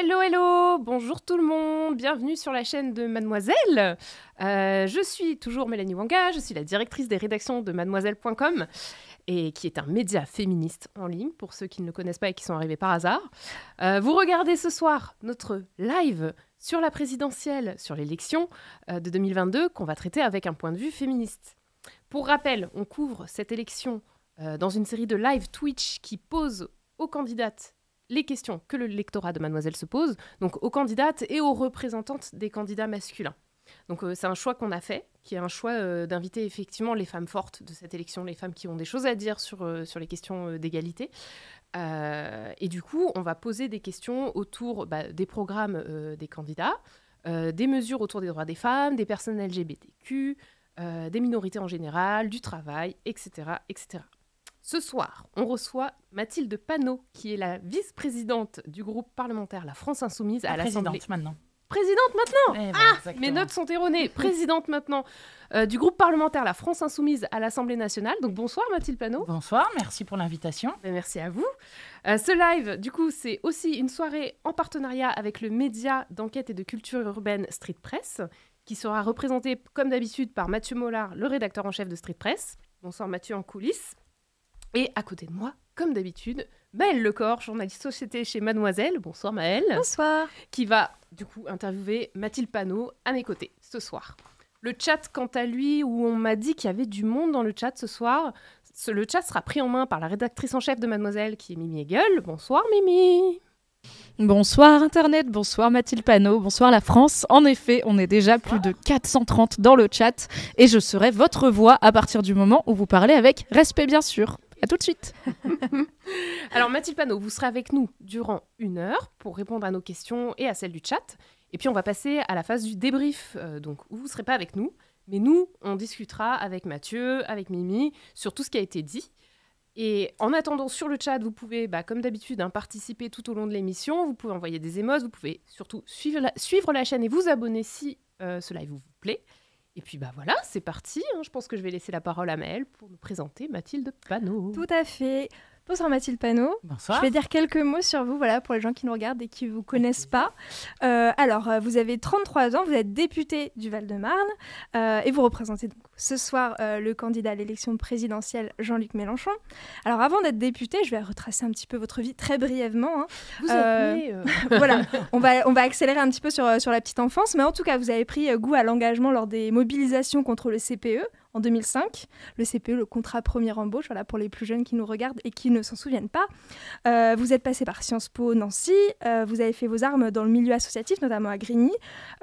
Hello, hello, bonjour tout le monde, bienvenue sur la chaîne de Mademoiselle. Je suis toujours Mélanie Wanga, je suis la directrice des rédactions de mademoiselle.com et qui est un média féministe en ligne, pour ceux qui ne le connaissent pas et qui sont arrivés par hasard. Vous regardez ce soir notre live sur la présidentielle, sur l'élection de 2022, qu'on va traiter avec un point de vue féministe. Pour rappel, on couvre cette élection dans une série de live Twitch qui pose aux candidates les questions que le lectorat de Mademoiselle se pose, donc aux candidates et aux représentantes des candidats masculins. Donc c'est un choix qu'on a fait, qui est un choix d'inviter effectivement les femmes fortes de cette élection, les femmes qui ont des choses à dire sur les questions d'égalité. Et du coup, on va poser des questions autour des programmes des candidats, des mesures autour des droits des femmes, des personnes LGBTQ, des minorités en général, du travail, etc., etc. Ce soir, on reçoit Mathilde Panot, qui est la vice-présidente du groupe parlementaire La France Insoumise à l'Assemblée. Présidente maintenant. Mes notes sont erronées. Présidente maintenant du groupe parlementaire La France Insoumise à l'Assemblée nationale. Donc bonsoir Mathilde Panot. Bonsoir, merci pour l'invitation. Merci à vous. Ce live, du coup, c'est aussi une soirée en partenariat avec le média d'enquête et de culture urbaine Street Press, qui sera représenté comme d'habitude par Mathieu Mollard, le rédacteur en chef de Street Press. Bonsoir Mathieu en coulisses. Et à côté de moi, comme d'habitude, Maëlle Lecor, journaliste société chez Mademoiselle. Bonsoir Maëlle. Bonsoir. Qui va du coup interviewer Mathilde Panot à mes côtés ce soir. Le chat, quant à lui, où on m'a dit qu'il y avait du monde dans le chat ce soir, le chat sera pris en main par la rédactrice en chef de Mademoiselle, qui est Mimi Hegel. Bonsoir Mimi. Bonsoir Internet, bonsoir Mathilde Panot, bonsoir la France. En effet, on est déjà plus de 430 dans le chat et je serai votre voix à partir du moment où vous parlez avec respect bien sûr. À tout de suite. Alors Mathilde Panot, vous serez avec nous durant 1 heure pour répondre à nos questions et à celles du chat. Et puis on va passer à la phase du débrief, donc où vous ne serez pas avec nous, mais nous, on discutera avec Mathieu, avec Mimi, sur tout ce qui a été dit. Et en attendant, sur le chat, vous pouvez, comme d'habitude, participer tout au long de l'émission. Vous pouvez envoyer des émojis, vous pouvez surtout suivre la chaîne et vous abonner si ce live vous plaît. Et puis voilà, c'est parti. Je pense que je vais laisser la parole à Maëlle pour nous présenter Mathilde Panot. Tout à fait. Bonsoir Mathilde Panot. Bonsoir. Je vais dire quelques mots sur vous, pour les gens qui nous regardent et qui ne vous connaissent pas. Alors, vous avez 33 ans, vous êtes députée du Val-de-Marne et vous représentez donc ce soir le candidat à l'élection présidentielle Jean-Luc Mélenchon. Alors, avant d'être députée, je vais retracer un petit peu votre vie très brièvement. Vous êtes née, Voilà, on va accélérer un petit peu sur la petite enfance, mais en tout cas, vous avez pris goût à l'engagement lors des mobilisations contre le CPE. En 2005, le CPE, le contrat première embauche, pour les plus jeunes qui nous regardent et qui ne s'en souviennent pas. Vous êtes passé par Sciences Po Nancy, vous avez fait vos armes dans le milieu associatif, notamment à Grigny.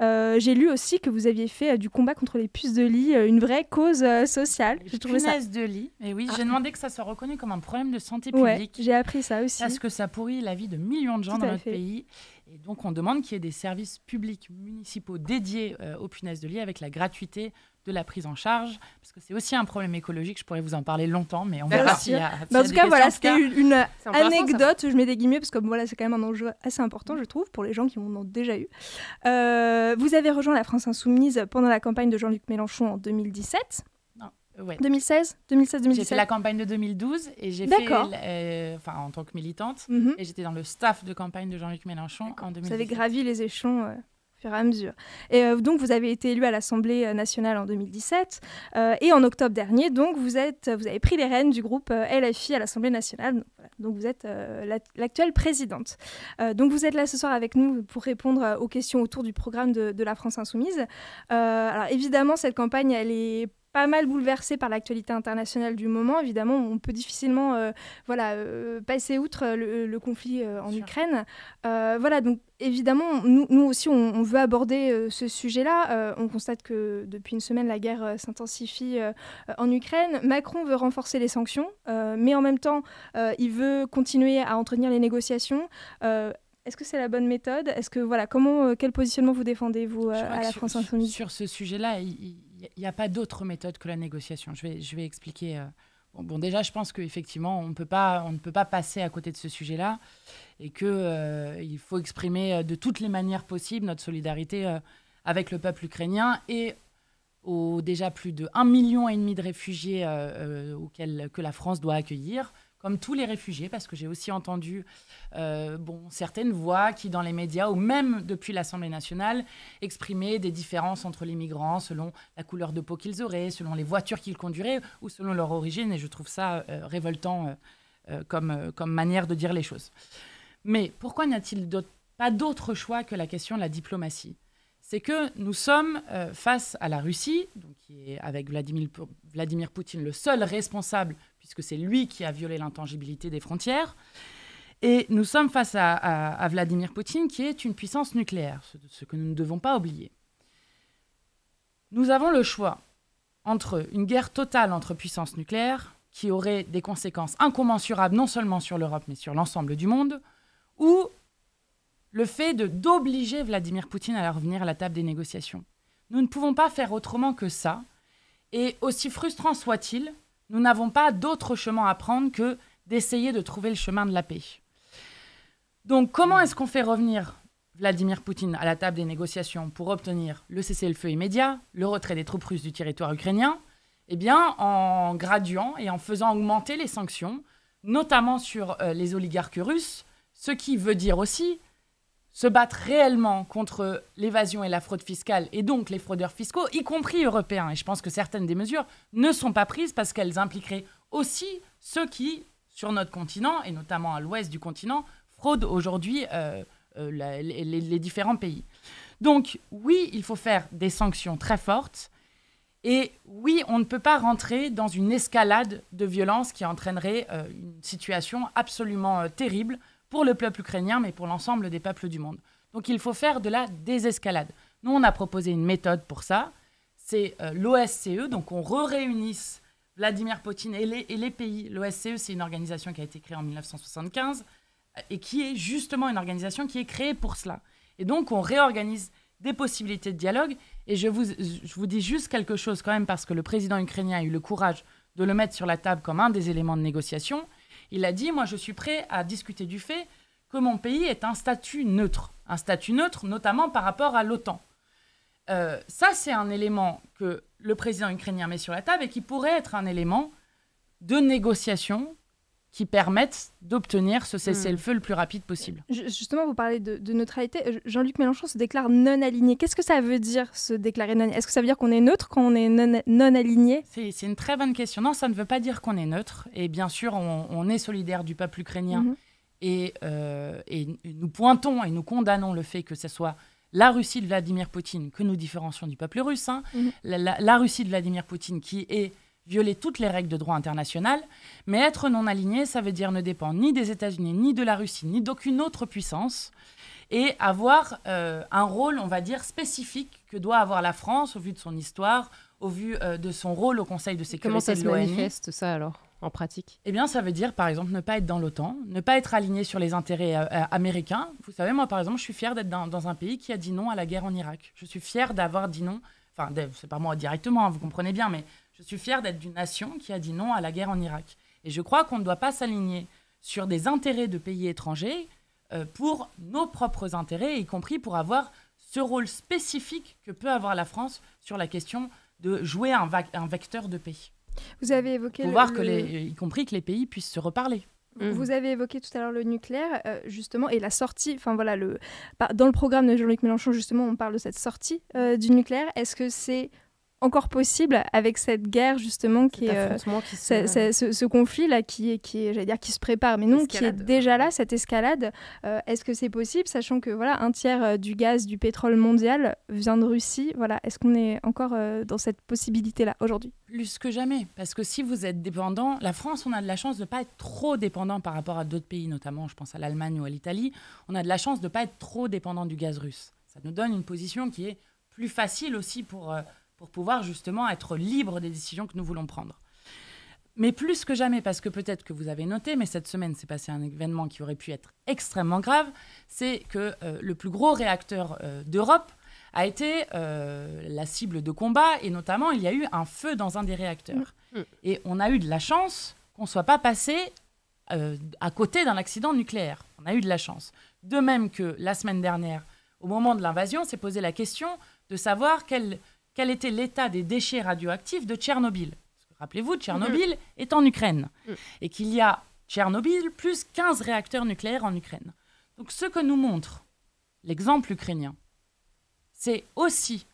J'ai lu aussi que vous aviez fait du combat contre les puces de lit, une vraie cause sociale. J'ai trouvé ça. De lit. Et oui, j'ai demandé que ça soit reconnu comme un problème de santé publique. Ouais, j'ai appris ça aussi. Parce que ça pourrit la vie de millions de gens dans notre pays. Et donc, on demande qu'il y ait des services publics municipaux dédiés aux punaises de lit avec la gratuité de la prise en charge, parce que c'est aussi un problème écologique. Je pourrais vous en parler longtemps, mais on verra s'il y a en tout cas, c'était une anecdote, ça. Je mets des guillemets, parce que c'est quand même un enjeu assez important, je trouve, pour les gens qui en ont déjà eu. Vous avez rejoint la France Insoumise pendant la campagne de Jean-Luc Mélenchon en 2017. Ouais. 2016. J'ai fait la campagne de 2012 et j'ai fait, en tant que militante, et j'étais dans le staff de campagne de Jean-Luc Mélenchon en 2017. Vous avez gravi les échelons au fur et à mesure. Et donc, vous avez été élu à l'Assemblée nationale en 2017. Et en octobre dernier, donc, vous avez pris les rênes du groupe LFI à l'Assemblée nationale. Donc, vous êtes l'actuelle présidente. Donc, vous êtes là ce soir avec nous pour répondre aux questions autour du programme de la France Insoumise. Alors, évidemment, cette campagne, elle est pas mal bouleversée par l'actualité internationale du moment. Évidemment, on peut difficilement passer outre le conflit en Ukraine. Donc évidemment, nous aussi, on veut aborder ce sujet-là. On constate que depuis une semaine, la guerre s'intensifie en Ukraine. Macron veut renforcer les sanctions, mais en même temps, il veut continuer à entretenir les négociations. Est-ce que c'est la bonne méthode ? Est-ce que quel positionnement vous défendez vous à la France Insoumise ? Sur ce sujet-là, il n'y a pas d'autre méthode que la négociation. Je vais expliquer. Bon, déjà, je pense qu'effectivement, on ne peut pas passer à côté de ce sujet-là et qu'il faut exprimer de toutes les manières possibles notre solidarité avec le peuple ukrainien et aux déjà plus de 1,5 million de réfugiés que la France doit accueillir. comme tous les réfugiés, parce que j'ai aussi entendu certaines voix qui, dans les médias, ou même depuis l'Assemblée nationale, exprimaient des différences entre les migrants selon la couleur de peau qu'ils auraient, selon les voitures qu'ils conduiraient ou selon leur origine. Et je trouve ça révoltant comme manière de dire les choses. Mais pourquoi n'y a-t-il pas d'autre choix que la question de la diplomatie ? C'est que nous sommes face à la Russie, donc qui est avec Vladimir Poutine le seul responsable, puisque c'est lui qui a violé l'intangibilité des frontières. Et nous sommes face à Vladimir Poutine, qui est une puissance nucléaire, ce que nous ne devons pas oublier. Nous avons le choix entre une guerre totale entre puissances nucléaires, qui aurait des conséquences incommensurables non seulement sur l'Europe, mais sur l'ensemble du monde, ou le fait d'obliger Vladimir Poutine à revenir à la table des négociations. Nous ne pouvons pas faire autrement que ça. Et aussi frustrant soit-il, nous n'avons pas d'autre chemin à prendre que d'essayer de trouver le chemin de la paix. Donc, comment est-ce qu'on fait revenir Vladimir Poutine à la table des négociations pour obtenir le cessez-le-feu immédiat, le retrait des troupes russes du territoire ukrainien ? Eh bien, en graduant et en faisant augmenter les sanctions, notamment sur les oligarques russes, ce qui veut dire aussi se battre réellement contre l'évasion et la fraude fiscale, et donc les fraudeurs fiscaux, y compris européens. Et je pense que certaines des mesures ne sont pas prises parce qu'elles impliqueraient aussi ceux qui, sur notre continent, et notamment à l'ouest du continent, fraudent aujourd'hui les différents pays. Donc oui, il faut faire des sanctions très fortes, et oui, on ne peut pas rentrer dans une escalade de violence qui entraînerait une situation absolument terrible pour le peuple ukrainien, mais pour l'ensemble des peuples du monde. Donc il faut faire de la désescalade. Nous, on a proposé une méthode pour ça. C'est l'OSCE, donc on réunisse Vladimir Poutine et les pays. L'OSCE, c'est une organisation qui a été créée en 1975 et qui est justement une organisation qui est créée pour cela. Et donc, on réorganise des possibilités de dialogue. Et je vous dis juste quelque chose quand même, parce que le président ukrainien a eu le courage de le mettre sur la table comme un des éléments de négociation. Il a dit, moi, je suis prêt à discuter du fait que mon pays est un statut neutre notamment par rapport à l'OTAN. Ça, c'est un élément que le président ukrainien met sur la table et qui pourrait être un élément de négociation qui permettent d'obtenir ce cessez-le-feu le plus rapide possible. Justement, vous parlez de neutralité. Jean-Luc Mélenchon se déclare non aligné. Qu'est-ce que ça veut dire, se déclarer non aligné ? Est-ce que ça veut dire qu'on est neutre quand on est non aligné ? C'est une très bonne question. Non, ça ne veut pas dire qu'on est neutre. Et bien sûr, on est solidaire du peuple ukrainien. Et nous pointons et nous condamnons le fait que ce soit la Russie de Vladimir Poutine, que nous différencions du peuple russe, la Russie de Vladimir Poutine qui est violer toutes les règles de droit international, mais être non aligné, ça veut dire ne dépendre ni des États-Unis, ni de la Russie, ni d'aucune autre puissance, et avoir un rôle, on va dire, spécifique que doit avoir la France au vu de son histoire, au vu de son rôle au Conseil de sécurité de l'ONU. Comment ça se manifeste, ça, alors, en pratique ? Eh bien, ça veut dire, par exemple, ne pas être dans l'OTAN, ne pas être aligné sur les intérêts américains. Vous savez, moi, par exemple, je suis fière d'être dans un pays qui a dit non à la guerre en Irak. Je suis fière d'avoir dit non, enfin, c'est pas moi directement, vous comprenez bien, mais je suis fière d'être d'une nation qui a dit non à la guerre en Irak. Et je crois qu'on ne doit pas s'aligner sur des intérêts de pays étrangers pour nos propres intérêts, y compris pour avoir ce rôle spécifique que peut avoir la France sur la question de jouer un vecteur de paix. Vous avez évoqué y compris que les pays puissent se reparler. Vous avez évoqué tout à l'heure le nucléaire, justement, et la sortie, enfin voilà, dans le programme de Jean-Luc Mélenchon, justement, on parle de cette sortie du nucléaire. Est-ce que c'est encore possible avec cette guerre, justement, ce conflit-là qui j'allais dire, qui se prépare, mais non, qui est déjà là, cette escalade. Est-ce que c'est possible, sachant que voilà, un tiers du gaz, du pétrole mondial vient de Russie. Voilà, est-ce qu'on est encore dans cette possibilité-là aujourd'hui ? Plus que jamais, parce que si vous êtes dépendant, la France, on a de la chance de ne pas être trop dépendant par rapport à d'autres pays, notamment, je pense à l'Allemagne ou à l'Italie, on a de la chance de ne pas être trop dépendant du gaz russe. Ça nous donne une position qui est plus facile aussi pour pouvoir justement être libre des décisions que nous voulons prendre. Mais plus que jamais, parce que peut-être que vous avez noté, mais cette semaine s'est passé un événement qui aurait pu être extrêmement grave, c'est que le plus gros réacteur d'Europe a été la cible de combat, et notamment il y a eu un feu dans un des réacteurs. Et on a eu de la chance qu'on ne soit pas passé à côté d'un accident nucléaire. On a eu de la chance. De même que la semaine dernière, au moment de l'invasion, s'est posé la question de savoir quel était l'état des déchets radioactifs de Tchernobyl. Parce que, rappelez-vous, Tchernobyl est en Ukraine. Et qu'il y a Tchernobyl, plus 15 réacteurs nucléaires en Ukraine. Donc ce que nous montre l'exemple ukrainien, c'est aussi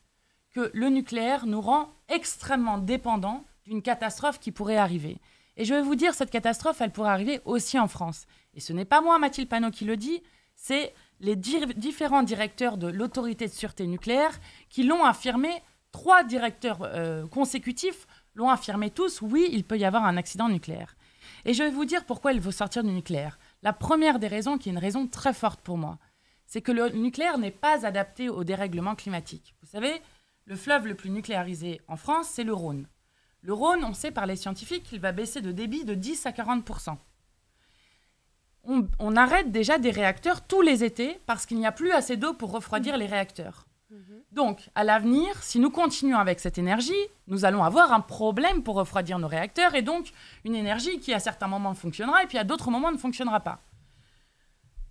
que le nucléaire nous rend extrêmement dépendants d'une catastrophe qui pourrait arriver. Et je vais vous dire, cette catastrophe, elle pourrait arriver aussi en France. Et ce n'est pas moi, Mathilde Panot, qui le dit, c'est les différents directeurs de l'autorité de sûreté nucléaire qui l'ont affirmé. 3 directeurs consécutifs l'ont affirmé tous, oui, il peut y avoir un accident nucléaire. Et je vais vous dire pourquoi il faut sortir du nucléaire. La première des raisons, qui est une raison très forte pour moi, c'est que le nucléaire n'est pas adapté au dérèglement climatique. Vous savez, le fleuve le plus nucléarisé en France, c'est le Rhône. Le Rhône, on sait par les scientifiques qu'il va baisser de débit de 10 à 40%. On arrête déjà des réacteurs tous les étés parce qu'il n'y a plus assez d'eau pour refroidir les réacteurs. Donc, à l'avenir, si nous continuons avec cette énergie, nous allons avoir un problème pour refroidir nos réacteurs et donc une énergie qui, à certains moments, fonctionnera et puis à d'autres moments, ne fonctionnera pas.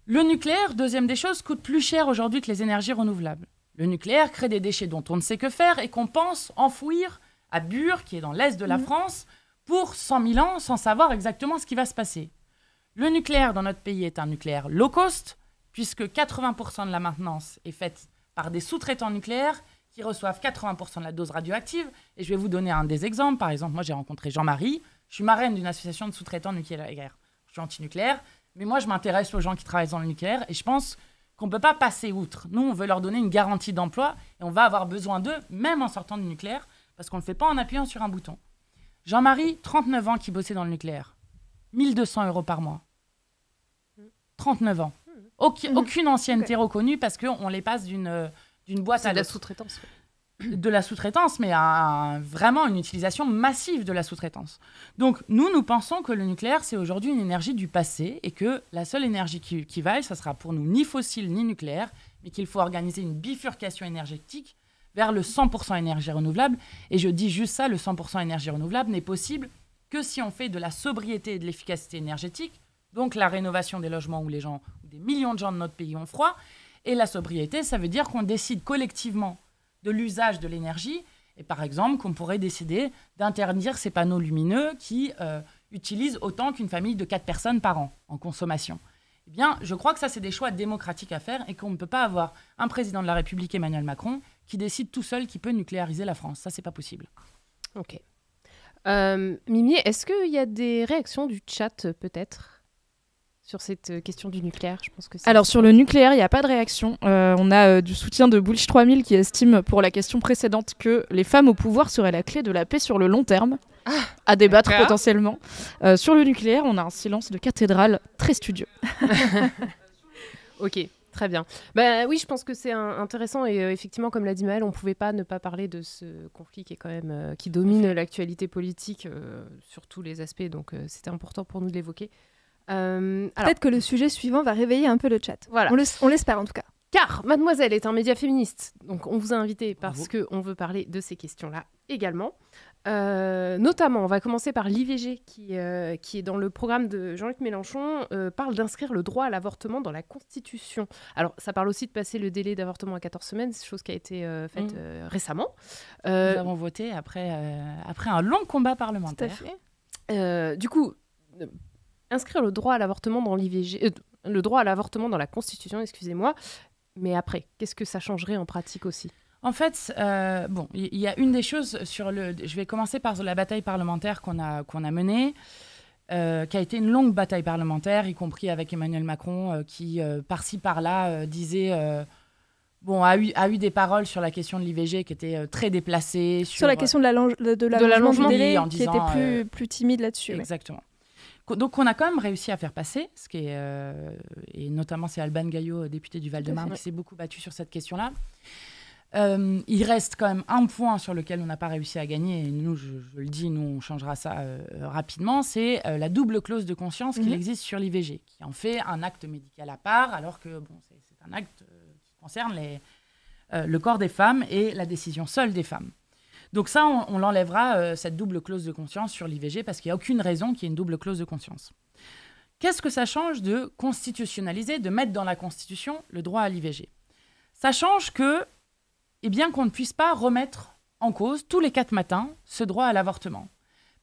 Le nucléaire, deuxième des choses, coûte plus cher aujourd'hui que les énergies renouvelables. Le nucléaire crée des déchets dont on ne sait que faire et qu'on pense enfouir à Bure, qui est dans l'est de la France, pour 100 000 ans sans savoir exactement ce qui va se passer. Le nucléaire dans notre pays est un nucléaire low cost, puisque 80% de la maintenance est faite par des sous-traitants nucléaires qui reçoivent 80% de la dose radioactive. Et je vais vous donner un des exemples. Par exemple, moi, j'ai rencontré Jean-Marie. Je suis marraine d'une association de sous-traitants nucléaires. Je suis anti-nucléaire, mais moi, je m'intéresse aux gens qui travaillent dans le nucléaire et je pense qu'on ne peut pas passer outre. Nous, on veut leur donner une garantie d'emploi et on va avoir besoin d'eux, même en sortant du nucléaire, parce qu'on ne le fait pas en appuyant sur un bouton. Jean-Marie, 39 ans, qui bossait dans le nucléaire. 1 200 € par mois. 39 ans. Aucune ancienneté reconnue parce qu'on les passe d'une boîte à l'autre. De la sous-traitance. De la sous-traitance, mais vraiment une utilisation massive de la sous-traitance. Donc, nous pensons que le nucléaire, c'est aujourd'hui une énergie du passé et que la seule énergie qui vaille, ça sera pour nous ni fossile ni nucléaire, mais qu'il faut organiser une bifurcation énergétique vers le 100% énergie renouvelable. Et je dis juste ça, le 100% énergie renouvelable n'est possible que si on fait de la sobriété et de l'efficacité énergétique, donc la rénovation des logements où des millions de gens de notre pays ont froid. Et la sobriété, ça veut dire qu'on décide collectivement de l'usage de l'énergie. Et par exemple, qu'on pourrait décider d'interdire ces panneaux lumineux qui utilisent autant qu'une famille de 4 personnes par an en consommation. Eh bien, je crois que ça, c'est des choix démocratiques à faire et qu'on ne peut pas avoir un président de la République, Emmanuel Macron, qui décide tout seul qu'il peut nucléariser la France. Ça, c'est pas possible. Ok. Mimi, est-ce qu'il y a des réactions du chat, peut-être sur cette question du nucléaire? Je pense que Alors sur le nucléaire, il n'y a pas de réaction. On a du soutien de Bullish 3000 qui estime pour la question précédente que les femmes au pouvoir seraient la clé de la paix sur le long terme, à débattre potentiellement. Sur le nucléaire, on a un silence de cathédrale très studieux. Ok, très bien. Bah, oui, je pense que c'est intéressant et effectivement, comme l'a dit Maëlle, on ne pouvait pas ne pas parler de ce conflit qui est quand même qui domine l'actualité politique sur tous les aspects, donc c'était important pour nous de l'évoquer. Peut-être que le sujet suivant va réveiller un peu le chat. Voilà. On l'espère en tout cas. Car Mademoiselle est un média féministe, donc on vous a invité parce qu'on veut parler de ces questions-là également. Notamment, on va commencer par l'IVG qui est dans le programme de Jean-Luc Mélenchon, parle d'inscrire le droit à l'avortement dans la Constitution. Alors, ça parle aussi de passer le délai d'avortement à 14 semaines, chose qui a été faite récemment. Nous avons voté après un long combat parlementaire. Tout à fait. Du coup... inscrire le droit à l'avortement dans l'IVG, le droit à l'avortement dans la Constitution, excusez-moi. Mais après, qu'est-ce que ça changerait en pratique aussi ? En fait, il y a une des choses je vais commencer par la bataille parlementaire qu'on a menée, qui a été une longue bataille parlementaire, y compris avec Emmanuel Macron, qui par-ci par-là disait. A eu des paroles sur la question de l'IVG qui étaient très déplacées. Sur la question de l'allongement du délai, qui était plus timide là-dessus. Exactement. Donc, on a quand même réussi à faire passer, et notamment c'est Alban Gaillot, député du Val-de-Marne, qui s'est beaucoup battu sur cette question-là. Il reste quand même un point sur lequel on n'a pas réussi à gagner, et nous, je le dis, nous, on changera ça rapidement, c'est la double clause de conscience qu'il existe sur l'IVG, qui en fait un acte médical à part, alors que c'est un acte qui concerne le corps des femmes et la décision seule des femmes. Donc ça, on l'enlèvera, cette double clause de conscience sur l'IVG, parce qu'il n'y a aucune raison qu'il y ait une double clause de conscience. Qu'est-ce que ça change de constitutionnaliser, de mettre dans la Constitution le droit à l'IVG ? Ça change qu'on ne puisse pas remettre en cause, tous les 4 matins, ce droit à l'avortement.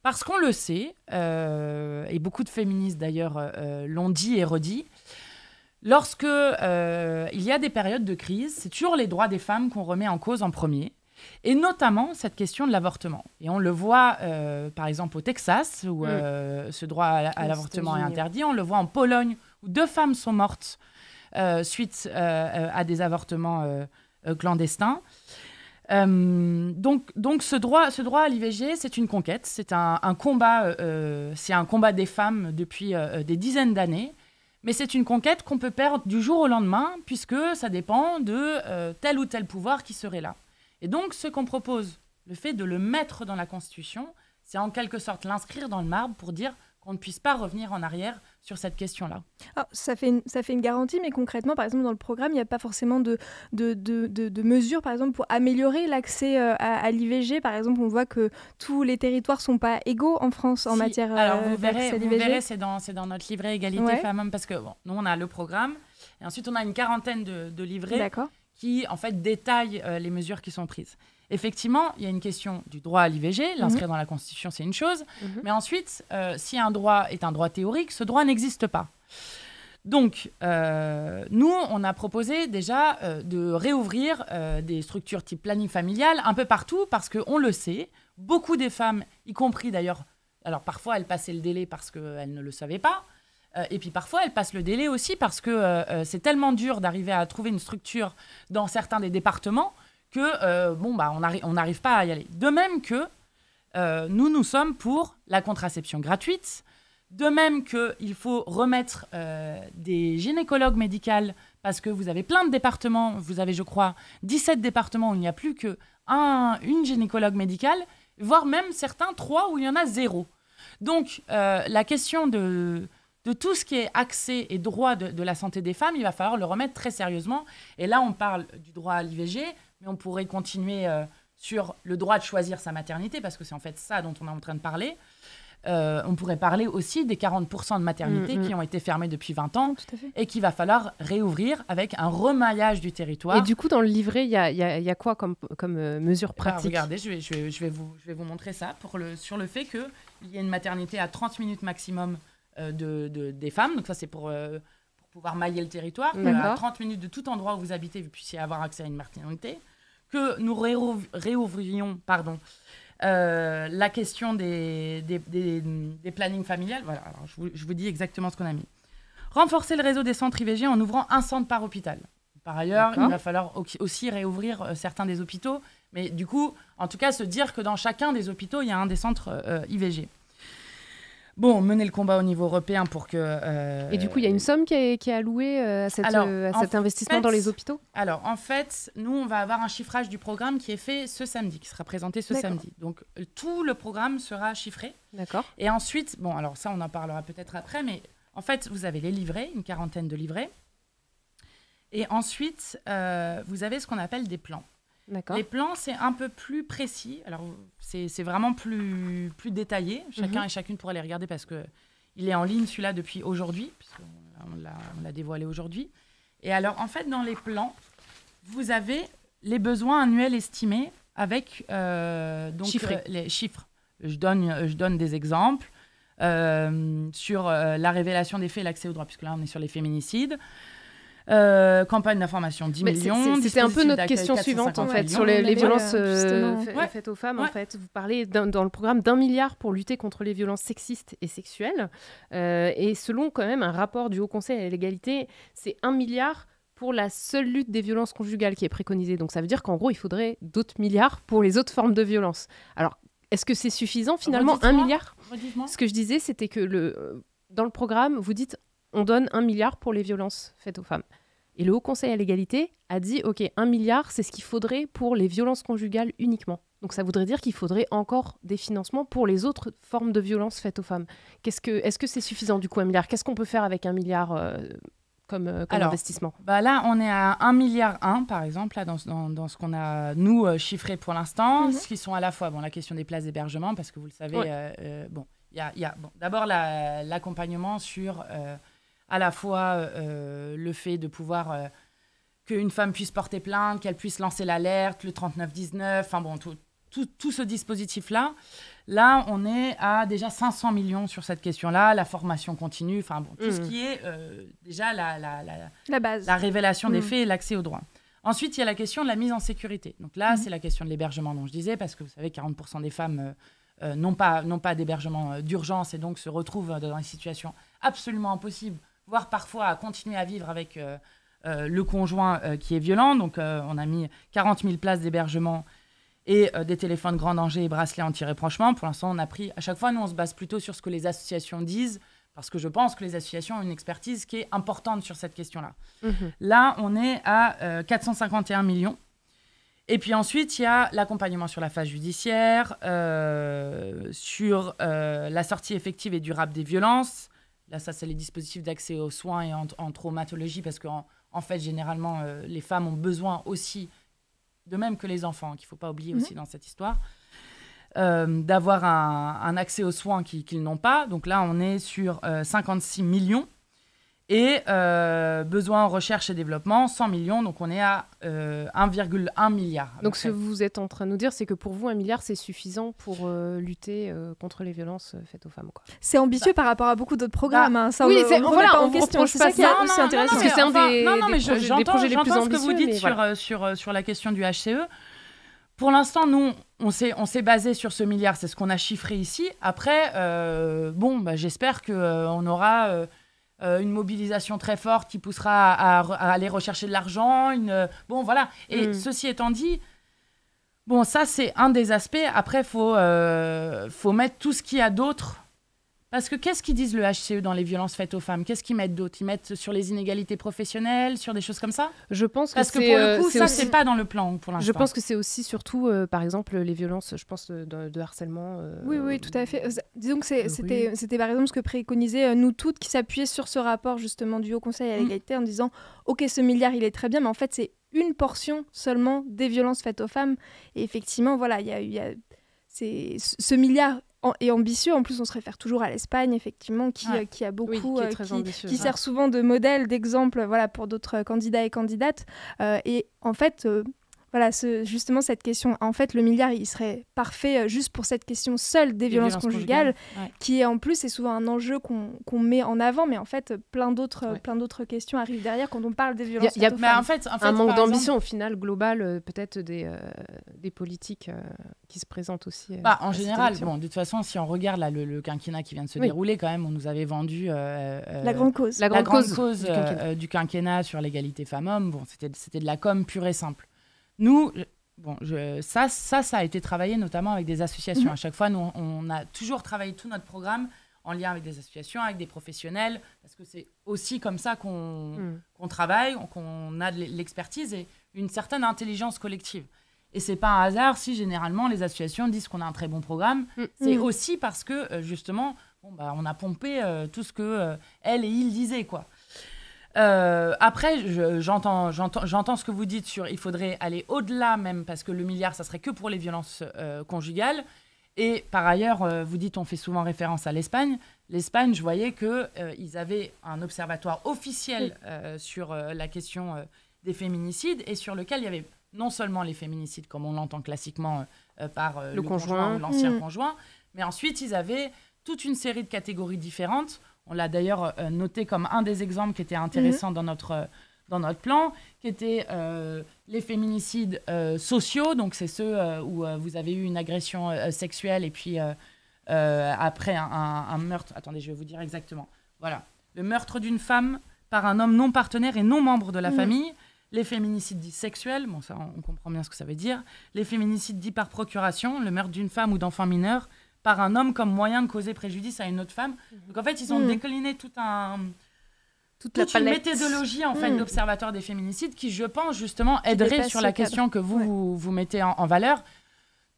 Parce qu'on le sait, et beaucoup de féministes d'ailleurs l'ont dit et redit, lorsque il y a des périodes de crise, c'est toujours les droits des femmes qu'on remet en cause en premier, et notamment cette question de l'avortement. Et on le voit par exemple au Texas, où ce droit à l'avortement est interdit. On le voit en Pologne, où 2 femmes sont mortes suite à des avortements clandestins. Donc ce droit à l'IVG, c'est une conquête, c'est un combat des femmes depuis des dizaines d'années, mais c'est une conquête qu'on peut perdre du jour au lendemain, puisque ça dépend de tel ou tel pouvoir qui serait là. Et donc ce qu'on propose, le fait de le mettre dans la Constitution, c'est en quelque sorte l'inscrire dans le marbre pour dire qu'on ne puisse pas revenir en arrière sur cette question-là. Alors, ça fait une garantie, mais concrètement, par exemple, dans le programme, il n'y a pas forcément de mesures, par exemple, pour améliorer l'accès à l'IVG. Par exemple, on voit que tous les territoires ne sont pas égaux en France en matière d'accès à l'IVG. Vous verrez, c'est dans notre livret Égalité femmes-hommes, parce que nous, on a le programme, et ensuite, on a une quarantaine de livrets qui, en fait, détaillent les mesures qui sont prises. Effectivement, il y a une question du droit à l'IVG. L'inscrire dans la Constitution, c'est une chose. Mais ensuite, si un droit est un droit théorique, ce droit n'existe pas. Donc, nous, on a proposé déjà de réouvrir des structures type planning familial un peu partout, parce qu'on le sait, beaucoup des femmes, y compris d'ailleurs, alors parfois elles passaient le délai parce qu'elles ne le savaient pas, et puis parfois elles passent le délai aussi parce que c'est tellement dur d'arriver à trouver une structure dans certains des départements que on n'arrive pas à y aller. De même que nous sommes pour la contraception gratuite, de même qu'il faut remettre des gynécologues médicales, parce que vous avez plein de départements, vous avez je crois 17 départements où il n'y a plus qu'une gynécologue médicale, voire même certains 3 où il y en a 0. Donc la question de tout ce qui est accès et droit de la santé des femmes, il va falloir le remettre très sérieusement. Et là, on parle du droit à l'IVG, mais on pourrait continuer sur le droit de choisir sa maternité, parce que c'est en fait ça dont on est en train de parler. On pourrait parler aussi des 40% de maternités qui ont été fermées depuis 20 ans et qu'il va falloir réouvrir avec un remaillage du territoire. Et du coup, dans le livret, il y a quoi comme mesure pratique ? Regardez, je vais vous montrer ça sur le fait qu'il y ait une maternité à 30 minutes maximum des femmes. Donc ça, c'est pour pouvoir mailler le territoire. À 30 minutes de tout endroit où vous habitez, vous puissiez avoir accès à une maternité. Que nous réouvrions la question des plannings familiales. Voilà, alors je vous dis exactement ce qu'on a mis. Renforcer le réseau des centres IVG en ouvrant un centre par hôpital. Par ailleurs, il va falloir aussi réouvrir certains des hôpitaux. Mais du coup, en tout cas, se dire que dans chacun des hôpitaux, il y a un des centres IVG. Bon, mener le combat au niveau européen pour que... Et du coup, il y a une somme qui est allouée à cet investissement dans les hôpitaux ? Alors, en fait, nous, on va avoir un chiffrage du programme qui est fait ce samedi, qui sera présenté ce samedi. Donc, tout le programme sera chiffré. D'accord. Et ensuite, bon, alors ça, on en parlera peut-être après, mais en fait, vous avez les livrets, une quarantaine de livrets. Et ensuite, vous avez ce qu'on appelle des plans. D'accord. Les plans, c'est un peu plus précis. Alors, c'est vraiment plus détaillé. Chacun et chacune pourra les regarder parce qu'il est en ligne, celui-là, depuis aujourd'hui, puisqu'on l'a dévoilé aujourd'hui. Et alors, en fait, dans les plans, vous avez les besoins annuels estimés avec les chiffres. Je donne des exemples sur la révélation des faits et l'accès au droit, puisque là, on est sur les féminicides. Campagne d'information, 10 millions. C'était un peu notre question suivante, en fait, sur les violences faites aux femmes. En fait, vous parlez dans le programme d'1 milliard pour lutter contre les violences sexistes et sexuelles. Et selon quand même un rapport du Haut Conseil à l'égalité, c'est 1 milliard pour la seule lutte des violences conjugales qui est préconisée. Donc ça veut dire qu'en gros, il faudrait d'autres milliards pour les autres formes de violence. Alors, est-ce que c'est suffisant finalement, 1 milliard ? Ce que je disais, c'était que dans le programme, vous dites on donne 1 milliard pour les violences faites aux femmes. Et le Haut Conseil à l'égalité a dit, OK, 1 milliard, c'est ce qu'il faudrait pour les violences conjugales uniquement. Donc ça voudrait dire qu'il faudrait encore des financements pour les autres formes de violences faites aux femmes. Est-ce que c'est suffisant du coup 1 milliard ? Qu'est-ce qu'on peut faire avec 1 milliard comme investissement ? Là, on est à 1,1 milliard par exemple, là, dans ce qu'on a, nous, chiffré pour l'instant, ce qui sont à la fois la question des places d'hébergement, parce que vous le savez, il y a d'abord l'accompagnement sur... à la fois le fait de pouvoir qu'une femme puisse porter plainte, qu'elle puisse lancer l'alerte, le 3919, enfin bon, tout ce dispositif-là, là, on est à déjà 500 millions sur cette question-là, la formation continue, enfin bon, tout ce qui est déjà La base. la révélation des faits et l'accès aux droits. Ensuite, il y a la question de la mise en sécurité. Donc là, c'est la question de l'hébergement dont je disais, parce que vous savez, 40% des femmes n'ont pas d'hébergement d'urgence et donc se retrouvent dans des situations absolument impossibles, voire parfois à continuer à vivre avec le conjoint qui est violent. Donc on a mis 40 000 places d'hébergement et des téléphones grand danger et bracelets anti-rapprochement. Pour l'instant, on a pris... À chaque fois, nous, on se base plutôt sur ce que les associations disent, parce que je pense que les associations ont une expertise qui est importante sur cette question-là. Là, on est à 451 millions. Et puis ensuite, il y a l'accompagnement sur la phase judiciaire, sur la sortie effective et durable des violences. Là, ça, c'est les dispositifs d'accès aux soins et en traumatologie, parce qu'en fait, généralement, les femmes ont besoin aussi, de même que les enfants, qu'il ne faut pas oublier aussi dans cette histoire, d'avoir un accès aux soins qu'ils n'ont pas. Donc là, on est sur 56 millions. Et besoin en recherche et développement, 100 millions. Donc on est à 1,1 milliard. Donc ce que vous êtes en train de nous dire, c'est que pour vous, 1 milliard, c'est suffisant pour lutter contre les violences faites aux femmes, quoi. C'est ambitieux par rapport à beaucoup d'autres programmes. Ça, oui, on remet pas en vous question. reproche C'est pas ça qui est ça. aussi intéressant. Parce que c'est un des projets les plus J'entends ambitieux. ce que vous dites sur la question du HCE. Pour l'instant, nous, on s'est basé sur ce milliard. C'est ce qu'on a chiffré ici. Après, j'espère qu'on aura... une mobilisation très forte qui poussera à aller rechercher de l'argent. Bon, voilà. Et ceci étant dit, bon, ça, c'est un des aspects. Après, faut mettre tout ce qu'il y a d'autre. Parce que qu'est-ce qu'ils disent le HCE dans les violences faites aux femmes? Qu'est-ce qu'ils mettent d'autre? Ils mettent sur les inégalités professionnelles, sur des choses comme ça? Je pense Parce que pour le coup, ça, c'est pas dans le plan pour l'instant. Je pense que c'est aussi surtout, par exemple, les violences, je pense, de harcèlement. Oui, tout à fait. Disons que c'était par exemple ce que préconisaient nous toutes qui s'appuyaient sur ce rapport justement du Haut Conseil à l'égalité en disant « Ok, ce milliard, il est très bien, mais en fait, c'est une portion seulement des violences faites aux femmes. » Et effectivement, voilà, ce milliard est ambitieux. En plus, on se réfère toujours à l'Espagne, effectivement, qui a beaucoup, qui sert souvent de modèle, d'exemple, voilà, pour d'autres candidats et candidates. Et en fait, voilà, justement cette question. En fait, le milliard, il serait parfait juste pour cette question seule des violences conjugales, qui est en plus est souvent un enjeu qu'on met en avant, mais en fait, plein d'autres questions arrivent derrière quand on parle des violences faites aux femmes. En fait, un manque d'ambition au final global, peut-être des politiques qui se présentent aussi. En général, de toute façon, si on regarde là, le quinquennat qui vient de se dérouler, quand même, on nous avait vendu la grande cause, du quinquennat sur l'égalité femmes-hommes. Bon, c'était de la com pure et simple. Nous, ça a été travaillé notamment avec des associations. À chaque fois, nous, on a toujours travaillé tout notre programme en lien avec des associations, avec des professionnels, parce que c'est aussi comme ça qu'on travaille, qu'on a de l'expertise et une certaine intelligence collective. Et c'est pas un hasard si généralement les associations disent qu'on a un très bon programme. C'est aussi parce que justement, on a pompé tout ce que elle et il disaient, quoi. Après, j'entends ce que vous dites sur il faudrait aller au-delà même, parce que le milliard, ça serait que pour les violences conjugales. Et par ailleurs, vous dites, on fait souvent référence à l'Espagne. L'Espagne, je voyais qu'ils avaient un observatoire officiel sur la question des féminicides et sur lequel il y avait non seulement les féminicides, comme on l'entend classiquement par le conjoint ou l'ancien conjoint, mais ensuite, ils avaient toute une série de catégories différentes. On l'a d'ailleurs noté comme un des exemples qui était intéressant dans notre plan, qui était les féminicides sociaux. Donc, c'est ceux où vous avez eu une agression sexuelle et puis après un meurtre. Attendez, je vais vous dire exactement. Voilà. Le meurtre d'une femme par un homme non partenaire et non membre de la famille. Les féminicides dits sexuels, bon, ça, on comprend bien ce que ça veut dire. Les féminicides dits par procuration, le meurtre d'une femme ou d'enfant mineur par un homme comme moyen de causer préjudice à une autre femme. Donc en fait, ils ont décliné toute une méthodologie en fait, d'observatoire des féminicides qui, je pense, justement, aiderait sur la question que vous mettez en valeur,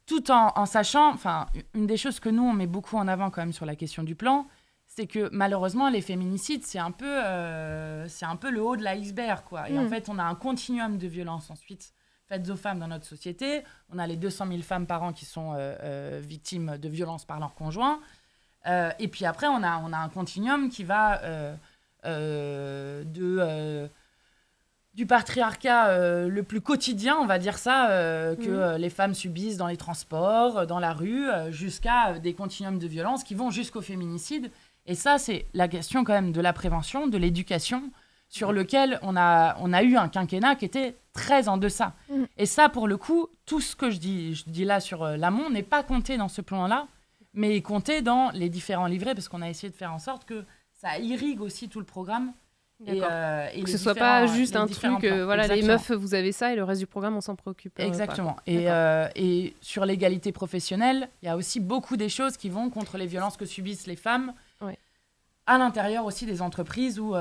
tout en sachant, enfin, une des choses que nous, on met beaucoup en avant quand même sur la question du plan, c'est que malheureusement, les féminicides, c'est un peu le haut de l'iceberg, quoi. Et en fait, on a un continuum de violence ensuite faites aux femmes dans notre société. On a les 200 000 femmes par an qui sont victimes de violences par leur conjoint. Et puis après, on a un continuum qui va du patriarcat le plus quotidien, on va dire ça, que les femmes subissent dans les transports, dans la rue, jusqu'à des continuums de violence qui vont jusqu'au féminicide. Et ça, c'est la question quand même de la prévention, de l'éducation, sur lequel on a eu un quinquennat qui était très en deçà. Et ça, pour le coup, tout ce que je dis là sur l'amont n'est pas compté dans ce plan-là, mais compté dans les différents livrets, parce qu'on a essayé de faire en sorte que ça irrigue aussi tout le programme. Et que ce soit pas juste un truc, voilà, les meufs, vous avez ça, et le reste du programme, on s'en préoccupe. Exactement. Et sur l'égalité professionnelle, il y a aussi beaucoup des choses qui vont contre les violences que subissent les femmes, à l'intérieur aussi des entreprises ou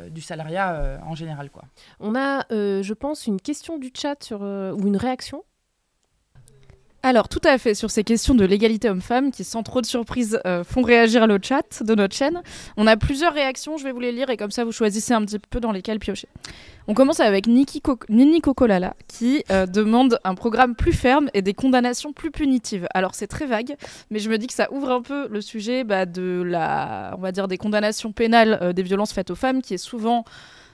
du salariat en général, quoi. On a, je pense, une question du chat ou une réaction. Alors, tout à fait, sur ces questions de l'égalité homme-femme qui, sans trop de surprise, font réagir le chat de notre chaîne. On a plusieurs réactions, je vais vous les lire et comme ça, vous choisissez un petit peu dans lesquelles piocher. On commence avec Nini Kokolala qui demande un programme plus ferme et des condamnations plus punitives. Alors, c'est très vague, mais je me dis que ça ouvre un peu le sujet on va dire, des condamnations pénales des violences faites aux femmes, qui est souvent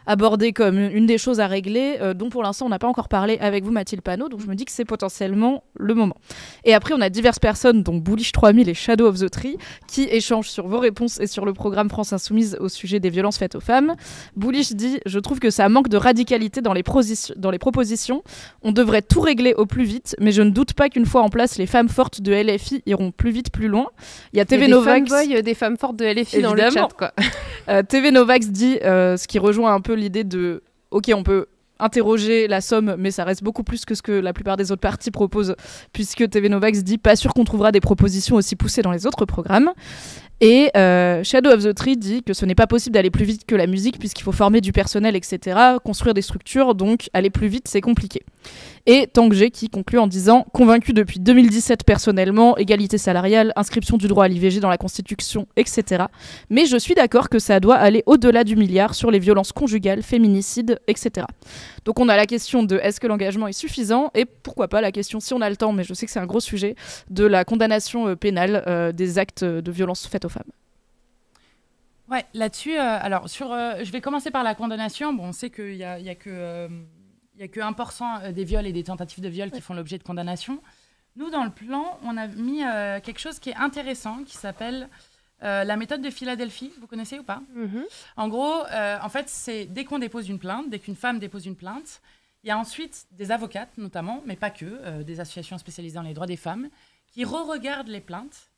abordé comme une des choses à régler, dont pour l'instant on n'a pas encore parlé avec vous, Mathilde Panot, donc je me dis que c'est potentiellement le moment. Et après on a diverses personnes, dont Bullish 3000 et Shadow of the Tree, qui échangent sur vos réponses et sur le programme France Insoumise au sujet des violences faites aux femmes. Bullish dit « Je trouve que ça manque de radicalité dans les propositions. On devrait tout régler au plus vite, mais je ne doute pas qu'une fois en place, les femmes fortes de LFI iront plus vite, plus loin. » Il y a TV Novax, des femmes fortes de LFI évidemment, dans le chat, quoi. TV Novax dit, ce qui rejoint un peu l'idée de « Ok, on peut interroger la somme, mais ça reste beaucoup plus que ce que la plupart des autres partis proposent, puisque TV Novax dit « Pas sûr qu'on trouvera des propositions aussi poussées dans les autres programmes. » Et Shadow of the Tree dit que ce n'est pas possible d'aller plus vite que la musique, puisqu'il faut former du personnel, etc., construire des structures, donc aller plus vite, c'est compliqué. Et Tangé qui conclut en disant « Convaincu depuis 2017 personnellement, égalité salariale, inscription du droit à l'IVG dans la Constitution, etc. Mais je suis d'accord que ça doit aller au-delà du milliard sur les violences conjugales, féminicides, etc. » Donc on a la question de est-ce que l'engagement est suffisant, et pourquoi pas la question, si on a le temps, mais je sais que c'est un gros sujet, de la condamnation pénale des actes de violence faite aux femmes. Ouais, là-dessus, je vais commencer par la condamnation. Bon, on sait qu'il y a que 1% des viols et des tentatives de viol qui font l'objet de condamnation. Nous, dans le plan, on a mis quelque chose qui est intéressant, qui s'appelle la méthode de Philadelphie. Vous connaissez ou pas ? En gros, en fait, c'est dès qu'on dépose une plainte, dès qu'une femme dépose une plainte, il y a ensuite des avocates, notamment, mais pas que, des associations spécialisées dans les droits des femmes, qui re-regardent les plaintes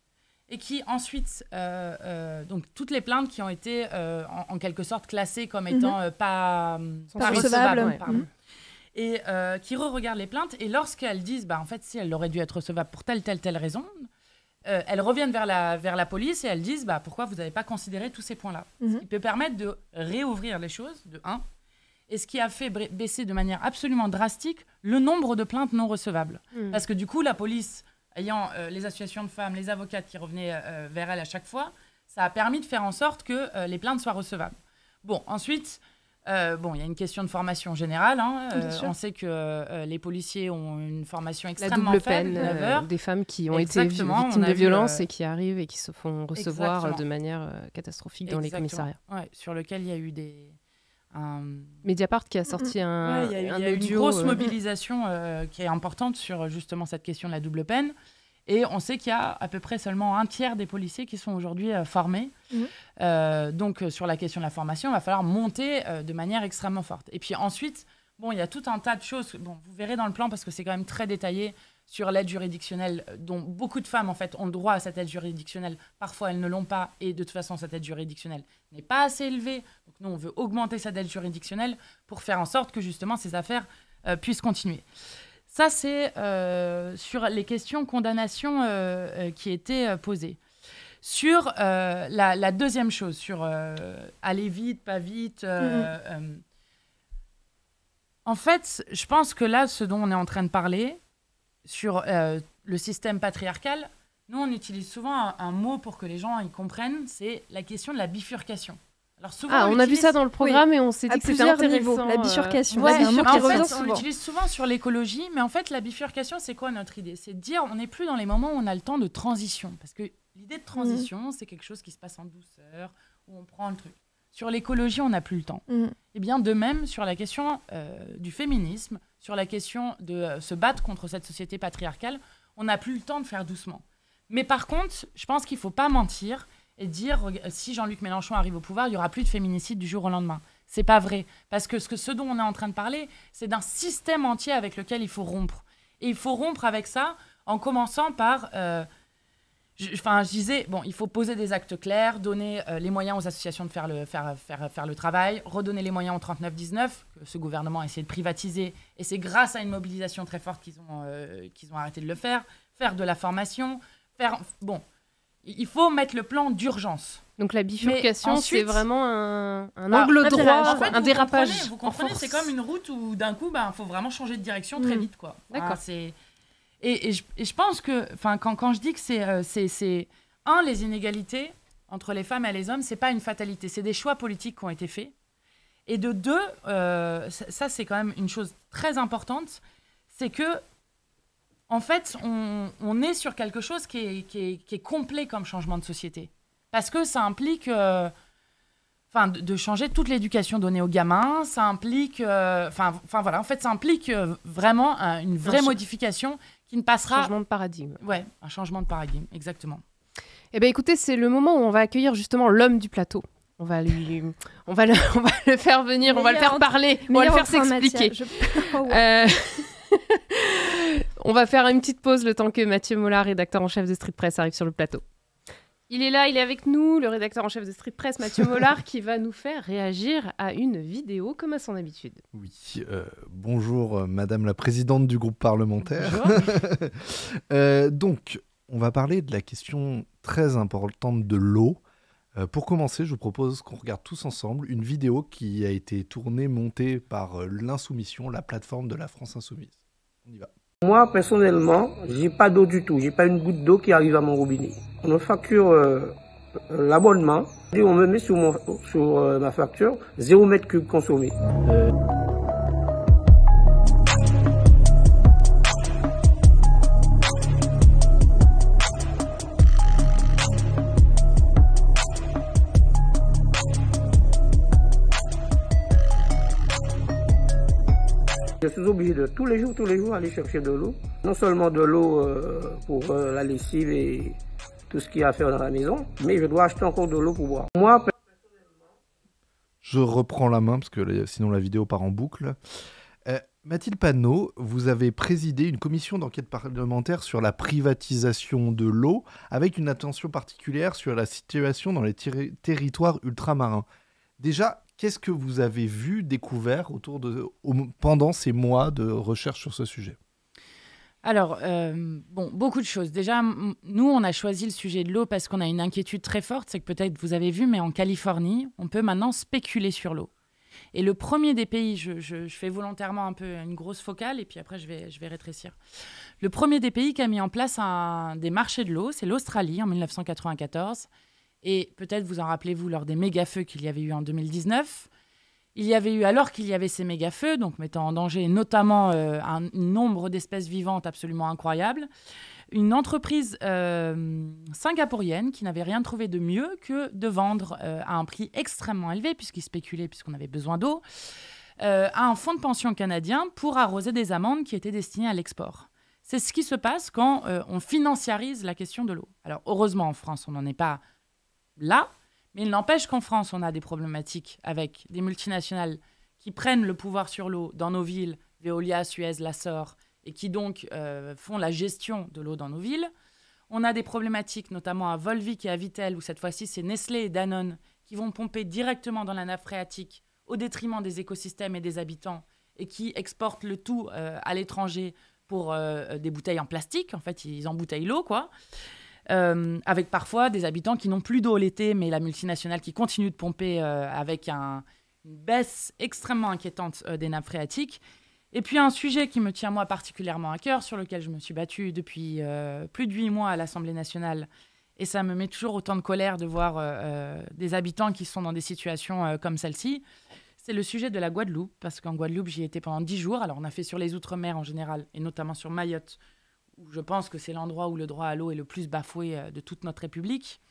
et qui ensuite, donc toutes les plaintes qui ont été en quelque sorte classées comme étant pas recevables, et qui re-regardent les plaintes, et lorsqu'elles disent, en fait, si elle aurait dû être recevable pour telle raison, elles reviennent vers la police et elles disent, pourquoi vous n'avez pas considéré tous ces points-là. Ce qui peut permettre de réouvrir les choses, de 1, et ce qui a fait baisser de manière absolument drastique le nombre de plaintes non recevables. Parce que du coup, la police, ayant les associations de femmes, les avocates qui revenaient vers elle à chaque fois, ça a permis de faire en sorte que les plaintes soient recevables. Bon, ensuite, il y a une question de formation générale. On sait que les policiers ont une formation extrêmement faible. La double peine, des femmes qui ont été victimes de violences et qui arrivent et qui se font recevoir de manière catastrophique dans les commissariats. Ouais, sur lequel il y a eu des... Mediapart qui a sorti un il y a eu une grosse mobilisation qui est importante sur justement cette question de la double peine, et on sait qu'il y a à peu près seulement 1/3 des policiers qui sont aujourd'hui formés. Donc sur la question de la formation, il va falloir monter de manière extrêmement forte. Et puis ensuite, il y a tout un tas de choses, vous verrez dans le plan parce que c'est quand même très détaillé, sur l'aide juridictionnelle, dont beaucoup de femmes en fait ont le droit à cette aide juridictionnelle. Parfois, elles ne l'ont pas, et de toute façon, cette aide juridictionnelle n'est pas assez élevée. Donc nous, on veut augmenter cette aide juridictionnelle pour faire en sorte que justement ces affaires puissent continuer. Ça, c'est sur les questions condamnation qui étaient posées. Sur la deuxième chose, sur aller vite, pas vite. En fait, je pense que là, ce dont on est en train de parler, sur le système patriarcal, nous, on utilise souvent un mot pour que les gens y comprennent, c'est la question de la bifurcation. Alors souvent, on a vu ça dans le programme et on s'est dit que c'était intéressant. La bifurcation, c'est un mot qui revient souvent. On l'utilise souvent sur l'écologie, mais en fait, la bifurcation, c'est quoi notre idée ? C'est de dire, on n'est plus dans les moments où on a le temps de transition. Parce que l'idée de transition, c'est quelque chose qui se passe en douceur, où on prend le truc. Sur l'écologie, on n'a plus le temps. Et bien de même, sur la question du féminisme, sur la question de se battre contre cette société patriarcale, on n'a plus le temps de faire doucement. Mais par contre, je pense qu'il ne faut pas mentir et dire si Jean-Luc Mélenchon arrive au pouvoir, il n'y aura plus de féminicide du jour au lendemain. C'est pas vrai. Parce que ce dont on est en train de parler, c'est d'un système entier avec lequel il faut rompre. Et il faut rompre avec ça en commençant par... je disais, bon, il faut poser des actes clairs, donner les moyens aux associations de faire le travail, redonner les moyens au 39-19, que ce gouvernement a essayé de privatiser. Et c'est grâce à une mobilisation très forte qu'ils ont arrêté de le faire. Faire de la formation. Bon, il faut mettre le plan d'urgence. Donc la bifurcation, ensuite, c'est vraiment un angle droit, un dérapage. Vous comprenez, c'est comme une route où d'un coup, faut vraiment changer de direction très vite, quoi. D'accord. Et je pense que, quand je dis que c'est les inégalités entre les femmes et les hommes, c'est pas une fatalité, c'est des choix politiques qui ont été faits. Et de deux, ça c'est quand même une chose très importante, c'est que en fait, on est sur quelque chose qui est complet comme changement de société. Parce que ça implique de changer toute l'éducation donnée aux gamins, ça implique... voilà, en fait, ça implique vraiment une vraie modification qui ne passera... Un changement de paradigme. Ouais, un changement de paradigme, exactement. Eh bien, écoutez, c'est le moment où on va accueillir justement l'homme du plateau. On va le faire venir, on va le faire parler, on va le faire s'expliquer. On va faire une petite pause le temps que Mathieu Mollard, rédacteur en chef de Street Press, arrive sur le plateau. Il est là, il est avec nous, le rédacteur en chef de Street Press, Mathieu Mollard, qui va nous faire réagir à une vidéo comme à son habitude. Oui, bonjour Madame la Présidente du groupe parlementaire. Donc, on va parler de la question très importante de l'eau. Pour commencer, je vous propose qu'on regarde tous ensemble une vidéo qui a été tournée, montée par l'Insoumission, la plateforme de la France Insoumise. On y va. Moi, personnellement, j'ai pas d'eau du tout. J'ai pas une goutte d'eau qui arrive à mon robinet. On me facture l'abonnement et on me met sur ma facture 0 mètre cube consommé. Je suis obligé de tous les jours aller chercher de l'eau. Non seulement de l'eau pour la lessive et tout ce qu'il y a à faire dans la maison, mais je dois acheter encore de l'eau pour boire. Moi, je reprends la main parce que sinon la vidéo part en boucle. Mathilde Panot, vous avez présidé une commission d'enquête parlementaire sur la privatisation de l'eau avec une attention particulière sur la situation dans les territoires ultramarins. Déjà, qu'est-ce que vous avez vu, découvert pendant ces mois de recherche sur ce sujet ? Alors, beaucoup de choses. Déjà, nous, on a choisi le sujet de l'eau parce qu'on a une inquiétude très forte. C'est que peut-être vous avez vu, mais en Californie, on peut maintenant spéculer sur l'eau. Et le premier des pays, je fais volontairement un peu une grosse focale et puis après, je vais rétrécir. Le premier des pays qui a mis en place des marchés de l'eau, c'est l'Australie en 1994. Et peut-être vous en rappelez-vous lors des méga-feux qu'il y avait eu en 2019. Il y avait eu, alors qu'il y avait ces méga-feux, donc mettant en danger notamment un nombre d'espèces vivantes absolument incroyable, une entreprise singapourienne qui n'avait rien trouvé de mieux que de vendre à un prix extrêmement élevé, puisqu'ils spéculaient, puisqu'on avait besoin d'eau, à un fonds de pension canadien pour arroser des amendes qui étaient destinées à l'export. C'est ce qui se passe quand on financiarise la question de l'eau. Alors heureusement, en France, on n'en est pas là, mais il n'empêche qu'en France, on a des problématiques avec des multinationales qui prennent le pouvoir sur l'eau dans nos villes, Veolia, Suez, Lassor, et qui donc font la gestion de l'eau dans nos villes. On a des problématiques notamment à Volvic et à Vittel, où cette fois-ci, c'est Nestlé et Danone qui vont pomper directement dans la nappe phréatique au détriment des écosystèmes et des habitants, et qui exportent le tout à l'étranger pour des bouteilles en plastique. En fait, ils embouteillent l'eau, quoi. Avec parfois des habitants qui n'ont plus d'eau l'été, mais la multinationale qui continue de pomper avec une baisse extrêmement inquiétante des nappes phréatiques. Et puis un sujet qui me tient moi particulièrement à cœur, sur lequel je me suis battue depuis plus de 8 mois à l'Assemblée nationale, et ça me met toujours autant de colère de voir des habitants qui sont dans des situations comme celle-ci, c'est le sujet de la Guadeloupe, parce qu'en Guadeloupe, j'y étais pendant 10 jours. Alors on a fait sur les Outre-mer en général, et notamment sur Mayotte, où je pense que c'est l'endroit où le droit à l'eau est le plus bafoué de toute notre République.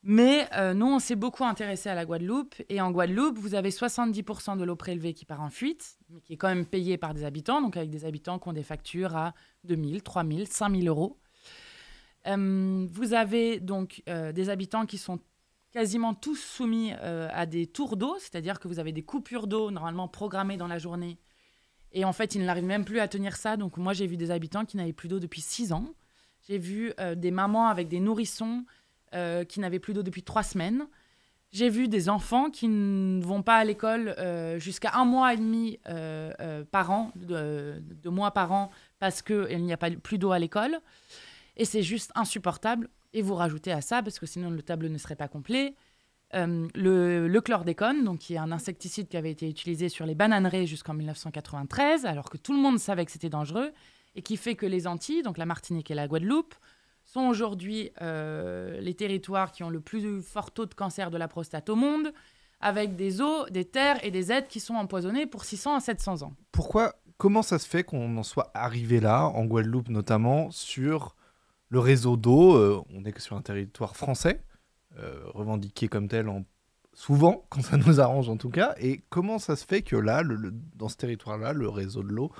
Mais nous, on s'est beaucoup intéressé à la Guadeloupe. Et en Guadeloupe, vous avez 70% de l'eau prélevée qui part en fuite, mais qui est quand même payée par des habitants, donc avec des habitants qui ont des factures à 2 000, 3 000, 5 000 euros. Vous avez donc des habitants qui sont quasiment tous soumis à des tours d'eau, c'est-à-dire que vous avez des coupures d'eau normalement programmées dans la journée. Et en fait, ils n'arrivent même plus à tenir ça. Donc moi, j'ai vu des habitants qui n'avaient plus d'eau depuis 6 ans. J'ai vu des mamans avec des nourrissons qui n'avaient plus d'eau depuis 3 semaines. J'ai vu des enfants qui ne vont pas à l'école jusqu'à 1 mois et demi par an, 2 mois par an, parce qu'il n'y a plus d'eau à l'école. Et c'est juste insupportable. Et vous rajoutez à ça, parce que sinon le tableau ne serait pas complet, le chlordécone, donc, qui est un insecticide qui avait été utilisé sur les bananeraies jusqu'en 1993, alors que tout le monde savait que c'était dangereux, et qui fait que les Antilles, donc la Martinique et la Guadeloupe, sont aujourd'hui les territoires qui ont le plus fort taux de cancer de la prostate au monde, avec des eaux, des terres et des êtres qui sont empoisonnés pour 600 à 700 ans. Comment ça se fait qu'on en soit arrivé là, en Guadeloupe notamment, sur le réseau d'eau? On est que sur un territoire français, revendiqué comme tel souvent, quand ça nous arrange en tout cas. Et comment ça se fait que là, dans ce territoire-là, le réseau de l'eau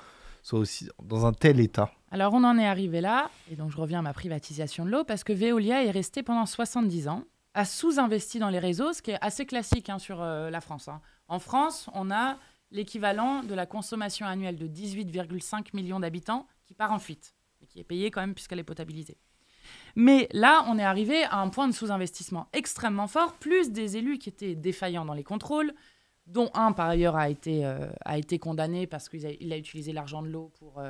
soit aussi dans un tel état? Alors, on en est arrivé là, et donc je reviens à ma privatisation de l'eau, parce que Veolia est resté pendant 70 ans, a sous-investi dans les réseaux, ce qui est assez classique sur la France. En France, on a l'équivalent de la consommation annuelle de 18,5 millions d'habitants qui part en fuite, et qui est payée quand même puisqu'elle est potabilisée. Mais là, on est arrivé à un point de sous-investissement extrêmement fort, plus des élus qui étaient défaillants dans les contrôles, dont un, par ailleurs, a été condamné parce qu'il a utilisé l'argent de l'eau pour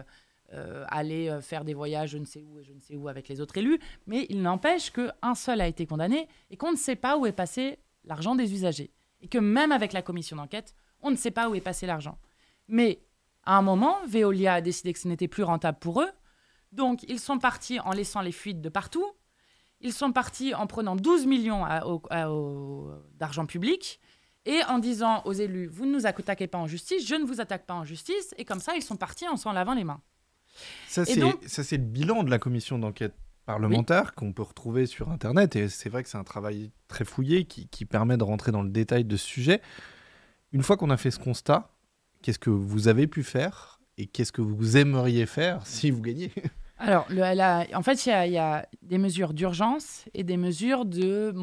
aller faire des voyages je ne sais où et je ne sais où avec les autres élus. Mais il n'empêche qu'un seul a été condamné et qu'on ne sait pas où est passé l'argent des usagers. Et que même avec la commission d'enquête, on ne sait pas où est passé l'argent. Mais à un moment, Veolia a décidé que ce n'était plus rentable pour eux. Donc, ils sont partis en laissant les fuites de partout. Ils sont partis en prenant 12 millions d'argent public et en disant aux élus, vous ne nous attaquez pas en justice, je ne vous attaque pas en justice. Et comme ça, ils sont partis en s'en lavant les mains. Ça, c'est le bilan de la commission d'enquête parlementaire qu'on peut retrouver sur Internet. Et c'est vrai que c'est un travail très fouillé qui permet de rentrer dans le détail de ce sujet. Une fois qu'on a fait ce constat, qu'est-ce que vous avez pu faire et qu'est-ce que vous aimeriez faire si vous gagnez? Alors, en fait, il y a des mesures d'urgence et des mesures de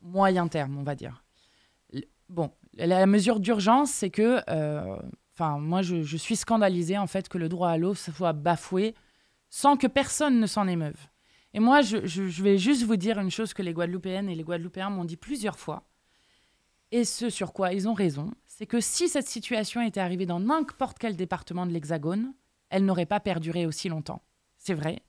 moyen terme, on va dire. Bon, la mesure d'urgence, c'est que... moi, je suis scandalisée, en fait, que le droit à l'eau soit bafoué sans que personne ne s'en émeuve. Et moi, je vais juste vous dire une chose que les Guadeloupéennes et les Guadeloupéens m'ont dit plusieurs fois. Et ce sur quoi ils ont raison, c'est que si cette situation était arrivée dans n'importe quel département de l'Hexagone, elle n'aurait pas perduré aussi longtemps. C'est vrai,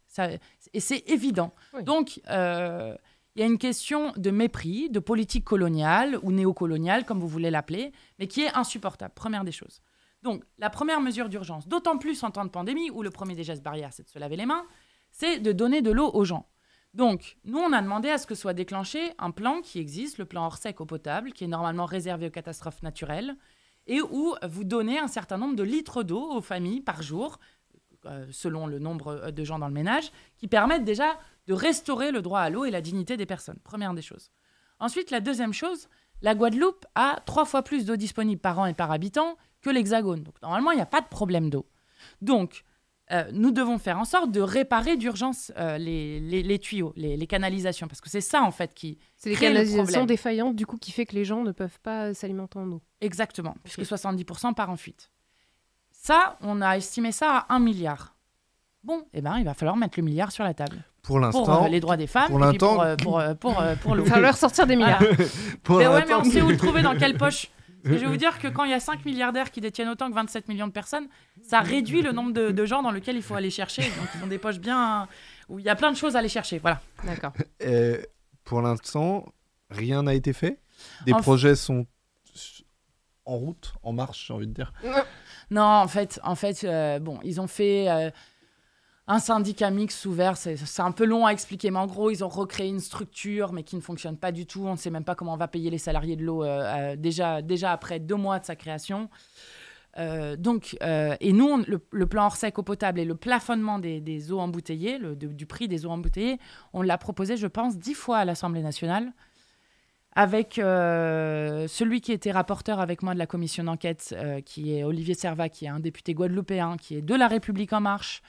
et c'est évident. Oui. Donc, il y a une question de mépris, de politique coloniale ou néocoloniale, comme vous voulez l'appeler, mais qui est insupportable, première des choses. Donc, la première mesure d'urgence, d'autant plus en temps de pandémie, où le premier des gestes barrières, c'est de se laver les mains, c'est de donner de l'eau aux gens. Donc, nous, on a demandé à ce que soit déclenché un plan qui existe, le plan Orsec eau potable, qui est normalement réservé aux catastrophes naturelles, et où vous donnez un certain nombre de litres d'eau aux familles par jour, selon le nombre de gens dans le ménage, qui permettent déjà de restaurer le droit à l'eau et la dignité des personnes. Première des choses. Ensuite, la deuxième chose, la Guadeloupe a 3 fois plus d'eau disponible par an et par habitant que l'Hexagone. Donc, normalement, il n'y a pas de problème d'eau. Donc, nous devons faire en sorte de réparer d'urgence les tuyaux, les canalisations, parce que c'est ça, en fait, qui c'est les canalisations défaillantes, du coup, qui fait que les gens ne peuvent pas s'alimenter en eau. Exactement, okay. Puisque 70% part en fuite. Ça, on a estimé ça à 1 milliard. Bon, il va falloir mettre le milliard sur la table. Pour l'instant, pour les droits des femmes, pour l'instant, pour le... Il va falloir sortir des milliards. Voilà. Mais on sait où le trouver, dans quelle poche. Je vais vous dire que quand il y a 5 milliardaires qui détiennent autant que 27 millions de personnes, ça réduit le nombre de gens dans lesquels il faut aller chercher. Donc, ils ont des poches bien... où il y a plein de choses à aller chercher. Voilà. D'accord. Pour l'instant, rien n'a été fait. Des projets sont en route, en marche, j'ai envie de dire. Non, en fait, ils ont fait... un syndicat mixte ouvert, c'est un peu long à expliquer, mais en gros, ils ont recréé une structure, mais qui ne fonctionne pas du tout. On ne sait même pas comment on va payer les salariés de l'eau déjà après 2 mois de sa création. Et nous, le plan Orsec eau potable et le plafonnement des eaux embouteillées, du prix des eaux embouteillées, on l'a proposé, je pense, 10 fois à l'Assemblée nationale. avec celui qui était rapporteur avec moi de la commission d'enquête, qui est Olivier Servat, qui est un député guadeloupéen, qui est de La République En Marche,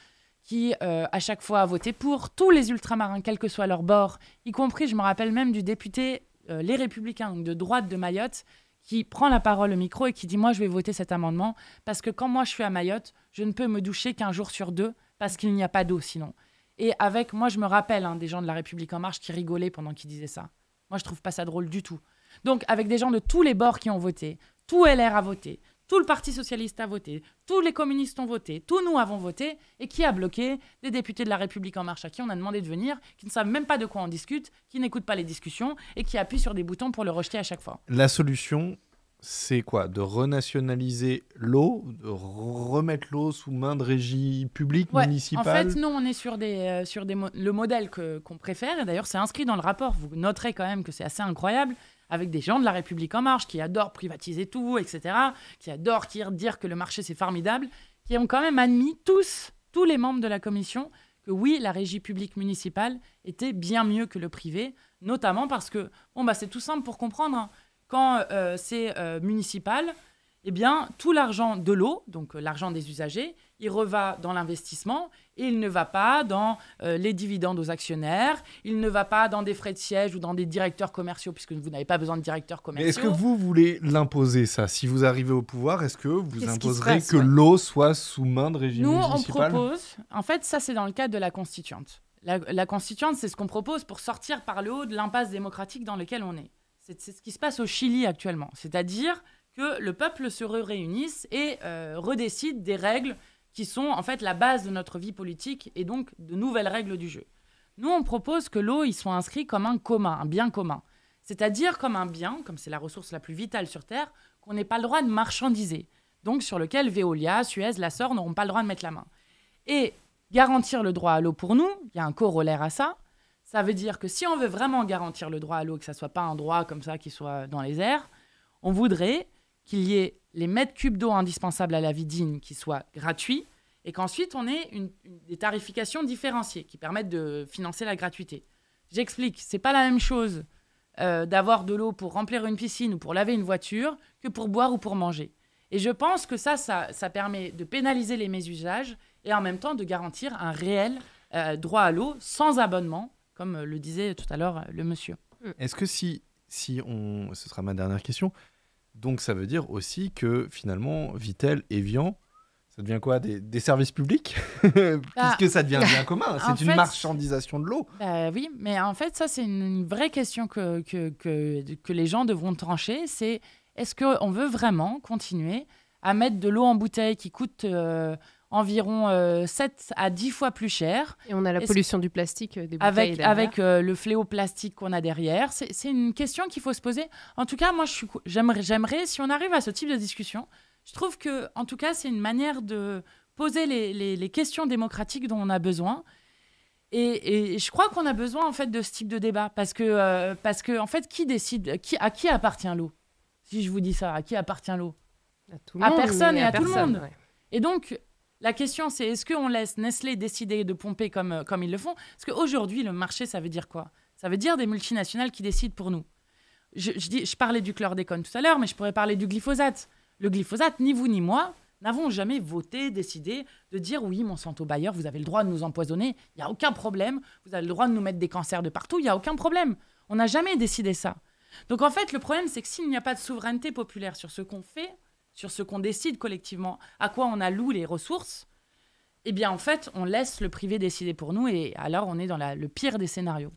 qui, à chaque fois, a voté pour tous les ultramarins, quel que soit leur bord, y compris, je me rappelle même du député Les Républicains, donc de droite de Mayotte, qui prend la parole au micro et qui dit « Moi, je vais voter cet amendement parce que quand moi, je suis à Mayotte, je ne peux me doucher qu'un jour sur 2 parce qu'il n'y a pas d'eau sinon. » Et avec, moi, je me rappelle des gens de La République En Marche qui rigolaient pendant qu'ils disaient ça. Moi, je trouve pas ça drôle du tout. Donc, avec des gens de tous les bords qui ont voté, tout LR a voté, tout le Parti Socialiste a voté, tous les communistes ont voté, tous nous avons voté, et qui a bloqué des députés de La République En Marche à qui on a demandé de venir, qui ne savent même pas de quoi on discute, qui n'écoutent pas les discussions, et qui appuient sur des boutons pour le rejeter à chaque fois. La solution, c'est quoi? De renationaliser l'eau, de remettre l'eau sous main de régie publique, municipale? En fait, nous, on est sur le modèle qu'on préfère, et d'ailleurs, c'est inscrit dans le rapport. Vous noterez quand même que c'est assez incroyable, avec des gens de La République En Marche qui adorent privatiser tout, etc., qui adorent dire que le marché, c'est formidable, qui ont quand même admis tous les membres de la commission, que oui, la régie publique municipale était bien mieux que le privé, notamment parce que, c'est tout simple pour comprendre, quand c'est municipal, eh bien, tout l'argent de l'eau, donc l'argent des usagers, il reva dans l'investissement et il ne va pas dans les dividendes aux actionnaires, il ne va pas dans des frais de siège ou dans des directeurs commerciaux, puisque vous n'avez pas besoin de directeurs commerciaux. Mais est-ce que vous voulez l'imposer, ça? Si vous arrivez au pouvoir, est-ce que vous imposerez que l'eau soit sous main de régime municipal? Nous, on propose... En fait, ça, c'est dans le cadre de la Constituante. La Constituante, c'est ce qu'on propose pour sortir par le haut de l'impasse démocratique dans laquelle on est. C'est ce qui se passe au Chili actuellement. C'est-à-dire que le peuple se réunisse et redécide des règles qui sont en fait la base de notre vie politique et donc de nouvelles règles du jeu. Nous, on propose que l'eau, il soit inscrit comme un commun, un bien commun. C'est-à-dire comme un bien, comme c'est la ressource la plus vitale sur Terre, qu'on n'ait pas le droit de marchandiser. Donc sur lequel Veolia, Suez, la SOR n'auront pas le droit de mettre la main. Et garantir le droit à l'eau pour nous, il y a un corollaire à ça. Ça veut dire que si on veut vraiment garantir le droit à l'eau, que ça ne soit pas un droit comme ça qui soit dans les airs, on voudrait qu'il y ait les mètres cubes d'eau indispensables à la vie digne qui soient gratuits et qu'ensuite on ait des tarifications différenciées qui permettent de financer la gratuité. J'explique, ce n'est pas la même chose d'avoir de l'eau pour remplir une piscine ou pour laver une voiture que pour boire ou pour manger. Et je pense que ça permet de pénaliser les mésusages et en même temps de garantir un réel droit à l'eau sans abonnement, comme le disait tout à l'heure le monsieur. Est-ce que ce sera ma dernière question, donc ça veut dire aussi que finalement Vittel, Evian, ça devient quoi, des services publics? Puisque ça devient un bien commun, c'est une marchandisation de l'eau. Oui, mais en fait ça c'est une vraie question que les gens devront trancher, c'est est-ce qu'on veut vraiment continuer à mettre de l'eau en bouteille qui coûte environ 7 à 10 fois plus cher. Et on a la pollution du plastique des bouteilles avec le fléau plastique qu'on a derrière. C'est une question qu'il faut se poser. En tout cas, moi, j'aimerais, si on arrive à ce type de discussion, je trouve que, en tout cas, c'est une manière de poser les questions démocratiques dont on a besoin. Et je crois qu'on a besoin, en fait, de ce type de débat. Parce que en fait, qui décide à qui appartient l'eau? Si je vous dis ça, à qui appartient l'eau? À personne et à tout le monde. Ouais. Et donc... La question, c'est est-ce qu'on laisse Nestlé décider de pomper comme ils le font? Parce qu'aujourd'hui, le marché, ça veut dire quoi? Ça veut dire des multinationales qui décident pour nous. Je parlais du chlordécone tout à l'heure, mais je pourrais parler du glyphosate. Le glyphosate, ni vous ni moi n'avons jamais voté, décidé de dire oui, Monsanto Bayer, vous avez le droit de nous empoisonner, il n'y a aucun problème. Vous avez le droit de nous mettre des cancers de partout, il n'y a aucun problème. On n'a jamais décidé ça. Donc en fait, le problème, c'est que s'il n'y a pas de souveraineté populaire sur ce qu'on fait, sur ce qu'on décide collectivement, à quoi on alloue les ressources, eh bien, en fait, on laisse le privé décider pour nous et alors on est dans le pire des scénarios.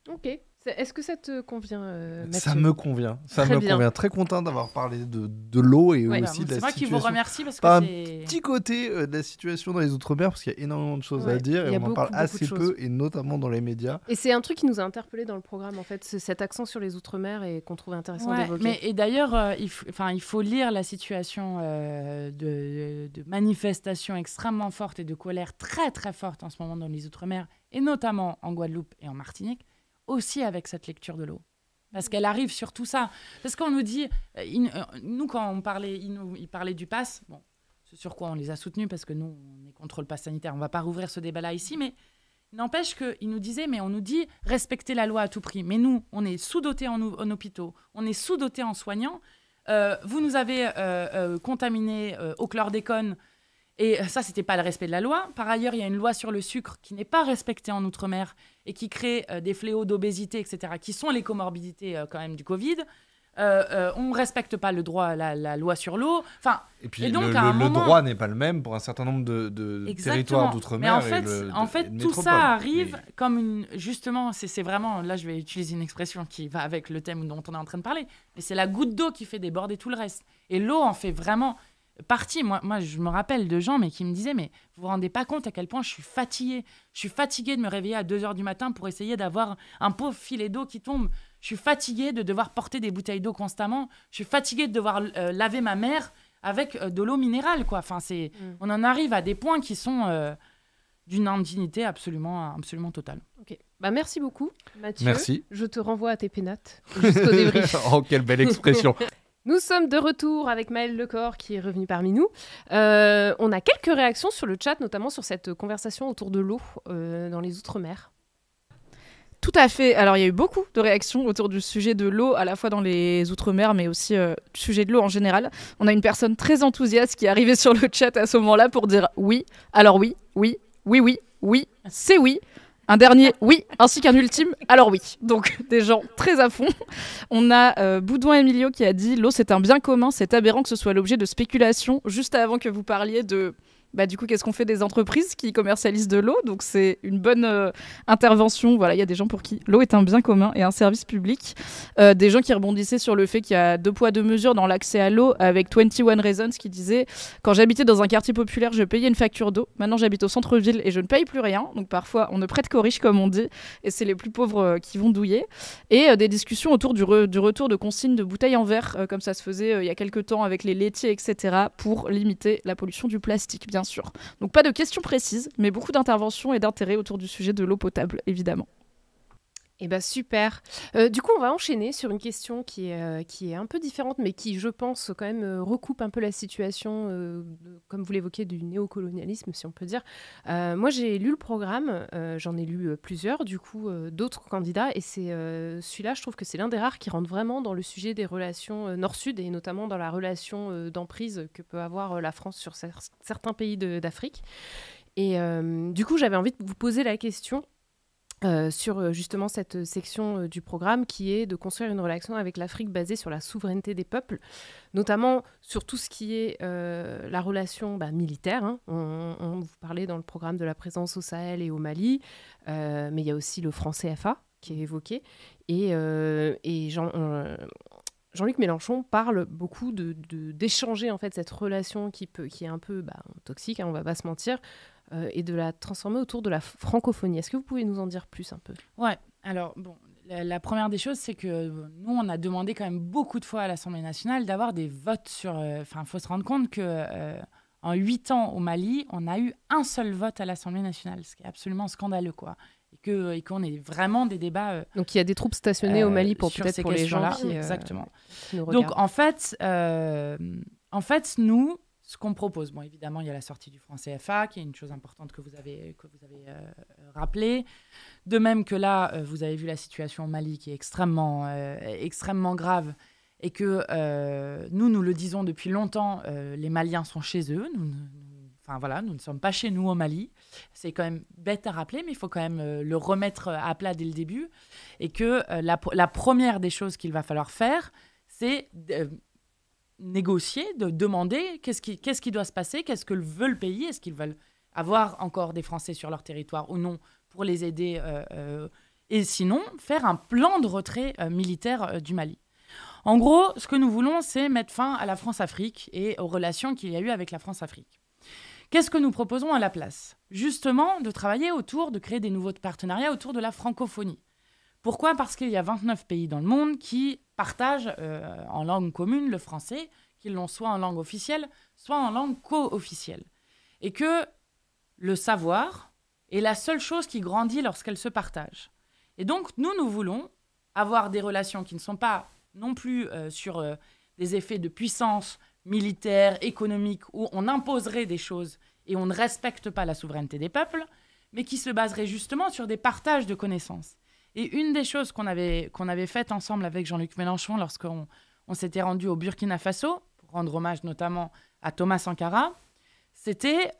Ok. Est-ce que ça te convient, Mathieu? Ça me convient. Ça me convient. Très content d'avoir parlé de l'eau et aussi de la situation. C'est moi qui vous remercie parce que c'est... un petit côté de la situation dans les Outre-mer, parce qu'il y a énormément de choses à dire et on en parle assez peu, et notamment dans les médias. Et c'est un truc qui nous a interpellés dans le programme, en fait, c'est cet accent sur les Outre-mer et qu'on trouve intéressant d'évoquer. Et d'ailleurs, il faut lire la situation de manifestations extrêmement fortes et de colère très très forte en ce moment dans les Outre-mer, et notamment en Guadeloupe et en Martinique, aussi avec cette lecture de l'eau. Parce qu'elle arrive sur tout ça. Parce qu'on nous dit... nous, quand on parlait, ils parlaient du pass, bon, c'est sur quoi on les a soutenus, parce que nous, on est contre le pass sanitaire. On ne va pas rouvrir ce débat-là ici, mais N'empêche qu'il nous disait, mais on nous dit respecter la loi à tout prix. Mais nous, on est sous-dotés en hôpitaux, on est sous-dotés en soignants. Vous nous avez contaminés au chlordécone. Et ça, c'était pas le respect de la loi. Par ailleurs, il y a une loi sur le sucre qui n'est pas respectée en Outre-mer et qui crée des fléaux d'obésité, etc., qui sont les comorbidités quand même du Covid. On ne respecte pas le droit, la loi sur l'eau. Enfin, et puis donc, le droit n'est pas le même pour un certain nombre de territoires d'outre-mer. Mais en fait, tout ça arrive comme justement, c'est vraiment, là je vais utiliser une expression qui va avec le thème dont on est en train de parler, mais c'est la goutte d'eau qui fait déborder tout le reste. Et l'eau en fait vraiment partie. Moi, je me rappelle de gens qui me disaient, mais vous vous rendez pas compte à quel point je suis fatiguée. Je suis fatiguée de me réveiller à 2h du matin pour essayer d'avoir un pauvre filet d'eau qui tombe. Je suis fatiguée de devoir porter des bouteilles d'eau constamment. Je suis fatiguée de devoir laver ma mère avec de l'eau minérale, quoi. Enfin, on en arrive à des points qui sont d'une indignité absolument totale. Ok. Bah, merci beaucoup, Mathieu. Merci. Je te renvoie à tes pénates jusqu'au débrief. Oh, quelle belle expression. Nous sommes de retour avec Maëlle Lecor qui est revenu parmi nous. On a quelques réactions sur le chat, notamment sur cette conversation autour de l'eau dans les Outre-mer. Tout à fait. Alors, il y a eu beaucoup de réactions autour du sujet de l'eau, à la fois dans les Outre-mer, mais aussi du sujet de l'eau en général. On a une personne très enthousiaste qui est arrivée sur le chat à ce moment-là pour dire oui, alors oui, oui, oui, oui, oui, c'est oui. Un dernier oui, ainsi qu'un ultime alors oui. Donc, des gens très à fond. On a Boudouin Emilio qui a dit « L'eau, c'est un bien commun, c'est aberrant que ce soit l'objet de spéculation », juste avant que vous parliez de... du coup, qu'est-ce qu'on fait des entreprises qui commercialisent de l'eau? Donc, c'est une bonne intervention. Voilà, il y a des gens pour qui l'eau est un bien commun et un service public. Des gens qui rebondissaient sur le fait qu'il y a 2 poids 2 mesures dans l'accès à l'eau, avec 21 Reasons qui disait « Quand j'habitais dans un quartier populaire, je payais une facture d'eau. Maintenant, j'habite au centre-ville et je ne paye plus rien. » Donc, parfois, on ne prête qu'aux riches, comme on dit, et c'est les plus pauvres qui vont douiller. Et des discussions autour du retour de consignes de bouteilles en verre, comme ça se faisait il y a quelques temps avec les laitiers, etc., pour limiter la pollution du plastique, bien sûr. Donc pas de questions précises, mais beaucoup d'interventions et d'intérêt autour du sujet de l'eau potable, évidemment. Eh ben super. Du coup, on va enchaîner sur une question qui est un peu différente, mais qui, je pense, quand même recoupe un peu la situation, comme vous l'évoquiez, du néocolonialisme, si on peut dire. Moi, j'ai lu le programme, j'en ai lu plusieurs, du coup, d'autres candidats, et c'est celui-là, je trouve que c'est l'un des rares qui rentre vraiment dans le sujet des relations Nord-Sud, et notamment dans la relation d'emprise que peut avoir la France sur certains pays d'Afrique. Et du coup, j'avais envie de vous poser la question sur justement cette section du programme qui est de construire une relation avec l'Afrique basée sur la souveraineté des peuples, notamment sur tout ce qui est la relation militaire. Hein. On vous parlait dans le programme de la présence au Sahel et au Mali, mais il y a aussi le franc CFA qui est évoqué. Et Jean-Luc Mélenchon parle beaucoup d'échanger en fait cette relation qui est un peu toxique, hein, on va pas se mentir, et de la transformer autour de la francophonie. Est-ce que vous pouvez nous en dire plus un peu? Ouais, alors bon, la première des choses, c'est que nous, on a demandé quand même beaucoup de fois à l'Assemblée nationale d'avoir des votes sur... Enfin, il faut se rendre compte qu'en 8 ans au Mali, on a eu un seul vote à l'Assemblée nationale, ce qui est absolument scandaleux, quoi. Et qu'on ait vraiment des débats... Donc, il y a des troupes stationnées au Mali pour les gens qui, exactement. Qui nous regardent. Donc, en fait, nous... Ce qu'on propose, bon, évidemment, il y a la sortie du franc CFA, qui est une chose importante que vous avez rappelé. De même que là, vous avez vu la situation au Mali qui est extrêmement grave et que nous le disons depuis longtemps, les Maliens sont chez eux. Nous ne sommes pas chez nous au Mali. C'est quand même bête à rappeler, mais il faut quand même le remettre à plat dès le début. Et que la première des choses qu'il va falloir faire, c'est... négocier, de demander qu'est-ce qui doit se passer, qu'est-ce que veut le pays, est-ce qu'ils veulent avoir encore des Français sur leur territoire ou non pour les aider, et sinon faire un plan de retrait militaire du Mali. En gros, ce que nous voulons, c'est mettre fin à la France-Afrique et aux relations qu'il y a eu avec la France-Afrique. Qu'est-ce que nous proposons à la place? Justement, de travailler de créer des nouveaux partenariats autour de la francophonie. Pourquoi? Parce qu'il y a 29 pays dans le monde qui partagent en langue commune le français, qu'ils l'ont soit en langue officielle, soit en langue co-officielle. Et que le savoir est la seule chose qui grandit lorsqu'elle se partage. Et donc, nous voulons avoir des relations qui ne sont pas non plus sur des effets de puissance militaire, économique, où on imposerait des choses et on ne respecte pas la souveraineté des peuples, mais qui se baserait justement sur des partages de connaissances. Et une des choses qu'on avait faites ensemble avec Jean-Luc Mélenchon lorsqu'on s'était rendu au Burkina Faso, pour rendre hommage notamment à Thomas Sankara, c'était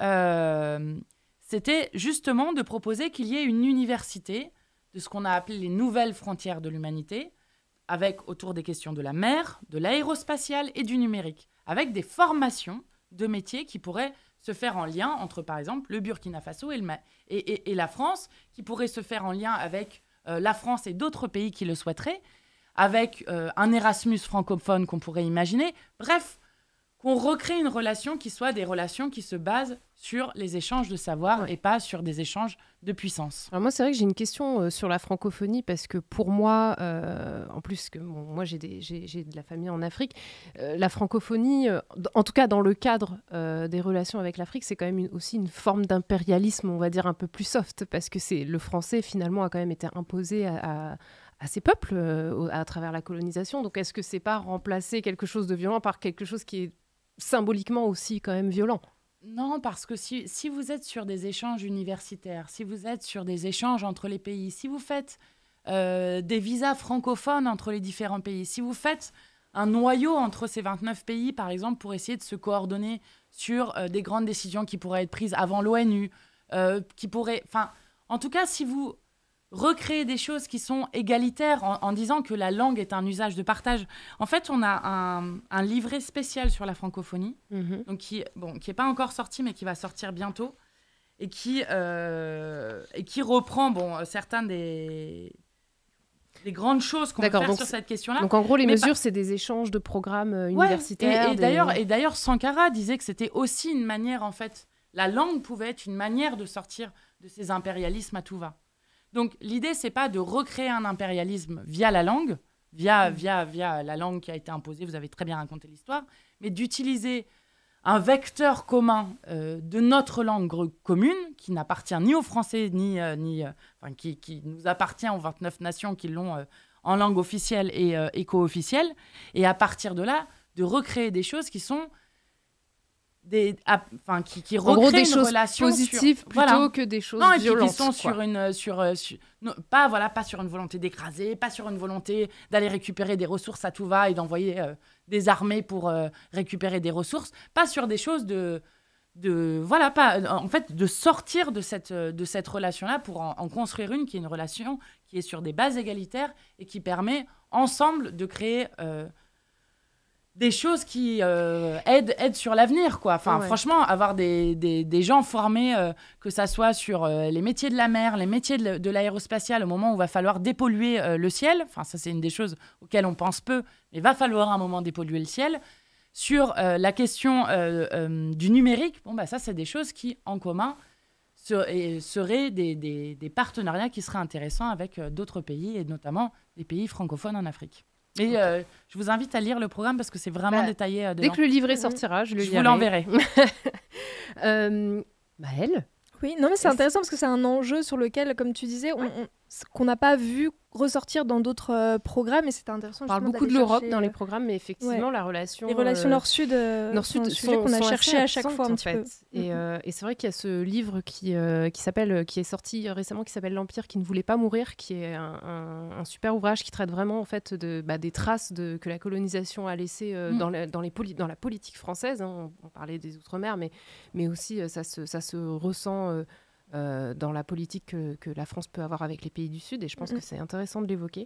justement de proposer qu'il y ait une université de ce qu'on a appelé les nouvelles frontières de l'humanité, avec autour des questions de la mer, de l'aérospatiale et du numérique, avec des formations de métiers qui pourraient se faire en lien entre, par exemple, le Burkina Faso et la France, qui pourraient se faire en lien avec la France et d'autres pays qui le souhaiteraient, avec un Erasmus francophone qu'on pourrait imaginer. Bref, qu'on recrée une relation qui soit des relations qui se basent sur les échanges de savoir et pas sur des échanges de puissance. Alors moi, c'est vrai que j'ai une question sur la francophonie parce que pour moi, en plus que moi j'ai de la famille en Afrique, la francophonie, en tout cas dans le cadre des relations avec l'Afrique, c'est quand même aussi une forme d'impérialisme, on va dire un peu plus soft, parce que le français finalement a quand même été imposé à ces peuples à travers la colonisation. Donc est-ce que c'est pas remplacer quelque chose de violent par quelque chose qui est symboliquement aussi quand même violent? Non, parce que si vous êtes sur des échanges universitaires, si vous êtes sur des échanges entre les pays, si vous faites des visas francophones entre les différents pays, si vous faites un noyau entre ces 29 pays, par exemple, pour essayer de se coordonner sur des grandes décisions qui pourraient être prises avant l'ONU, en tout cas, si vous recréer des choses qui sont égalitaires en disant que la langue est un usage de partage. En fait, on a un livret spécial sur la francophonie, donc qui est pas encore sorti, mais qui va sortir bientôt, et qui reprend certaines des grandes choses qu'on va faire sur cette question-là. Donc en gros, les mesures, c'est des échanges de programmes universitaires. Et d'ailleurs, Sankara disait que c'était aussi une manière, en fait, la langue pouvait être une manière de sortir de ces impérialismes à tout va. Donc, l'idée, c'est pas de recréer un impérialisme via la langue, via la langue qui a été imposée, vous avez très bien raconté l'histoire, mais d'utiliser un vecteur commun de notre langue commune, qui n'appartient ni aux Français, qui nous appartient aux 29 nations qui l'ont en langue officielle et co-officielle, et à partir de là, de recréer des choses qui sont qui recréent des choses positives plutôt que des choses violentes. Qui sont pas sur une volonté d'écraser, pas sur une volonté d'aller récupérer des ressources à tout va et d'envoyer des armées pour récupérer des ressources, pas sur des choses de sortir de cette relation-là pour en construire une qui est une relation qui est sur des bases égalitaires et qui permet ensemble de créer des choses qui aident sur l'avenir, quoi. Enfin, franchement, avoir des gens formés, que ça soit sur les métiers de la mer, les métiers de l'aérospatiale, au moment où il va falloir dépolluer le ciel. Enfin, ça, c'est une des choses auxquelles on pense peu, mais il va falloir à un moment dépolluer le ciel. Sur la question du numérique, ça, c'est des choses qui, en commun, seraient des partenariats qui seraient intéressants avec d'autres pays, et notamment des pays francophones en Afrique. Et je vous invite à lire le programme parce que c'est vraiment détaillé dedans. Dès que le livret sortira, je vous l'enverrai. Maëlle ? Oui, non, mais c'est intéressant parce que c'est un enjeu sur lequel, comme tu disais, qu'on n'a pas vu ressortir dans d'autres programmes, et c'était intéressant. On parle beaucoup de l'Europe dans les programmes, mais effectivement, les relations Nord-Sud sont un sujet qu'on a cherché à chaque fois un petit peu. Et c'est vrai qu'il y a ce livre qui est sorti récemment, qui s'appelle L'Empire qui ne voulait pas mourir, qui est un super ouvrage qui traite vraiment en fait des traces que la colonisation a laissées dans la politique française. On parlait des Outre-mer, mais aussi ça se ressent dans la politique que la France peut avoir avec les pays du Sud, et je pense que c'est intéressant de l'évoquer.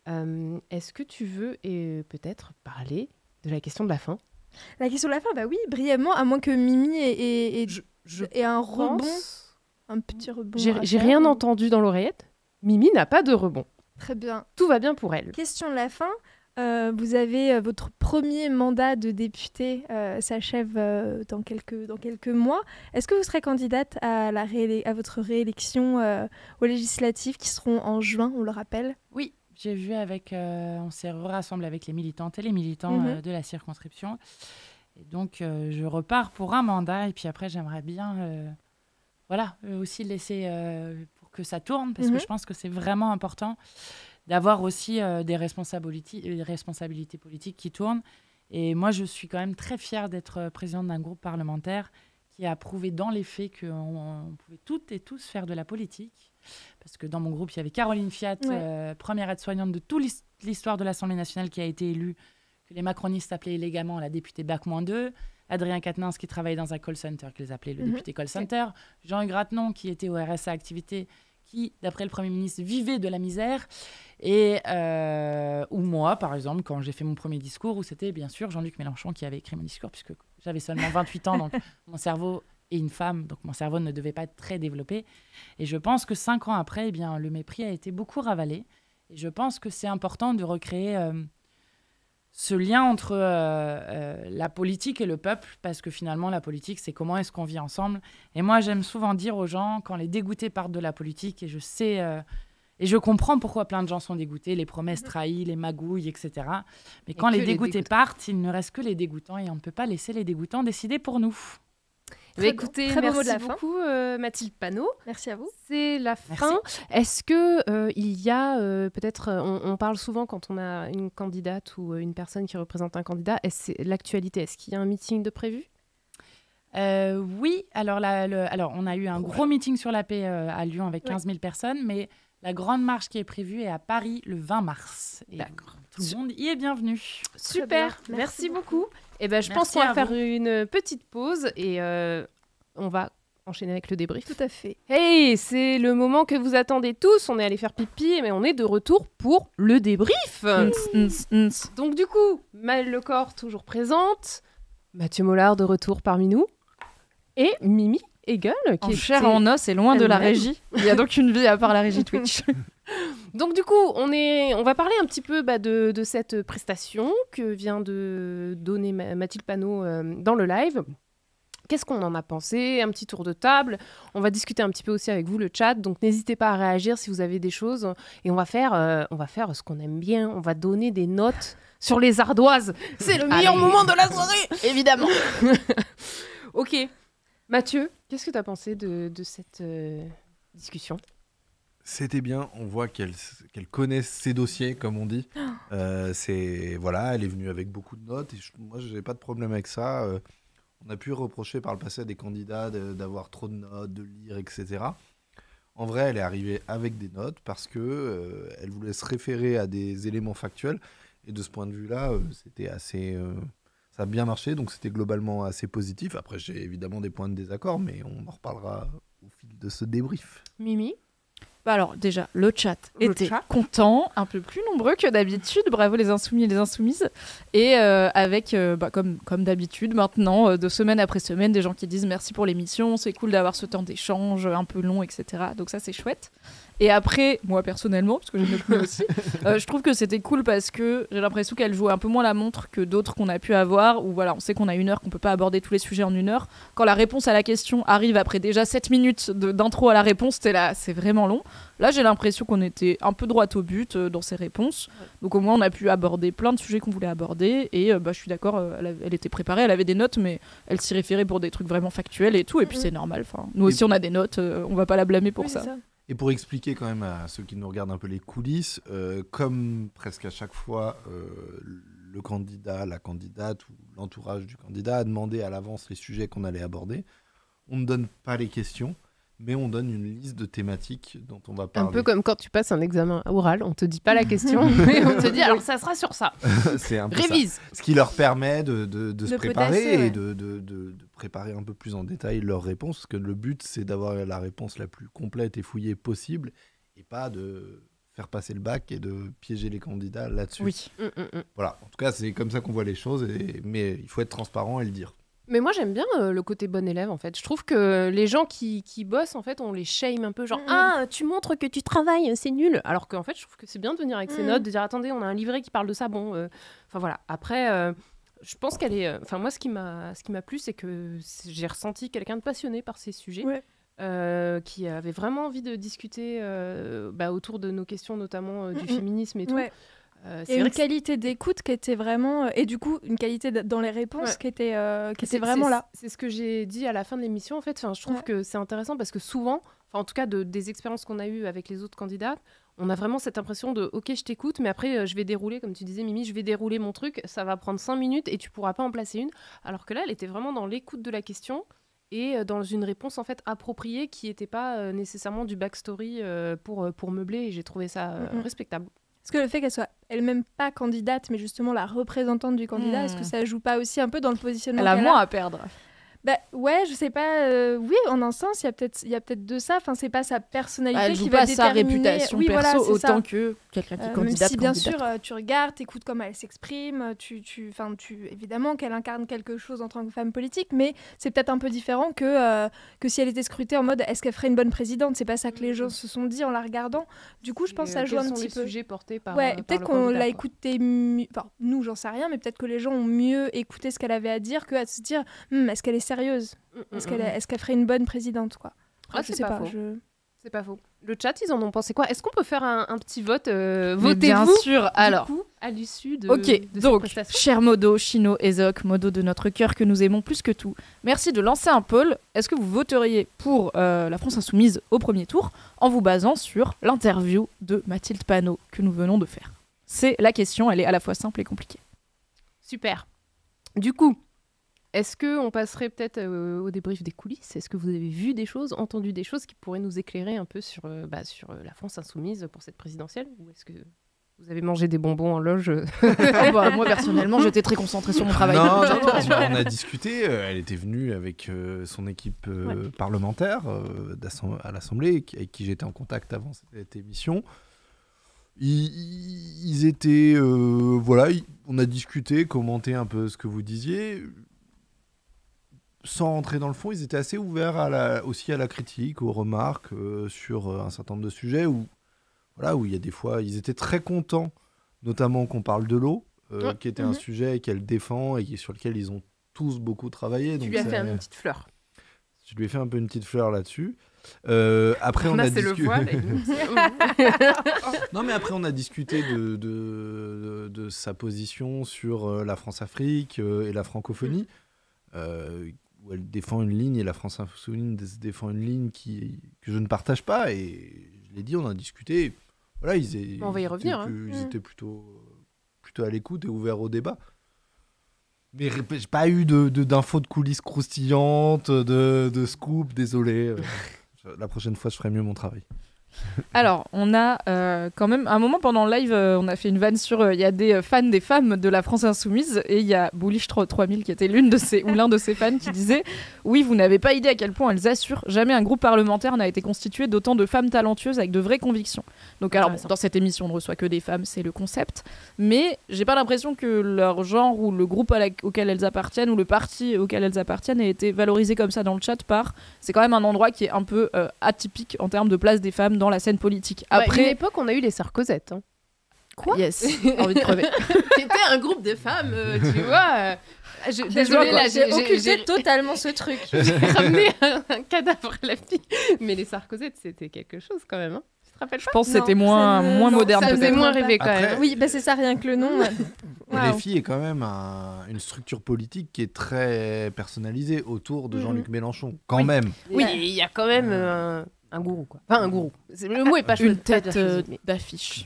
Est-ce que tu veux peut-être parler de la question de la faim ? La question de la faim, oui, brièvement, à moins que Mimi ait un rebond, un petit rebond. J'ai rien entendu dans l'oreillette. Mimi n'a pas de rebond. Très bien. Tout va bien pour elle. Question de la faim. Vous avez votre premier mandat de député s'achève dans quelques mois. Est-ce que vous serez candidate à votre réélection aux législatives qui seront en juin, on le rappelle ? Oui, j'ai vu on s'est rassemblé avec les militantes et les militants de la circonscription. Et donc, je repars pour un mandat. Et puis après, j'aimerais bien aussi laisser pour que ça tourne, parce que je pense que c'est vraiment important d'avoir aussi des responsabilités politiques qui tournent. Et moi, je suis quand même très fière d'être présidente d'un groupe parlementaire qui a prouvé dans les faits qu'on pouvait toutes et tous faire de la politique. Parce que dans mon groupe, il y avait Caroline Fiat, première aide-soignante de toute l'histoire de l'Assemblée nationale, qui a été élue, que les macronistes appelaient élégamment la députée Bac-2. Adrien Quatennens, qui travaillait dans un call center, qu'ils appelaient le député call center. Jean-Hugues Ratenon, qui était au RSA Activité, qui, d'après le Premier ministre, vivait de la misère. Et ou moi, par exemple, quand j'ai fait mon premier discours, où c'était bien sûr Jean-Luc Mélenchon qui avait écrit mon discours, puisque j'avais seulement 28 ans, donc mon cerveau est une femme, donc mon cerveau ne devait pas être très développé. Et je pense que 5 ans après, eh bien, le mépris a été beaucoup ravalé. Et je pense que c'est important de recréer ce lien entre la politique et le peuple, parce que finalement, la politique, c'est comment est-ce qu'on vit ensemble. Et moi, j'aime souvent dire aux gens, quand les dégoûtés partent de la politique, et je sais... Et je comprends pourquoi plein de gens sont dégoûtés, les promesses trahies, les magouilles, etc. Mais quand les dégoûtés partent, il ne reste que les dégoûtants et on ne peut pas laisser les dégoûtants décider pour nous. Écoutez, très beau mot de merci la fin. beaucoup Mathilde Panot. Merci à vous. C'est la fin. Est-ce que il y a peut-être, on parle souvent quand on a une candidate ou une personne qui représente un candidat, l'actualité, est-ce qu'il y a un meeting de prévu ? Oui, alors, on a eu un gros meeting sur la paix à Lyon avec 15 000 personnes, mais la grande marche qui est prévue est à Paris le 20 mars. D'accord. Tout le monde y est bienvenu. Super, bien. merci beaucoup. Et ben, je pense qu'on va faire une petite pause et on va enchaîner avec le débrief. Tout à fait. Hey, c'est le moment que vous attendez tous. On est allé faire pipi, mais on est de retour pour le débrief. Donc du coup, Maëlle Lecor toujours présente, Mathieu Mollard de retour parmi nous et Mimi Hegel qui En est chair et en os et loin de la régie. Il y a donc une vie à part la régie Twitch. Donc du coup, on va parler un petit peu de cette prestation que vient de donner Mathilde Panot dans le live. Qu'est-ce qu'on en a pensé? Un petit tour de table. On va discuter un petit peu aussi avec vous, le chat. Donc n'hésitez pas à réagir si vous avez des choses. Et on va faire ce qu'on aime bien. On va donner des notes sur les ardoises. C'est le meilleur moment de la soirée, évidemment. Ok. Mathieu, qu'est-ce que tu as pensé de cette discussion? C'était bien, on voit qu'elle connaît ses dossiers, comme on dit. Voilà, elle est venue avec beaucoup de notes. Et moi, je n'avais pas de problème avec ça. On a pu reprocher par le passé à des candidats d'avoir trop de notes, de lire, etc. En vrai, elle est arrivée avec des notes parce que elle voulait se référer à des éléments factuels. Et de ce point de vue-là, c'était assez... ça a bien marché, donc c'était globalement assez positif. Après, j'ai évidemment des points de désaccord, mais on en reparlera au fil de ce débrief. Mimi? Alors déjà, le chat était content, un peu plus nombreux que d'habitude. Bravo les insoumis et les insoumises. Et avec, comme d'habitude maintenant, de semaine après semaine, des gens qui disent merci pour l'émission, c'est cool d'avoir ce temps d'échange un peu long, etc. Donc ça, c'est chouette. Et après, moi personnellement, parce que j'ai noté aussi, je trouve que c'était cool parce que j'ai l'impression qu'elle jouait un peu moins la montre que d'autres qu'on a pu avoir, où voilà, on sait qu'on a 1 heure, qu'on peut pas aborder tous les sujets en 1 heure. Quand la réponse à la question arrive après déjà 7 minutes d'intro à la réponse, c'est vraiment long. Là, j'ai l'impression qu'on était un peu droit au but dans ses réponses. Ouais. Donc au moins, on a pu aborder plein de sujets qu'on voulait aborder. Et je suis d'accord, elle était préparée, elle avait des notes, mais elle s'y référait pour des trucs vraiment factuels et tout. Et puis c'est normal. Enfin, nous aussi, on a des notes, on va pas la blâmer pour ça. Et pour expliquer quand même à ceux qui nous regardent un peu les coulisses, comme presque à chaque fois, le candidat, la candidate ou l'entourage du candidat a demandé à l'avance les sujets qu'on allait aborder, on ne donne pas les questions, mais on donne une liste de thématiques dont on va parler. Un peu comme quand tu passes un examen oral, on te dit pas la question, mais on te dit alors ça sera sur ça. C'est un peu Révise. Ça. Ce qui leur permet de se préparer et ouais. de préparer un peu plus en détail leurs réponses, parce que le but c'est d'avoir la réponse la plus complète et fouillée possible, et pas de faire passer le bac et de piéger les candidats là-dessus. Oui. Voilà, en tout cas c'est comme ça qu'on voit les choses, mais il faut être transparent et le dire. Mais moi j'aime bien le côté bon élève en fait. Je trouve que les gens qui bossent en fait on les shame un peu genre ah tu montres que tu travailles c'est nul, alors qu'en fait je trouve que c'est bien de venir avec ses notes, de dire attendez on a un livret qui parle de ça enfin voilà. Après je pense qu'elle est enfin moi ce qui m'a plu c'est que j'ai ressenti quelqu'un de passionné par ces sujets. Ouais. Qui avait vraiment envie de discuter autour de nos questions notamment du féminisme et tout. Ouais. Et une qualité d'écoute qui était vraiment... Et du coup, une qualité dans les réponses qui était vraiment là. C'est ce que j'ai dit à la fin de l'émission, en fait. Enfin, je trouve que c'est intéressant parce que souvent, en tout cas des expériences qu'on a eues avec les autres candidats, on a vraiment cette impression de « Ok, je t'écoute, mais après, je vais dérouler, comme tu disais, Mimi, je vais dérouler mon truc, ça va prendre 5 minutes et tu pourras pas en placer une. » Alors que là, elle était vraiment dans l'écoute de la question et dans une réponse en fait appropriée qui n'était pas nécessairement du backstory pour meubler, et j'ai trouvé ça respectable. Est-ce que le fait qu'elle soit elle-même pas candidate, mais justement la représentante du candidat, est-ce que ça joue pas aussi un peu dans le positionnement Elle a qu'elle moins à perdre. Bah ouais, je sais pas. Oui, en un sens, il y a peut-être de ça. Enfin, c'est pas sa personnalité Elle qui joue va pas sa déterminer. réputation Oui, perso voilà, c'est autant ça. que quelqu'un qui est Même candidat. si bien sûr, tu regardes, t'écoutes comment elle s'exprime, évidemment qu'elle incarne quelque chose en tant que femme politique, mais c'est peut-être un peu différent que si elle était scrutée en mode est-ce qu'elle ferait une bonne présidente. C'est pas ça que les gens se sont dit en la regardant. Du coup, je pense que ça joue un petit peu. Les sujets portés par. Ouais, par peut-être le qu'on candidat, l'a quoi. écouté mieux. Enfin, nous, j'en sais rien, mais peut-être que les gens ont mieux écouté ce qu'elle avait à dire que à se dire est-ce qu'elle est sérieuse, est-ce qu'elle ferait une bonne présidente, quoi. Après, je sais pas. C'est pas faux. Le chat, ils en ont pensé quoi? Est-ce qu'on peut faire un petit vote? Mais Votez-vous bien sûr. Alors, coup, à l'issue de. ok, de cette donc, prestation. cher Modo, Chino, Ezoc, Modo de notre cœur que nous aimons plus que tout, merci de lancer un poll. Est-ce que vous voteriez pour la France Insoumise au premier tour en vous basant sur l'interview de Mathilde Panot que nous venons de faire? C'est la question, elle est à la fois simple et compliquée. Super. Du coup, est-ce qu'on passerait peut-être au débrief des coulisses? Est-ce que vous avez vu des choses, entendu des choses qui pourraient nous éclairer un peu sur la France Insoumise pour cette présidentielle? Ou est-ce que vous avez mangé des bonbons en loge? Moi, personnellement, j'étais très concentrée sur mon travail. Non, on a discuté. Elle était venue avec son équipe parlementaire à l'Assemblée, avec qui j'étais en contact avant cette émission. Ils étaient... on a discuté, commenté un peu ce que vous disiez. Sans rentrer dans le fond, ils étaient assez ouverts aussi à la critique, aux remarques sur un certain nombre de sujets où il y a des fois, ils étaient très contents, notamment qu'on parle de l'eau, qui était un sujet qu'elle défend et sur lequel ils ont tous beaucoup travaillé. Tu lui as fait une petite fleur. Je lui ai fait un peu une petite fleur là-dessus. Après, on Là, a c'est discuté. le voile. Non, mais après, on a discuté de sa position sur la France-Afrique et la francophonie. Où elle défend une ligne et la France Insoumise défend une ligne que je ne partage pas, et je l'ai dit, on a discuté. Voilà, on va y revenir. Ils étaient plutôt à l'écoute et ouverts au débat. Mais j'ai pas eu d'infos de coulisses croustillantes, de scoop, désolé. La prochaine fois, je ferai mieux mon travail. Alors, on a quand même, à un moment pendant le live, on a fait une vanne sur, il y a des fans des femmes de la France Insoumise, et il y a Bullish 3000 qui était l'un de ses fans qui disait « Oui, vous n'avez pas idée à quel point elles assurent, jamais un groupe parlementaire n'a été constitué d'autant de femmes talentueuses avec de vraies convictions. » Donc alors, dans cette émission, on ne reçoit que des femmes, c'est le concept, mais j'ai pas l'impression que leur genre ou le groupe auquel elles appartiennent ou le parti auquel elles appartiennent ait été valorisé comme ça dans le chat c'est quand même un endroit qui est un peu atypique en termes de place des femmes dans la scène politique. Après, à une époque, on a eu les Sarkozettes. Hein. Quoi? Yes, envie de crever. C'était un groupe de femmes, tu vois. Désolée, là, j'ai occulté totalement ce truc. J'ai ramené un cadavre à la fille. Mais les Sarkozettes, c'était quelque chose quand même. Hein. Tu te rappelles pas? Je pense que c'était moins moderne. Ça faisait peut-être. moins rêver quand Après, même. Oui, c'est ça, rien que le nom. Les filles est quand même une structure politique qui est très personnalisée autour de Jean-Luc Mélenchon, quand même. Oui, il y a quand même un gourou, quoi. Enfin, un gourou. Le mot est pas une tête d'affiche.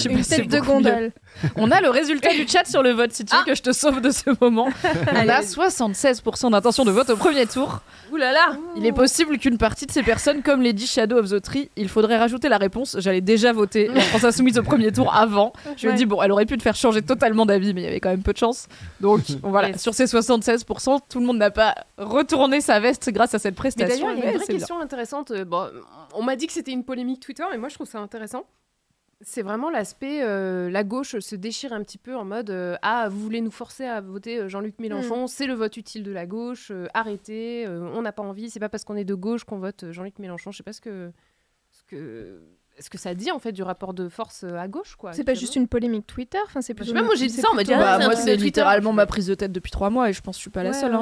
Une tête de gondole. On a le résultat du chat sur le vote, si tu veux que je te sauve de ce moment. On a 76% d'intention de vote au premier tour. Ouh là là. Il est possible qu'une partie de ces personnes, comme les 10 Shadow of the Tree, il faudrait rajouter la réponse. J'allais déjà voter la France Insoumise au premier tour avant. Je me dis, bon, elle aurait pu te faire changer totalement d'avis, mais il y avait quand même peu de chance. Donc voilà, sur ces 76%, tout le monde n'a pas retourné sa veste grâce à cette prestation. Mais d'ailleurs, il y a une vraie question intéressante. Bon, on m'a dit que c'était une polémique Twitter, mais moi je trouve ça intéressant. C'est vraiment l'aspect, la gauche se déchire un petit peu en mode vous voulez nous forcer à voter Jean-Luc Mélenchon, c'est le vote utile de la gauche, arrêtez, on n'a pas envie, c'est pas parce qu'on est de gauche qu'on vote Jean-Luc Mélenchon. Je sais pas ce que ça dit en fait du rapport de force à gauche, quoi. C'est pas juste une polémique Twitter, enfin c'est je sais pas, moi j'ai dit ça, on m'a dit moi c'est littéralement ma prise de tête depuis 3 mois et je pense que je suis pas la seule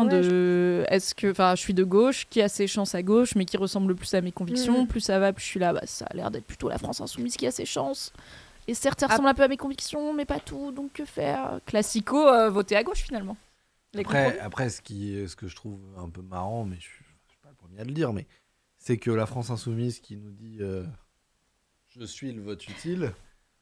est-ce que je suis de gauche, qui a ses chances à gauche mais qui ressemble le plus à mes convictions, plus ça va, plus je suis là, ça a l'air d'être plutôt la France Insoumise qui a ses chances. Et certes, ça ressemble un peu à mes convictions, mais pas tout, donc que faire? Classico, voter à gauche finalement. Après, ce que je trouve un peu marrant, mais je suis pas le premier à le dire, mais c'est que la France Insoumise qui nous dit je suis le vote utile.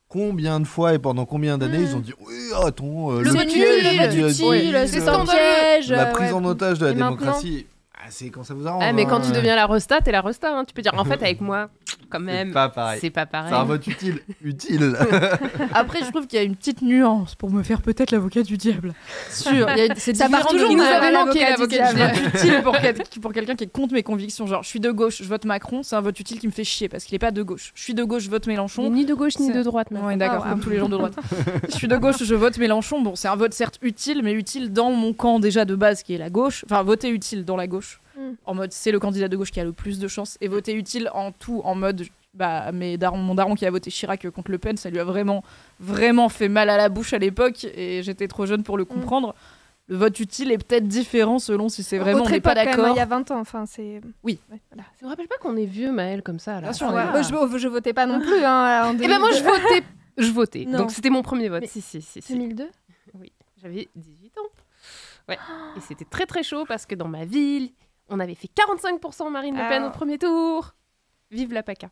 Combien de fois et pendant combien d'années ils ont dit oui, attends, le vote utile, c'est un piège. La prise en otage de la démocratie. c'est quand ça vous arrange. Ah, mais quand hein. tu deviens la resta, t'es la resta. Hein. Tu peux dire, en fait, avec moi, quand même, C'est pas pareil. c'est pas pareil. C'est un vote utile. Après, je trouve qu'il y a une petite nuance pour me faire peut-être l'avocat du diable. C'est Ça part différent toujours de- Il nous mal, avait manqué l'avocat du l'avocat du diable. diable. utile pour quelqu'un qui est contre mes convictions. Genre, je suis de gauche, je vote Macron, c'est un vote utile qui me fait chier parce qu'il est pas de gauche. Je suis de gauche, je vote Mélenchon. Ni de gauche ni C'est- de droite. maintenant. Ouais, d'accord, Ah, comme tous les gens de droite. Je suis de gauche, je vote Mélenchon. Bon, c'est un vote certes utile, mais utile dans mon camp déjà de base qui est la gauche. Enfin, voter utile dans la gauche. En mode, c'est le candidat de gauche qui a le plus de chances. Et voter utile en tout, en mode, bah, mon daron qui a voté Chirac contre Le Pen, ça lui a vraiment, vraiment fait mal à la bouche à l'époque. Et j'étais trop jeune pour le comprendre. Le vote utile est peut-être différent selon si c'est vraiment, on Autre n'est pas époque, quand même, d'accord. il y a 20 ans, enfin, c'est... Oui. Ouais, voilà. Je me rappelle pas qu'on est vieux, Maëlle, comme ça. Là. Bien sûr, Ouais, ouais. je votais pas non plus, hein, en Eh ben moi, 2002. je votais. Non. Donc c'était mon premier vote. Mais Si. 2002 Oui, j'avais 18 ans. Ouais. Et c'était très très chaud parce que dans ma ville, on avait fait 45% Marine Le Pen Ah. au premier tour. Vive la PACA.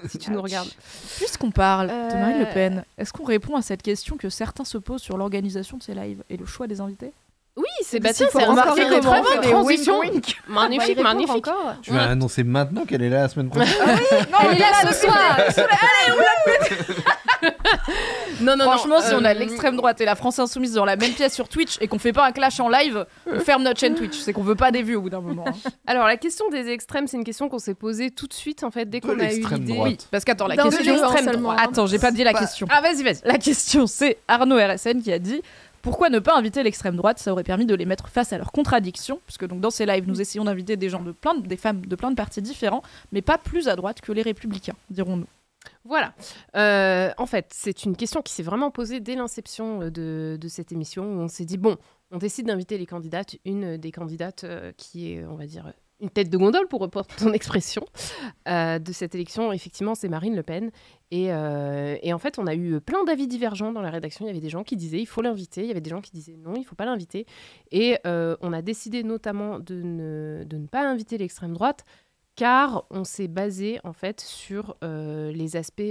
Si tu nous regardes. Puisqu'on parle de Marine Le Euh, Pen, est-ce qu'on répond à cette question que certains se posent sur l'organisation de ces lives et le choix des invités? Oui, c'est Mais tiens, s'il faut c'est encore remarqué comment des très on fait bonnes des transitions. wink-wink. On va y Magnifique, répondre magnifique. encore. Tu vas annoncer maintenant qu'elle est là la semaine prochaine. Elle est là ce soir. Non, Franchement, si on a euh, l'extrême droite et la France Insoumise dans la même pièce sur Twitch et qu'on fait pas un clash en live, on ferme notre chaîne Twitch. C'est qu'on veut pas des vues au bout d'un moment. Hein. Alors la question des extrêmes, c'est une question qu'on s'est posée tout de suite en fait dès De qu'on a eu l'extrême l'idée. droite. Oui, parce qu'attends, la Dans question. le genre Extrême seulement. droite. Attends, j'ai pas dit la question. Ah vas-y. La question, c'est Arnaud RSN qui a dit pourquoi ne pas inviter l'extrême droite? Ça aurait permis de les mettre face à leurs contradictions, puisque donc dans ces lives, nous essayons d'inviter des gens des femmes de plein de partis différents, mais pas plus à droite que les républicains, dirons-nous. Voilà. En fait, c'est une question qui s'est vraiment posée dès l'inception de cette émission où on s'est dit bon, on décide d'inviter les candidates, une des candidates qui est, on va dire, une tête de gondole pour reprendre ton expression de cette élection. Effectivement, c'est Marine Le Pen. Et en fait, on a eu plein d'avis divergents dans la rédaction. Il y avait des gens qui disaient il faut l'inviter, il y avait des gens qui disaient non, il faut pas l'inviter. Et on a décidé notamment de ne pas inviter l'extrême droite. Car on s'est basé en fait sur les aspects,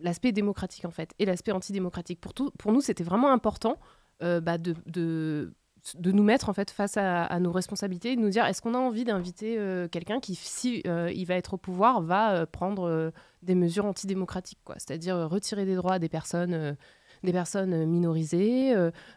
l'aspect démocratique en fait et l'aspect antidémocratique. Pour nous, c'était vraiment important de nous mettre en fait face à nos responsabilités et de nous dire est-ce qu'on a envie d'inviter quelqu'un qui, si il va être au pouvoir, va prendre des mesures antidémocratiques, quoi. C'est-à-dire retirer des droits à des personnes minorisées,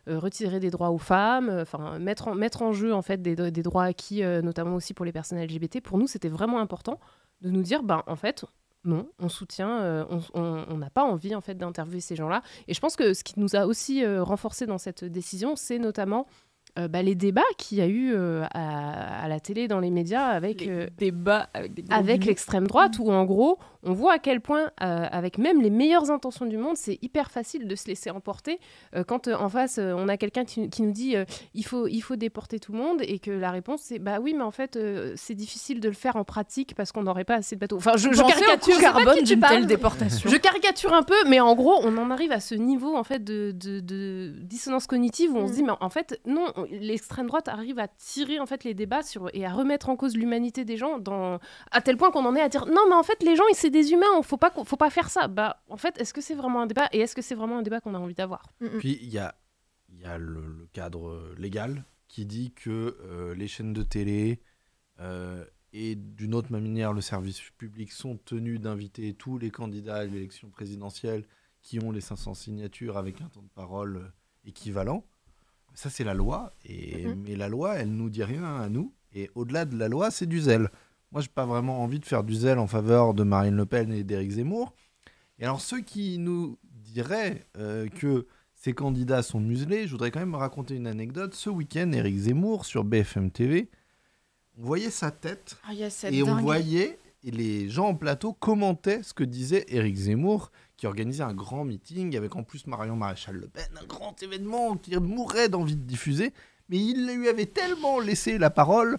retirer des droits aux femmes, enfin mettre en jeu en fait des droits acquis, notamment aussi pour les personnes LGBT. Pour nous, c'était vraiment important de nous dire, en fait, non, on soutient, on n'a pas envie en fait d'interviewer ces gens-là. Et je pense que ce qui nous a aussi renforcé dans cette décision, c'est notamment les débats qu'il y a eu à la télé, dans les médias, avec débats avec des gros avec guillemets. l'extrême droite, où en gros, on voit à quel point, avec même les meilleures intentions du monde, c'est hyper facile de se laisser emporter quand en face, on a quelqu'un qui nous dit il faut déporter tout le monde, et que la réponse c'est bah oui, mais en fait, c'est difficile de le faire en pratique parce qu'on n'aurait pas assez de bateaux. Enfin, je Pensez au caricature, coût carbone tu d'une parles. telle déportation. Je caricature un peu, mais en gros, on en arrive à ce niveau en fait de dissonance cognitive où on se dit mais en fait non, l'extrême droite arrive à tirer en fait les débats et à remettre en cause l'humanité des gens à tel point qu'on en est à dire non mais en fait les gens c'est des humains, faut pas faire ça. Bah en fait, est-ce que c'est vraiment un débat, et est-ce que c'est vraiment un débat qu'on a envie d'avoir? Puis il y a le cadre légal qui dit que les chaînes de télé et d'une autre manière le service public sont tenus d'inviter tous les candidats à l'élection présidentielle qui ont les 500 signatures avec un temps de parole équivalent. Ça, c'est la loi. Mais la loi, elle nous dit rien à nous. Et au-delà de la loi, c'est du zèle. Moi, je n'ai pas vraiment envie de faire du zèle en faveur de Marine Le Pen et d'Éric Zemmour. Et alors, ceux qui nous diraient que ces candidats sont muselés, je voudrais quand même raconter une anecdote. Ce week-end, Éric Zemmour, sur BFM TV, on voyait sa tête et on voyait les gens en plateau commentaient ce que disait Éric Zemmour, qui organisait un grand meeting avec en plus Marion Maréchal Le Pen, un grand événement qui mourrait d'envie de diffuser, mais il lui avait tellement laissé la parole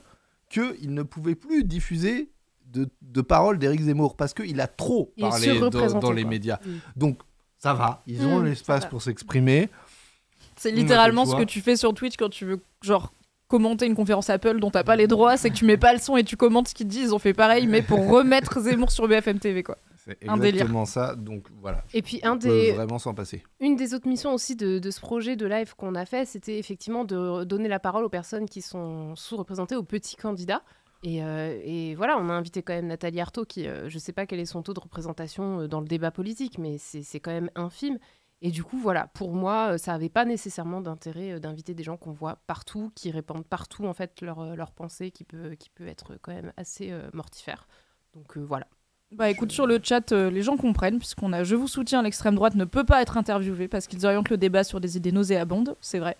qu'il ne pouvait plus diffuser de paroles d'Éric Zemmour parce qu'il a trop parlé dans les médias. Donc ça va, ils ont l'espace pour s'exprimer. C'est littéralement tu ce vois. que tu fais sur Twitch quand tu veux genre commenter une conférence Apple dont t'as pas les droits, c'est que tu mets pas le son et tu commentes ce qu'ils disent. Ils ont fait pareil, mais pour remettre Zemmour sur BFM TV, quoi. C'est Un délire. exactement ça, donc voilà. Et puis On peut vraiment s'en passer. une des autres missions aussi de ce projet de live qu'on a fait, c'était effectivement de donner la parole aux personnes qui sont sous-représentées, aux petits candidats. Et voilà, on a invité quand même Nathalie Arthaud, qui, je ne sais pas quel est son taux de représentation dans le débat politique, mais c'est quand même infime. Et du coup, voilà, pour moi, ça n'avait pas nécessairement d'intérêt d'inviter des gens qu'on voit partout, qui répandent partout en fait leur pensée, qui peut être quand même assez mortifère. Donc voilà. Bah écoute, sur le chat, les gens comprennent, puisqu'on a Je vous soutiens, l'extrême droite ne peut pas être interviewée parce qu'ils orientent le débat sur des idées nauséabondes, c'est vrai.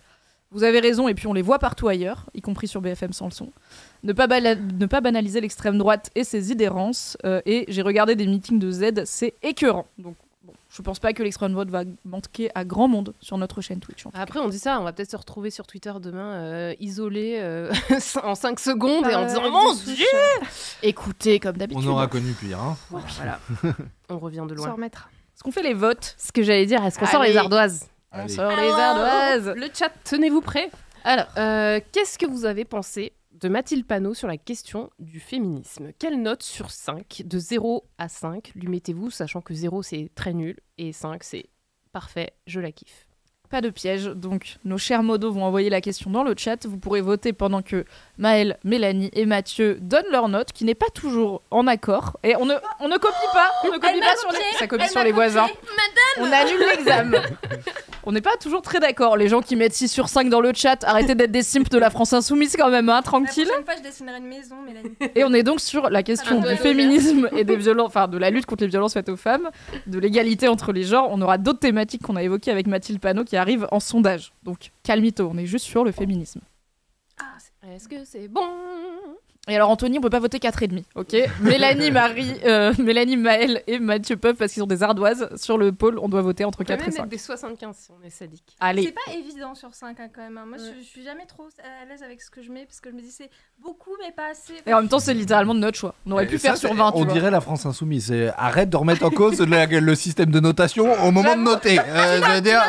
Vous avez raison, et puis on les voit partout ailleurs, y compris sur BFM sans le son. Ne pas banaliser l'extrême droite et ses idérances, et j'ai regardé des meetings de Z, c'est écœurant. Donc bon, je pense pas que l'extrême droite va manquer à grand monde sur notre chaîne Twitch. Après, on dit ça, on va peut-être se retrouver sur Twitter demain, isolé en 5 secondes et en disant « Mon Dieu !» Écoutez, comme d'habitude. On aura connu pire. Hein. Voilà, on revient de Se loin. remettre. Est-ce qu'on fait les votes? Ce que j'allais dire, est-ce qu'on sort Allez. les ardoises? On Allez. sort les ardoises. Le chat, tenez-vous prêts. Alors, qu'est-ce que vous avez pensé de Mathilde Panot sur la question du féminisme? Quelle note sur 5, de 0 à 5, lui mettez-vous, sachant que 0 c'est très nul et 5 c'est parfait, je la kiffe. Pas de piège, donc nos chers modos vont envoyer la question dans le chat. Vous pourrez voter pendant que Maëlle, Mélanie et Mathieu donnent leur note, qui n'est pas toujours en accord. Et on ne copie pas, ça copie sur les voisins. On annule l'examen. On n'est pas toujours très d'accord. Les gens qui mettent 6 sur 5 dans le chat, arrêtez d'être des simps de la France insoumise quand même, hein, tranquille. La prochaine fois, je dessinerai une maison, Mélanie. Et on est donc sur la question du féminisme et des violences, enfin de la lutte contre les violences faites aux femmes, de l'égalité entre les genres. On aura d'autres thématiques qu'on a évoquées avec Mathilde Panot qui arrivent en sondage. Donc calmito, on est juste sur le féminisme. Est-ce que c'est bon? Et alors Anthony, on peut pas voter 4,5, ok? Mélanie, Mélanie, Maëlle et Mathieu peuvent parce qu'ils ont des ardoises. Sur le pôle, on doit voter entre On peut 4 même et 5. mettre des 75 si on est sadique. Allez. C'est pas évident sur 5 quand même. Hein. Moi, je suis jamais trop à l'aise avec ce que je mets parce que je me dis c'est beaucoup mais pas assez. Et en même temps, c'est littéralement de notre choix. On aurait pu Ça, faire sur c'est- 20, tu On vois. dirait la France insoumise. Arrête de remettre en cause le système de notation au moment de noter. Je veux dire...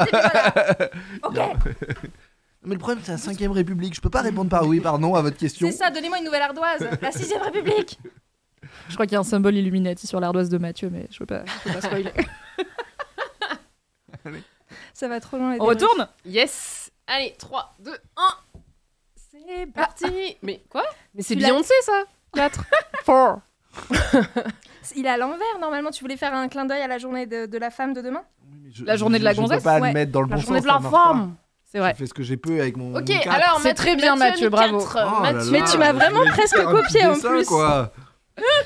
Ok, Mais le problème, c'est la 5ème République. Je peux pas répondre par oui, par non à votre question. c'est ça, donnez-moi une nouvelle ardoise. La 6ème République. Je crois qu'il y a un symbole Illuminati sur l'ardoise de Mathieu, mais je peux pas spoiler. Ça va trop loin. les On retourne? Yes. Allez, 3, 2, 1. C'est parti. Mais quoi? Mais c'est Tu l'as- Beyoncé ça. 4, 4. Il est à l'envers, normalement. Tu voulais faire un clin d'œil à la journée de la femme de demain? La journée de la Je gonzesse, peux pas ouais. le mettre dans le La bon journée sens. de la ça marche pas. femme. C'est vrai. Je fais ce que j'ai peu avec mon. Ok, mon quatre. alors C'est très bien, Mathieu, bravo. Mathieu, Oh là Mathieu, là, Mais tu m'as vraiment je vais presque faire un petit copié, en dessin, plus. Quoi.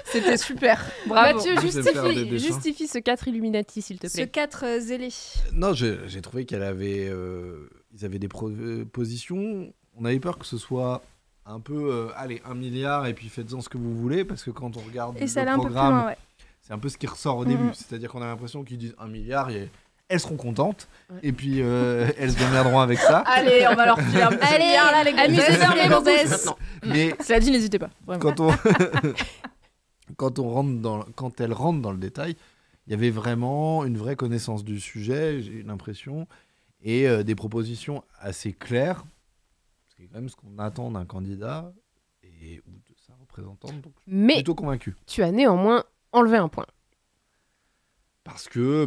C'était super. Bravo. Mathieu, Je vais faire des justifie, dessins. justifie ce 4 Illuminati, s'il te Ce plaît. 4 zélé. Non, j'ai trouvé qu'elle avait. Ils avaient des propositions. On avait peur que ce soit un peu. Allez, 1 milliard et puis faites-en ce que vous voulez. Parce que quand on regarde Et ça le allait un peu plus programme, loin, ouais. c'est un peu ce qui ressort au début. Mhm. C'est-à-dire qu'on a l'impression qu'ils disent 1 milliard et elles seront contentes. Ouais. Et puis elles se démerderont avec ça. Allez, on va leur filer un petit Allez, milliard, là, les amusez-vous, les gonzesses. Maintenant. Mais Cela dit, n'hésitez pas. Vraiment. quand on quand elle rentre dans le détail, il y avait vraiment une vraie connaissance du sujet, j'ai l'impression, et des propositions assez claires. C'est quand même ce qu'on attend d'un candidat et ou de sa représentante. Donc, je suis Mais plutôt convaincu. tu as néanmoins enlevé un point. Parce que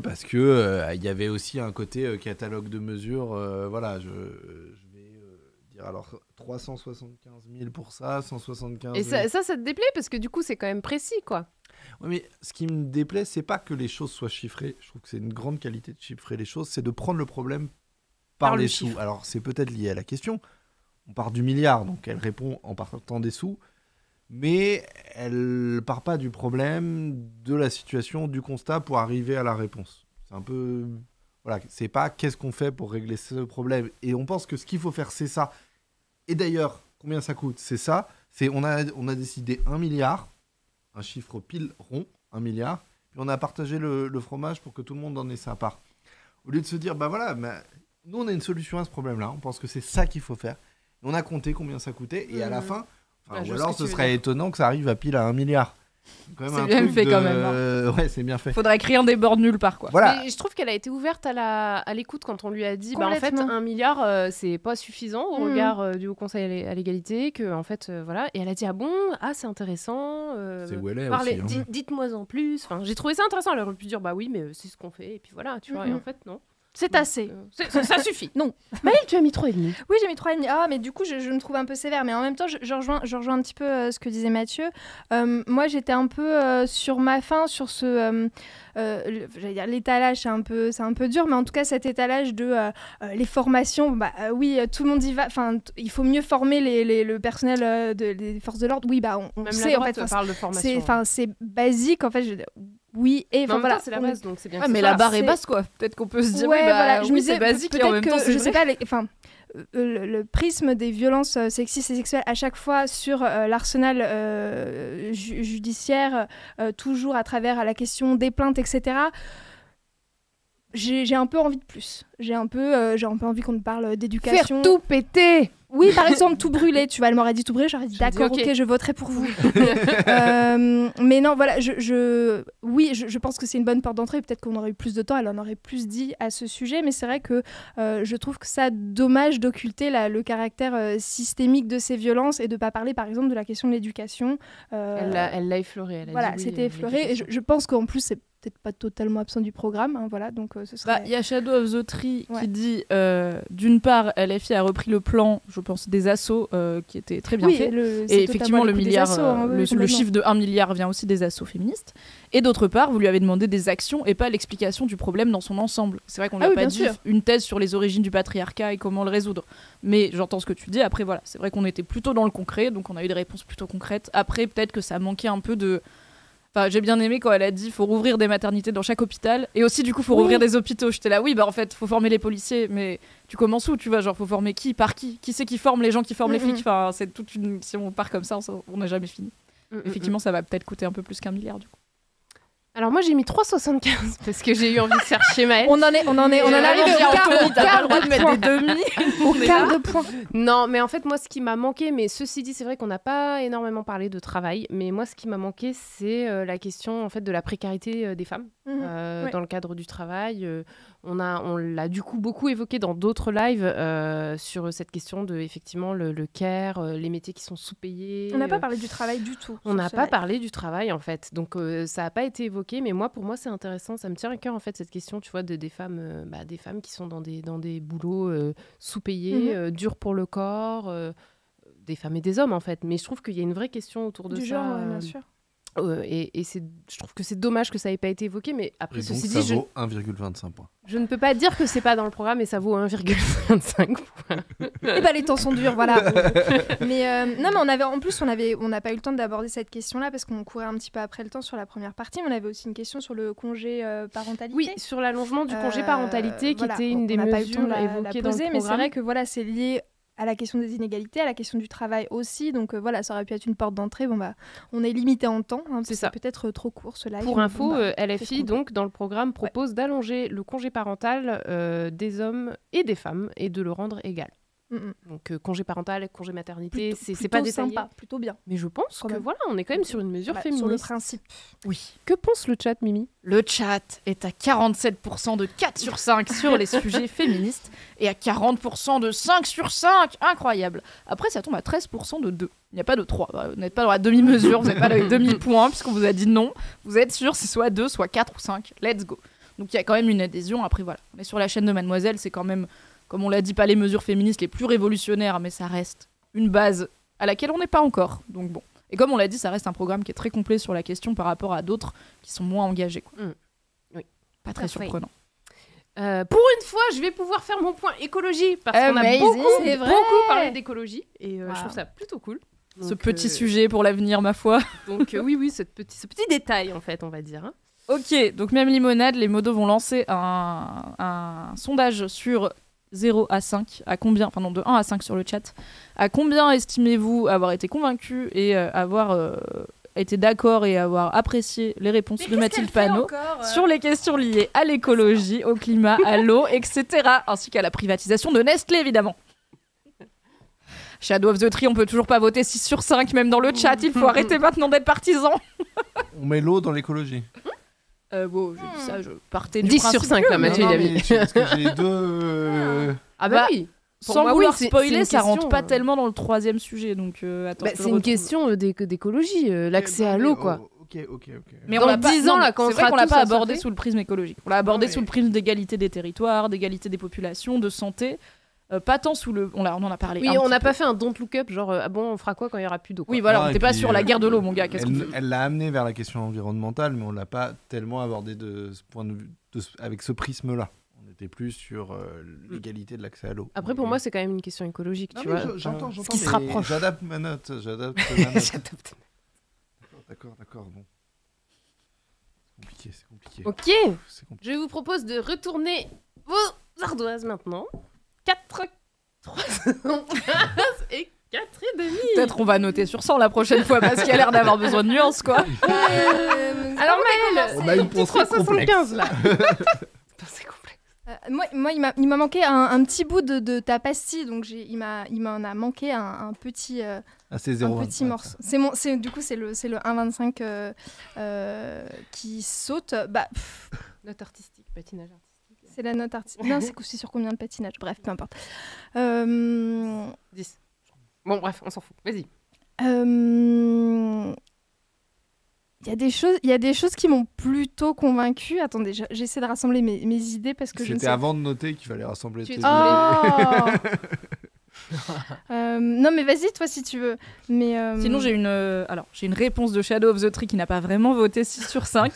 il y avait aussi un côté catalogue de mesures. Voilà, je vais dire alors 375 000 pour ça, 175 Et 000. ça te déplaît parce que du coup, c'est quand même précis, quoi. Ouais, mais ce qui me déplaît, c'est pas que les choses soient chiffrées. Je trouve que c'est une grande qualité de chiffrer les choses, c'est de prendre le problème par Par le les sous. chiffre. Alors, c'est peut-être lié à la question. On part du milliard, donc elle répond en partant des sous. Mais elle part pas du problème, de la situation, du constat pour arriver à la réponse. C'est un peu... Voilà, c'est pas qu'est-ce qu'on fait pour régler ce problème. Et on pense que ce qu'il faut faire, c'est ça. Et d'ailleurs, combien ça coûte? C'est ça. On a décidé 1 milliard, un chiffre pile rond, 1 milliard, puis on a partagé le fromage pour que tout le monde en ait sa part. Au lieu de se dire, bah voilà, nous on a une solution à ce problème-là, on pense que c'est ça qu'il faut faire. Et on a compté combien ça coûtait, et à la fin, Ouais, je ou vois alors ce que ce tu veux serait dire. étonnant que ça arrive à pile à 1 milliard. Quand même C'est un bien truc fait de- quand même, Ouais, c'est bien fait. Faudrait écrire des bords nulle part, quoi. Voilà. Mais je trouve qu'elle a été ouverte à l'écoute quand on lui a dit, bah, en fait, Complètement. 1 milliard, c'est pas suffisant au regard du Haut Conseil à l'égalité, que en fait, voilà. Et elle a dit, ah bon, ah c'est intéressant. C'est où elle est parlez- aussi. hein. dites-moi en plus. Enfin, j'ai trouvé ça intéressant. Elle aurait pu dire, bah oui, mais c'est ce qu'on fait. Et puis voilà, tu vois. Et en fait, non. C'est assez. Ça suffit. Non. Maëlle, tu as mis 3,5. Oui, j'ai mis 3,5. Ah, mais du coup, je me trouve un peu sévère. Mais en même temps, je rejoins un petit peu ce que disait Mathieu. Moi, j'étais un peu sur ma faim, sur ce... j'allais dire, l'étalage, c'est un peu dur. Mais en tout cas, cet étalage de les formations, oui, tout le monde y va. Enfin, il faut mieux former le personnel des forces de l'ordre. Oui, on Même sait, la en droite fait. parle de formation. C'est basique, en fait. Oui, et Mais en enfin même voilà. temps, c'est la on est- base, donc c'est bien. Ouais, que mais ce la soit. barre est c'est- basse, quoi. Peut-être qu'on peut se dire, Ouais, oui, voilà, je me oui, disais, c'est basique, et en même peut-être temps, que, c'est je sais vrai. pas, le prisme des violences sexistes et sexuelles à chaque fois sur l'arsenal judiciaire, toujours à travers la question des plaintes, etc. J'ai un peu envie de plus. J'ai un peu envie qu'on me parle d'éducation. Faire tout péter. Oui, par exemple, tout brûler. Tu vois, elle m'aurait dit tout brûler, j'aurais dit J'aurais dit, d'accord, ok. ok, je voterai pour vous. Mais non, voilà, je pense que c'est une bonne porte d'entrée. Peut-être qu'on aurait eu plus de temps, elle en aurait plus dit à ce sujet. Mais c'est vrai que je trouve que ça dommage d'occulter le caractère systémique de ces violences et de pas parler, par exemple, de la question de l'éducation. Elle l'a effleuré. Elle a Voilà, dit oui, c'était effleuré. Et l'éducation. je pense qu'en plus, c'est peut-être pas totalement absent du programme. Hein, voilà, donc ce serait... Il y a Shadow of the Tree Ouais. qui dit d'une part, LFI a repris le plan, je pense, des assos qui était très bien oui, fait. c'est Et effectivement, totalement le le coup des milliard, assos, hein, oui, le complètement. chiffre de 1 milliard vient aussi des assos féministes. Et d'autre part, vous lui avez demandé des actions et pas l'explication du problème dans son ensemble. C'est vrai qu'on lui Ah a oui, pas bien dit sûr. une thèse sur les origines du patriarcat et comment le résoudre. Mais j'entends ce que tu dis. Après, voilà, c'est vrai qu'on était plutôt dans le concret, donc on a eu des réponses plutôt concrètes. Après, peut-être que ça manquait un peu de... Enfin, j'ai bien aimé quand elle a dit faut rouvrir des maternités dans chaque hôpital et aussi du coup faut Oui. rouvrir des hôpitaux. J'étais là oui en fait faut former les policiers mais tu commences où tu vois genre faut former qui par qui c'est qui forme les gens qui forment les flics. Enfin c'est toute une si on part comme ça on n'a jamais fini. Effectivement ça va peut-être coûter un peu plus qu'1 milliard du coup. Alors moi j'ai mis 3,75 parce que j'ai eu envie de faire chez Maëlle. On en arrive au quart droit de mettre des demi. au quart de point. Non, mais en fait, moi, ce qui m'a manqué, mais ceci dit, c'est vrai qu'on n'a pas énormément parlé de travail, mais moi, ce qui m'a manqué, c'est la question en fait de la précarité des femmes Ouais. dans le cadre du travail. On l'a du coup beaucoup évoqué dans d'autres lives sur cette question de effectivement le care, les métiers qui sont sous-payés. On n'a pas parlé du travail du tout. On n'a pas parlé du travail en fait, donc ça n'a pas été évoqué, mais pour moi c'est intéressant, ça me tient à cœur en fait cette question, tu vois, des femmes qui sont dans des boulots sous-payés, durs pour le corps, des femmes et des hommes en fait, mais je trouve qu'il y a une vraie question autour de Du ça. genre, ouais, bien sûr. Et je trouve que c'est dommage que ça n'ait pas été évoqué, mais après Et donc, ceci ça dit, vaut 1,25 points. je ne peux pas dire que c'est pas dans le programme et ça vaut 1,25 points. Et les temps sont durs, voilà. Mais non, mais on n'a pas eu le temps d'aborder cette question-là parce qu'on courait un petit peu après le temps sur la première partie. Mais on avait aussi une question sur le congé parentalité. Oui, sur l'allongement du congé parentalité, qui voilà, était une des on n'a pas eu le temps mesures de la évoquées dans le poser, programme. mais c'est vrai que voilà, c'est lié à la question des inégalités, à la question du travail aussi. Donc voilà, ça aurait pu être une porte d'entrée. On est limité en temps. Hein, C'est ça. peut-être trop court ce live. Pour mais info, bon, c'est LFI, ce qu'on donc, dans le programme, propose d'allonger le congé parental des hommes et des femmes et de le rendre égal. Donc, congé parental, congé maternité, c'est pas détaillé. sympa, plutôt bien. Mais je pense Quand que même. voilà, on est quand même sur une mesure Sur le féministe. principe. Oui. Que pense le chat, Mimi? Le chat est à 47% de 4 sur 5 sur les sujets féministes et à 40% de 5 sur 5. Incroyable. Après, ça tombe à 13% de 2. Il n'y a pas de 3. Vous n'êtes pas dans la demi-mesure, vous n'êtes pas dans les demi-points puisqu'on vous a dit non. Vous êtes sûr, c'est soit 2, soit 4 ou 5. Let's go. Donc il y a quand même une adhésion. Après, voilà. On est sur la chaîne de Mademoiselle, c'est quand même, comme on l'a dit, pas les mesures féministes les plus révolutionnaires, mais ça reste une base à laquelle on n'est pas encore. Donc bon. Et comme on l'a dit, ça reste un programme qui est très complet sur la question par rapport à d'autres qui sont moins engagés, quoi. Oui. Pas très Parfait. surprenant. Pour une fois, je vais pouvoir faire mon point écologie parce qu'on a Amazing. C'est vrai. beaucoup parlé d'écologie et je Wow. trouve ça plutôt cool. Ce Donc, petit sujet pour l'avenir, ma foi. Donc oui, ce petit détail en fait, on va dire. Hein. Ok, donc même limonade, les modos vont lancer un sondage sur 0 à 5, à combien, enfin non, de 1 à 5 sur le chat. À combien estimez-vous avoir été convaincu et avoir été d'accord et avoir apprécié les réponses de Mathilde Panot sur les questions liées à l'écologie, au climat, à l'eau, etc. ainsi qu'à la privatisation de Nestlé, évidemment. Shadow of the Tree, on peut toujours pas voter 6 sur 5, même dans le chat. Il faut arrêter maintenant d'être partisan. On met l'eau dans l'écologie. Bon, je dis ça, je partais du 10 principe sur 5, là, que- Mathieu, il a mis. Parce que j'ai les deux. Ah bah, oui. Pour Sans moi, vouloir oui, c'est spoiler, une ça rentre question, pas tellement dans le 3e sujet, donc attends. Bah, je c'est le une retrouve. question d'écologie, l'accès à l'eau, quoi. Ok. Mais Dans on l'a pas- 10 ans, non, là, quand on c'est vrai sera qu'on l'a tous pas abordé assoiffés. sous le prisme écologique. On l'a abordé Ouais. sous le prisme d'égalité des territoires, d'égalité des populations, de santé. Pas tant sous le. On en a parlé. Oui, un on petit n'a peu. pas fait un don't look up, genre, ah bon, on fera quoi quand il y aura plus d'eau, quoi. Oui, voilà, Non, on et n'était pas puis, sur la guerre de l'eau, mon gars. Qu'est-ce qu'on fait Elle l'a amené vers la question environnementale, mais on l'a pas tellement abordé de ce point de vue, avec ce prisme-là. On était plus sur l'égalité de l'accès à l'eau. Après, pour moi, c'est quand même une question écologique, Non, tu mais vois. j'entends, ce qui se mais rapproche. J'adapte ma note. Ma note. J'adopte. D'accord, bon. C'est compliqué. Ok, C'est compliqué. je vous propose de retourner vos ardoises maintenant. 4, 3, et 4 et demi. Peut-être on va noter sur 100 la prochaine fois parce qu'il a l'air d'avoir besoin de nuances, quoi. Alors Maëlle, On a une petit pensée 375 là. C'est complexe. Moi, il m'a manqué un petit bout de ta pastille, donc il m'en a manqué un petit, Ah, c'est un 0,25, petit ça. morceau. Du coup, c'est le 1,25 qui saute. Bah, Note artistique, patinage artistique. c'est la note artistique. Non, c'est sur combien de patinage? Bref, peu importe. 10. Bon, bref, on s'en fout. Vas-y. Il y a des choses qui m'ont plutôt convaincue. Attendez, j'essaie de rassembler mes idées parce que je ne C'était sais avant de noter qu'il fallait rassembler Tu tes es idées. Non, mais vas-y, toi, si tu veux. Mais, Sinon, j'ai une réponse de Shadow of the Tree qui n'a pas vraiment voté 6 sur 5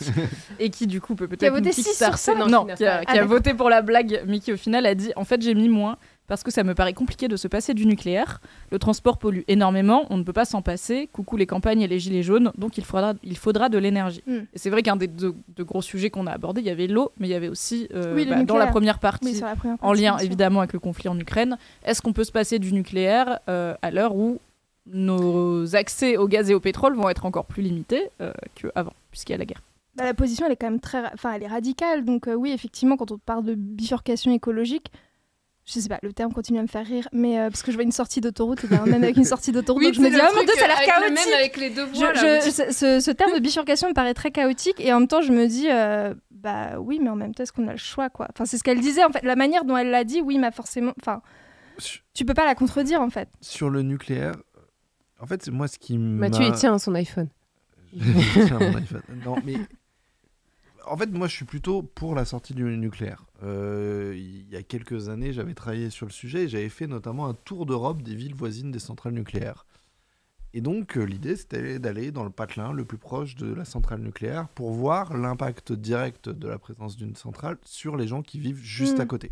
et qui, du coup, peut peut-être. Qui a voté nous 6 kickstarter. sur 5? Non, qui n'a qui a pas- Ah, qui a d'accord. voté pour la blague, mais qui, au final, a dit en fait, j'ai mis moins parce que ça me paraît compliqué de se passer du nucléaire. Le transport pollue énormément, on ne peut pas s'en passer. Coucou les campagnes et les gilets jaunes, donc il faudra de l'énergie. Mm. Et c'est vrai qu'un des deux gros sujets qu'on a abordé, il y avait l'eau, mais il y avait aussi, Oui, le dans la nucléaire. première partie, oui, sur la première en partie, lien bien sûr. évidemment avec le conflit en Ukraine, est-ce qu'on peut se passer du nucléaire à l'heure où nos accès au gaz et au pétrole vont être encore plus limités qu'avant, puisqu'il y a la guerre? Bah, la position, elle est quand même elle est radicale. Donc oui, effectivement, quand on parle de bifurcation écologique, je sais pas, le terme continue à me faire rire, mais parce que je vois une sortie d'autoroute, et bien, même avec une sortie d'autoroute, donc je me dis, ah mon Dieu, ça a l'air chaotique. Même avec les deux voies, là, Ce terme de bifurcation me paraît très chaotique, et en même temps, je me dis, bah oui, mais en même temps, est-ce qu'on a le choix, quoi? Enfin, c'est ce qu'elle disait, en fait, la manière dont elle l'a dit, oui, mais forcément, enfin, tu peux pas la contredire, en fait. Sur le nucléaire, en fait, c'est moi ce qui m'a... Mathieu, il tient à son iPhone. Je tiens à mon iPhone. Non, mais en fait, moi, je suis plutôt pour la sortie du nucléaire. Il y a quelques années, j'avais travaillé sur le sujet et j'avais fait notamment un tour d'Europe des villes voisines des centrales nucléaires. Et donc, l'idée, c'était d'aller dans le patelin le plus proche de la centrale nucléaire pour voir l'impact direct de la présence d'une centrale sur les gens qui vivent juste à côté.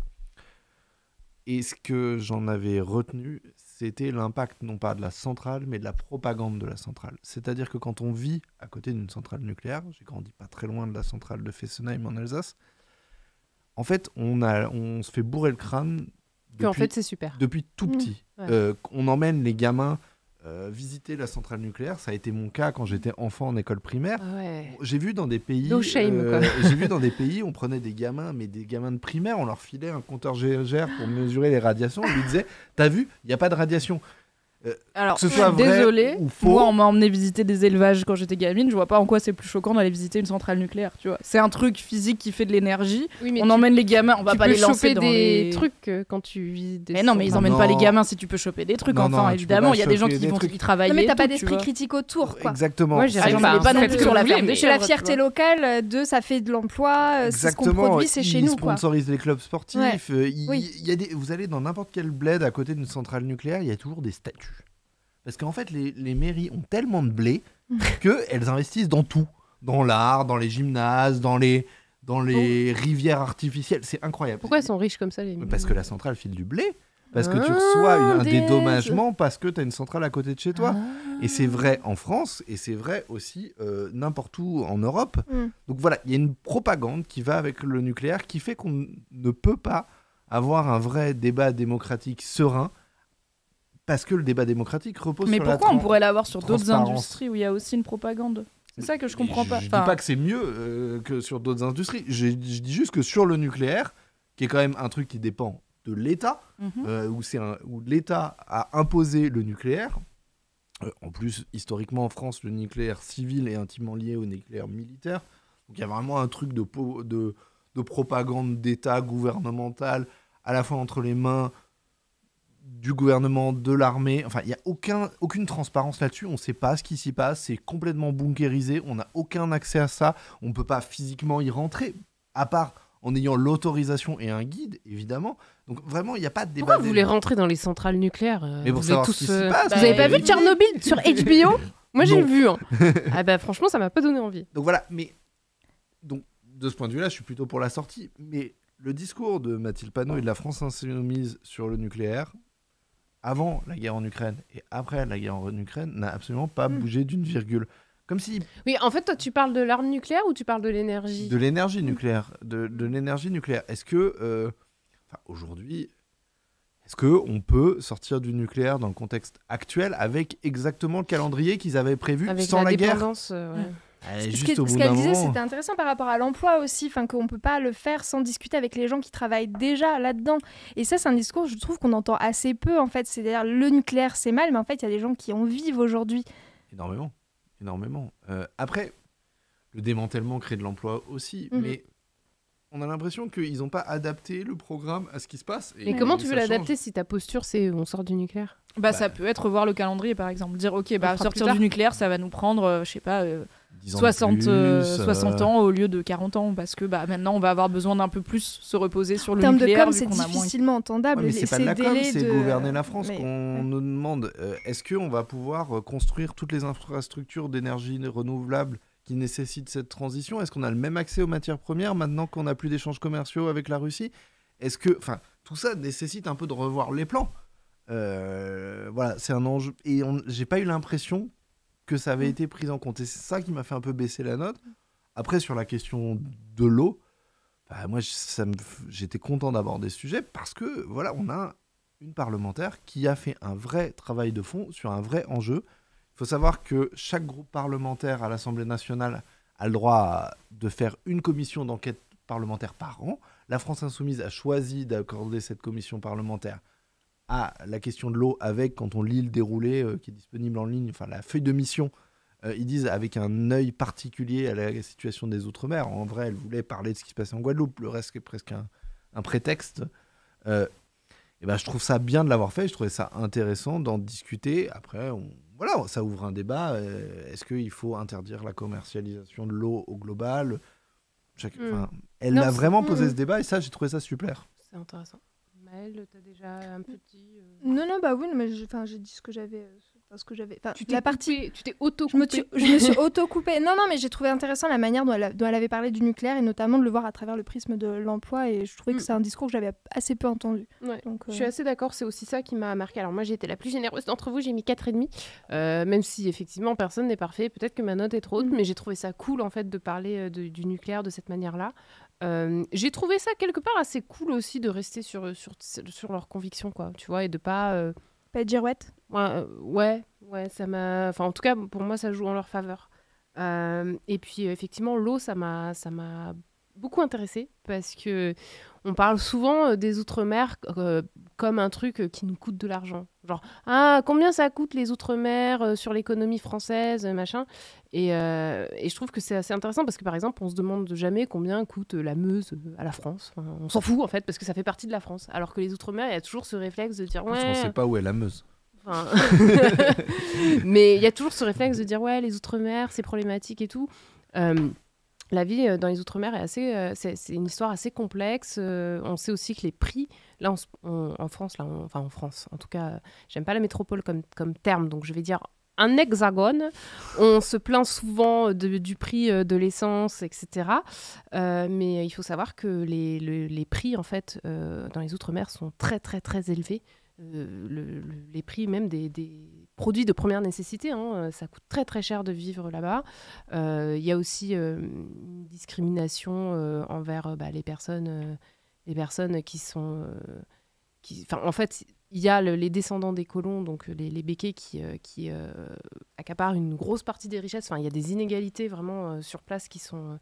Et ce que j'en avais retenu, c'était l'impact non pas de la centrale, mais de la propagande de la centrale. C'est-à-dire que quand on vit à côté d'une centrale nucléaire, j'ai grandi pas très loin de la centrale de Fessenheim en Alsace, en fait, on se fait bourrer le crâne En fait, c'est super. depuis tout petit. Ouais. On emmène les gamins visiter la centrale nucléaire. Ça a été mon cas quand j'étais enfant en école primaire. Ah ouais. J'ai vu dans des pays, No shame, quoi. j'ai vu dans des pays, on prenait des gamins, mais des gamins de primaire, on leur filait un compteur GR pour mesurer les radiations. On lui disait, t'as vu, il n'y a pas de radiation. Alors, Que ce soit vrai désolé, ou faux. moi on m'a emmené visiter des élevages quand j'étais gamine, je vois pas en quoi c'est plus choquant d'aller visiter une centrale nucléaire, tu vois. C'est un truc physique qui fait de l'énergie. Oui, mais On emmène les gamins, on va tu pas peux les lancer choper dans des les trucs quand tu vis des Mais non, mais ils centrales. emmènent pas Non. les gamins si tu peux choper des trucs. Non, Enfin, non, tu peux évidemment, pas il y a des gens choper qui des vont trucs. y travailler. Non, mais t'as et pas tout, d'esprit tu vois. critique autour, quoi. Exactement. Moi, j'ai Ah, rien je pas mets pas non fait plus que sur la vous voulez, ferme des mais- C'est la chèvres, tu fierté vois. locale, ça fait de l'emploi, c'est ce qu'on Exactement. produit, c'est chez Ils nous, quoi. sponsorisent les clubs sportifs. Ouais. Oui. Il y a vous allez dans n'importe quel bled à côté d'une centrale nucléaire, il y a toujours des statues. Parce qu'en fait, les mairies ont tellement de blé qu'elles investissent dans tout. Dans l'art, dans les gymnases, dans les rivières artificielles. C'est incroyable. Pourquoi elles sont riches comme ça, les Parce que la centrale file du blé. Parce que tu Ah, reçois un des- dédommagement parce que tu as une centrale à côté de chez toi. Ah. Et c'est vrai en France et c'est vrai aussi n'importe où en Europe. Mm. Donc voilà, il y a une propagande qui va avec le nucléaire qui fait qu'on ne peut pas avoir un vrai débat démocratique serein parce que le débat démocratique repose Mais sur la pourquoi on tran- pourrait l'avoir sur d'autres transparence. industries où il y a aussi une propagande? C'est ça que je comprends pas. Je Enfin, dis pas que c'est mieux que sur d'autres industries. Je dis juste que sur le nucléaire, qui est quand même un truc qui dépend de l'État, où l'État a imposé le nucléaire. En plus, historiquement, en France, le nucléaire civil est intimement lié au nucléaire militaire. Donc il y a vraiment un truc de propagande d'État gouvernementale, à la fois entre les mains du gouvernement, de l'armée. Enfin, il n'y a aucune transparence là-dessus. On ne sait pas ce qui s'y passe. C'est complètement bunkérisé. On n'a aucun accès à ça. On ne peut pas physiquement y rentrer, à part en ayant l'autorisation et un guide, évidemment. Donc vraiment, il n'y a pas de débat. Pourquoi vous voulez rentrer dans les centrales nucléaires Mais pour savoir ce qui s'y passe. Vous n'avez pas vu Tchernobyl sur HBO? Moi, j'ai vu. Hein. Ah bah franchement, ça m'a pas donné envie. Donc voilà, mais donc de ce point de vue-là, je suis plutôt pour la sortie. Mais le discours de Mathilde Panot et de la France Insoumise sur le nucléaire, avant la guerre en Ukraine et après la guerre en Ukraine, n'a absolument pas bougé d'une virgule. Comme si... Oui, en fait, toi, tu parles de l'arme nucléaire ou tu parles de l'énergie? De l'énergie nucléaire. De l'énergie nucléaire. Est-ce que, aujourd'hui, est-ce qu'on peut sortir du nucléaire dans le contexte actuel avec exactement le calendrier qu'ils avaient prévu avec sans la guerre Ce qu'elle disait, c'était intéressant par rapport à l'emploi aussi, qu'on ne peut pas le faire sans discuter avec les gens qui travaillent déjà là-dedans. Et ça, c'est un discours, je trouve, qu'on entend assez peu, en fait. C'est-à-dire, le nucléaire, c'est mal, mais en fait, il y a des gens qui en vivent aujourd'hui. Énormément. Après, le démantèlement crée de l'emploi aussi, mais on a l'impression qu'ils n'ont pas adapté le programme à ce qui se passe. Et comment tu veux l'adapter si ta posture, c'est on sort du nucléaire? Ça peut être revoir le calendrier, par exemple. Dire, OK, sortir du nucléaire, ça va nous prendre, je sais pas... 60 ans au lieu de 40 ans, parce que maintenant on va avoir besoin d'un peu plus se reposer sur le nucléaire. En termes de com, c'est difficilement entendable. Ouais, mais c'est pas de la com, c'est gouverner la France qu'on nous demande. Est-ce qu'on va pouvoir construire toutes les infrastructures d'énergie renouvelable qui nécessitent cette transition? Est-ce qu'on a le même accès aux matières premières maintenant qu'on n'a plus d'échanges commerciaux avec la Russie? Est-ce que, tout ça nécessite un peu de revoir les plans. Voilà, c'est un enjeu. Et j'ai pas eu l'impression que ça avait été pris en compte. Et c'est ça qui m'a fait un peu baisser la note. Après, sur la question de l'eau, moi, j'étais content d'aborder ce sujet parce que, voilà, on a une parlementaire qui a fait un vrai travail de fond sur un vrai enjeu. Il faut savoir que chaque groupe parlementaire à l'Assemblée nationale a le droit de faire une commission d'enquête parlementaire par an. La France Insoumise a choisi d'accorder cette commission parlementaire à la question de l'eau avec, quand on lit le déroulé qui est disponible en ligne, la feuille de mission, ils disent avec un œil particulier à la situation des Outre-mer. En vrai, elle voulait parler de ce qui se passait en Guadeloupe. Le reste est presque un prétexte. Je trouve ça bien de l'avoir fait. Je trouvais ça intéressant d'en discuter. Après, ça ouvre un débat. Est-ce qu'il faut interdire la commercialisation de l'eau au global? Elle a vraiment posé ce débat et ça, j'ai trouvé ça super. C'est intéressant. Maëlle, t'as déjà un petit... Non, oui, mais j'ai dit ce que j'avais... Tu t'es auto-coupée. Je me suis auto-coupée. Non, mais j'ai trouvé intéressant la manière dont elle avait parlé du nucléaire et notamment de le voir à travers le prisme de l'emploi, et je trouvais que c'est un discours que j'avais assez peu entendu. Ouais. Donc, je suis assez d'accord, c'est aussi ça qui m'a marqué. Alors moi, j'ai été la plus généreuse d'entre vous, j'ai mis 4,5, même si effectivement personne n'est parfait, peut-être que ma note est trop haute, mais j'ai trouvé ça cool en fait de parler du nucléaire de cette manière-là. J'ai trouvé ça quelque part assez cool aussi de rester sur leurs convictions, quoi, tu vois, et de pas être girouette. Ouais, ça m'a... en tout cas, pour moi, ça joue en leur faveur. Et puis, effectivement, l'eau, ça m'a beaucoup intéressée parce que on parle souvent des Outre-mer comme un truc qui nous coûte de l'argent. Genre, combien ça coûte les Outre-mer sur l'économie française, machin. Et je trouve que c'est assez intéressant parce que, par exemple, on se demande jamais combien coûte la Meuse à la France. On s'en fout, en fait, parce que ça fait partie de la France. Alors que les Outre-mer, il y a toujours ce réflexe de dire... Parce qu'on sait pas où est la Meuse. Mais il y a toujours ce réflexe de dire, les Outre-mer, c'est problématique et tout. La vie dans les Outre-mer est assez, c'est une histoire assez complexe. On sait aussi que les prix, là, en France, en France, en tout cas, j'aime pas la métropole comme terme, donc je vais dire un hexagone. On se plaint souvent du prix de l'essence, etc. Mais il faut savoir que les prix, en fait, dans les Outre-mer sont très, très, très élevés. Les prix même des produits de première nécessité, ça coûte très très cher de vivre là-bas. Il y a aussi une discrimination envers les personnes qui sont... en fait, il y a les descendants des colons, donc les békés qui accaparent une grosse partie des richesses. Il y a des inégalités vraiment sur place qui sont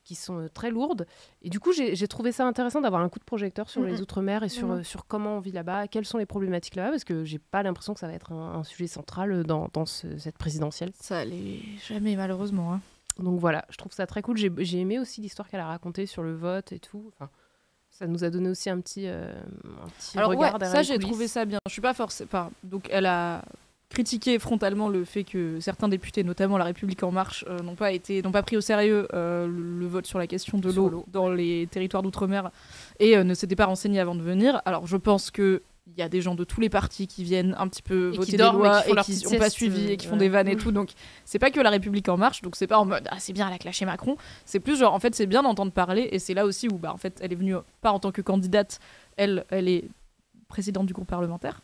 qui sont très lourdes. Et du coup, j'ai trouvé ça intéressant d'avoir un coup de projecteur sur les Outre-mer et sur comment on vit là-bas, quelles sont les problématiques là-bas, parce que j'ai pas l'impression que ça va être un sujet central dans cette présidentielle. Ça l'est jamais, malheureusement. Hein. Donc voilà, je trouve ça très cool. J'ai aimé aussi l'histoire qu'elle a racontée sur le vote et tout. Enfin, ça nous a donné aussi un petit regard derrière ça, les j'ai coulisses. trouvé ça bien. Je suis pas forcée. Donc, elle a critiqué frontalement le fait que certains députés, notamment La République En Marche, n'ont pas pris au sérieux le vote sur la question de l'eau dans les territoires d'outre-mer et ne s'étaient pas renseignés avant de venir. Alors, je pense que il y a des gens de tous les partis qui viennent un petit peu voter des lois et qui n'ont pas suivi et qui font des vannes et tout. Donc, c'est pas que La République En Marche. Donc, c'est pas en mode « Ah, c'est bien, elle a clashé Macron ». C'est plus genre, en fait, c'est bien d'entendre parler. Et c'est là aussi où, en fait, elle est venue pas en tant que candidate. Elle est présidente du groupe parlementaire.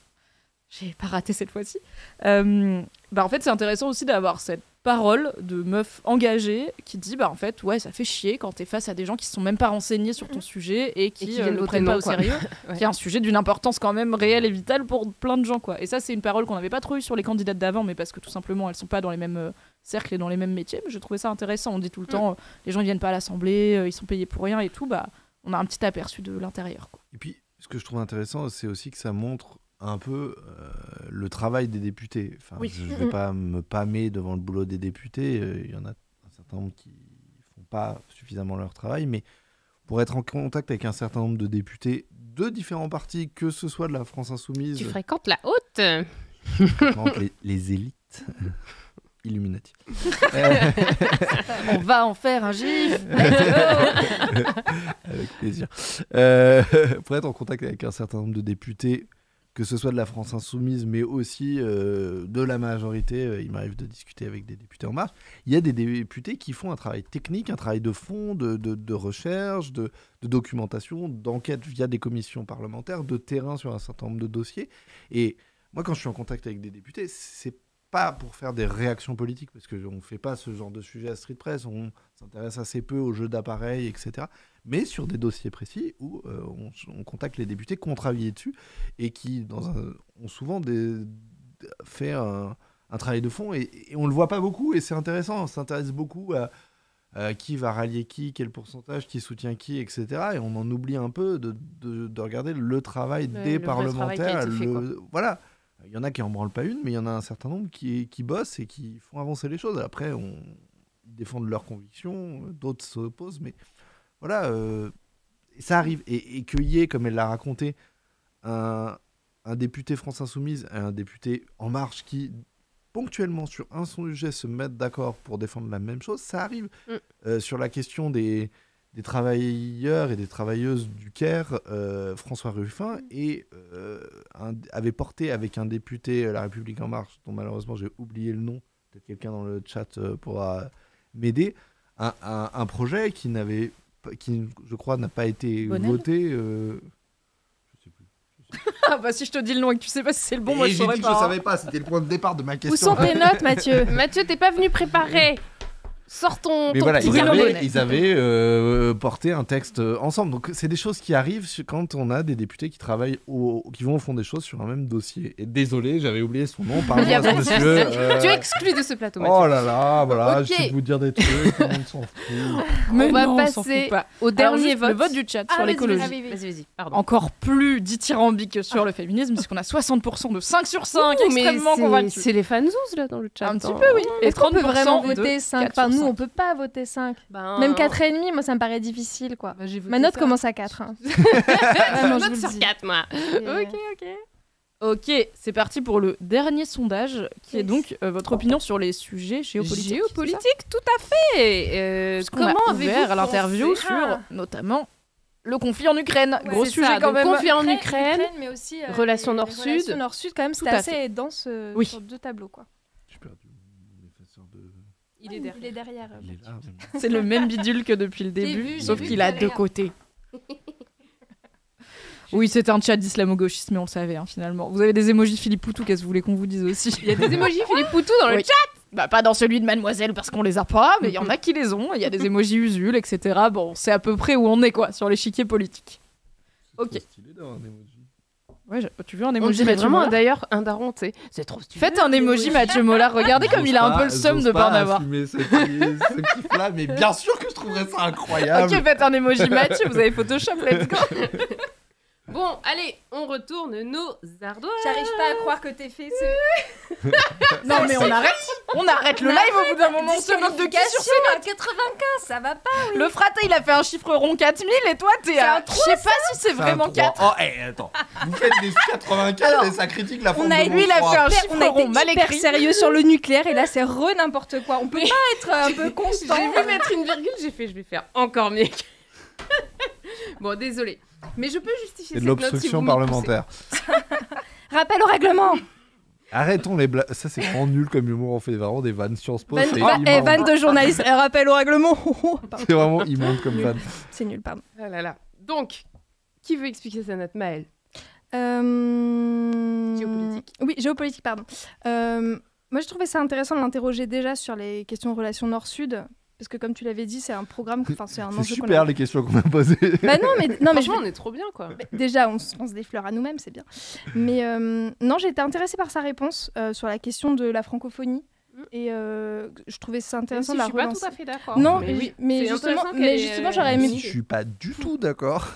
J'ai pas raté cette fois-ci. En fait, c'est intéressant aussi d'avoir cette parole de meuf engagée qui dit en fait, ouais, ça fait chier quand t'es face à des gens qui se sont même pas renseignés sur ton sujet et qui le prennent pas au sérieux, qui est un sujet d'une importance quand même réelle et vitale pour plein de gens, quoi. Et ça, c'est une parole qu'on n'avait pas trop eue sur les candidates d'avant, mais parce que tout simplement, elles sont pas dans les mêmes cercles et dans les mêmes métiers. Mais je trouvais ça intéressant. On dit tout le temps, les gens ils viennent pas à l'Assemblée, ils sont payés pour rien et tout. On a un petit aperçu de l'intérieur, quoi. Et puis, ce que je trouve intéressant, c'est aussi que ça montre un peu le travail des députés. Enfin, je ne vais pas me pâmer devant le boulot des députés. Il y en a un certain nombre qui ne font pas suffisamment leur travail, mais pour être en contact avec un certain nombre de députés de différents partis, que ce soit de la France Insoumise... Tu fréquentes la haute les élites Illuminati. On va en faire un gif. Avec plaisir. Pour être en contact avec un certain nombre de députés, que ce soit de la France Insoumise, mais aussi de la majorité, il m'arrive de discuter avec des députés En Marche, il y a des députés qui font un travail technique, un travail de fond, de recherche, de documentation, d'enquête via des commissions parlementaires, de terrain sur un certain nombre de dossiers. Et moi, quand je suis en contact avec des députés, c'est pas pour faire des réactions politiques, parce qu'on ne fait pas ce genre de sujet à Street Press, on s'intéresse assez peu aux jeux d'appareils, etc. Mais sur des dossiers précis où on contacte les députés qui ont travaillé dessus et qui ont souvent fait un travail de fond et on ne le voit pas beaucoup et c'est intéressant. On s'intéresse beaucoup à qui va rallier qui, quel pourcentage, qui soutient qui, etc. Et on en oublie un peu de regarder le travail des parlementaires. Voilà. Il y en a qui en branlent pas une, mais il y en a un certain nombre qui bossent et qui font avancer les choses. Après, ils défendent leurs convictions, d'autres s'opposent, mais voilà, ça arrive. Et qu'il y ait, comme elle l'a raconté, un député France Insoumise et un député En Marche qui, ponctuellement, sur un sujet, se mettent d'accord pour défendre la même chose, ça arrive. Sur la question des travailleurs et des travailleuses du Caire, François Ruffin avait porté avec un député La République En Marche, dont malheureusement j'ai oublié le nom, peut-être quelqu'un dans le chat pourra m'aider, un projet qui, je crois, n'a pas été voté. Je sais plus. Ah si je te dis le nom et que tu sais pas si c'est le bon, moi je saurais pas. Je savais pas, c'était le point de départ de ma question. Où sont tes notes, Mathieu? Mathieu, t'es pas venu préparer. Sors ton voilà, petit ils avaient porté un texte ensemble. Donc c'est des choses qui arrivent quand on a des députés qui travaillent qui vont au fond des choses sur un même dossier. Et désolé, j'avais oublié son nom. Pardon à ce monsieur. Tu es exclu de ce plateau, Mathieu. Oh là là, voilà, Okay. je vais vous dire des trucs, tout le monde s'en fout. On va passer au dernier vote. Le vote du chat sur l'écologie. Vas-y, pardon. Encore plus dithyrambique sur le féminisme, puisqu'on a 60% de 5 sur 5, extrêmement convaincus. C'est les fanzous là dans le chat. Un petit peu, oui. Et Est-ce qu'on peut 30% vraiment de voter 5? 4 sur Enfin, nous, 5. on peut pas voter 5. Même 4,5, moi, ça me paraît difficile, quoi. Ma note commence à 4. Hein. Vraiment, je note vous sur le dis. 4, moi. Ok, c'est parti pour le dernier sondage, qui est donc votre opinion sur les sujets géopolitiques. Géopolitique, tout à fait. Comment Comment avez-vous avez-vous à l'interview pensé sur notamment le conflit en Ukraine? Ouais, Gros c'est sujet ça, quand donc même. conflit en Ukraine, mais aussi relations les nord-sud. relations nord-sud, quand même, Tout c'était à assez dense Oui. sur 2 tableaux, quoi. J'ai perdu mon effaceur de... Il est derrière. Il est derrière. Il est là, vraiment. C'est le même bidule que depuis le début, vu, j'ai sauf vu qu'il a derrière. 2 côtés. Oui, c'est un chat d'islamo-gauchisme, mais on le savait finalement. Vous avez des émojis Philippe Poutou, qu'est-ce que vous voulez qu'on vous dise aussi? Il y a des émojis Philippe Poutou dans le Oui. chat. Pas dans celui de Mademoiselle parce qu'on les a pas, mais il y en a qui les ont. Il y a des émojis Usul, etc. Bon, c'est à peu près où on est quoi sur l'échiquier politique. Ok. C'est trop stylé d'avoir un emoji. Ouais, tu veux un On emoji dirait Mathieu vraiment Mollard d'ailleurs un daron, tu sais. C'est trop stupide. Faites un emoji Mathieu Mollard. Regardez comme il a un peu le seum de pas en avoir. Ce kiff-là, mais bien sûr que je trouverais ça incroyable. Ok, faites un emoji Mathieu. Vous avez Photoshop, let's go. Bon, allez, on retourne nos ardoises. J'arrive pas à croire que t'aies fait ce. Non, mais on arrête le live au bout d'un moment. On se moque de qui sur ce à 95, ça va pas. Le fraté, il a fait un chiffre rond 4000 et toi, t'es à. Je sais pas si c'est vraiment 4. Oh, attends. Vous faites des 95 et ça critique la forme de Lui, il a fait un On chiffre a rond mal été hyper écrit. sérieux sur le nucléaire et là c'est n'importe quoi. On peut pas être un peu constant. J'ai vu mettre une virgule, j'ai fait, je vais faire encore mieux. Bon, désolé. Mais je peux justifier C'est cette de note si l'obstruction vous m'y parlementaire. Rappel au règlement. Arrêtons les blagues. Ça, c'est grand nul comme humour. On fait vraiment des vannes Sciences Po. C'est Vanne immonde. de journaliste. Rappel au règlement. C'est vraiment immonde comme vanne. C'est nul, pardon. Ah là là. Donc, qui veut expliquer sa note, Maëlle? Géopolitique. Oui, géopolitique, pardon. Moi, je trouvais ça intéressant de l'interroger déjà sur les questions de relations Nord-Sud. Parce que comme tu l'avais dit, c'est un programme, c'est un C'est enjeu qu'on super a... les questions qu'on m'a posées. Bah non, mais Franchement, on est trop bien, quoi. déjà, on se lance des fleurs à nous-mêmes, c'est bien. Mais non, j'étais intéressée par sa réponse sur la question de la francophonie. Et je trouvais ça intéressant de la je suis pas relancer. tout à fait d'accord. Non, mais oui, mais c'est justement, intéressant qu'elle ait, j'aurais aimé... Je suis pas du tout d'accord.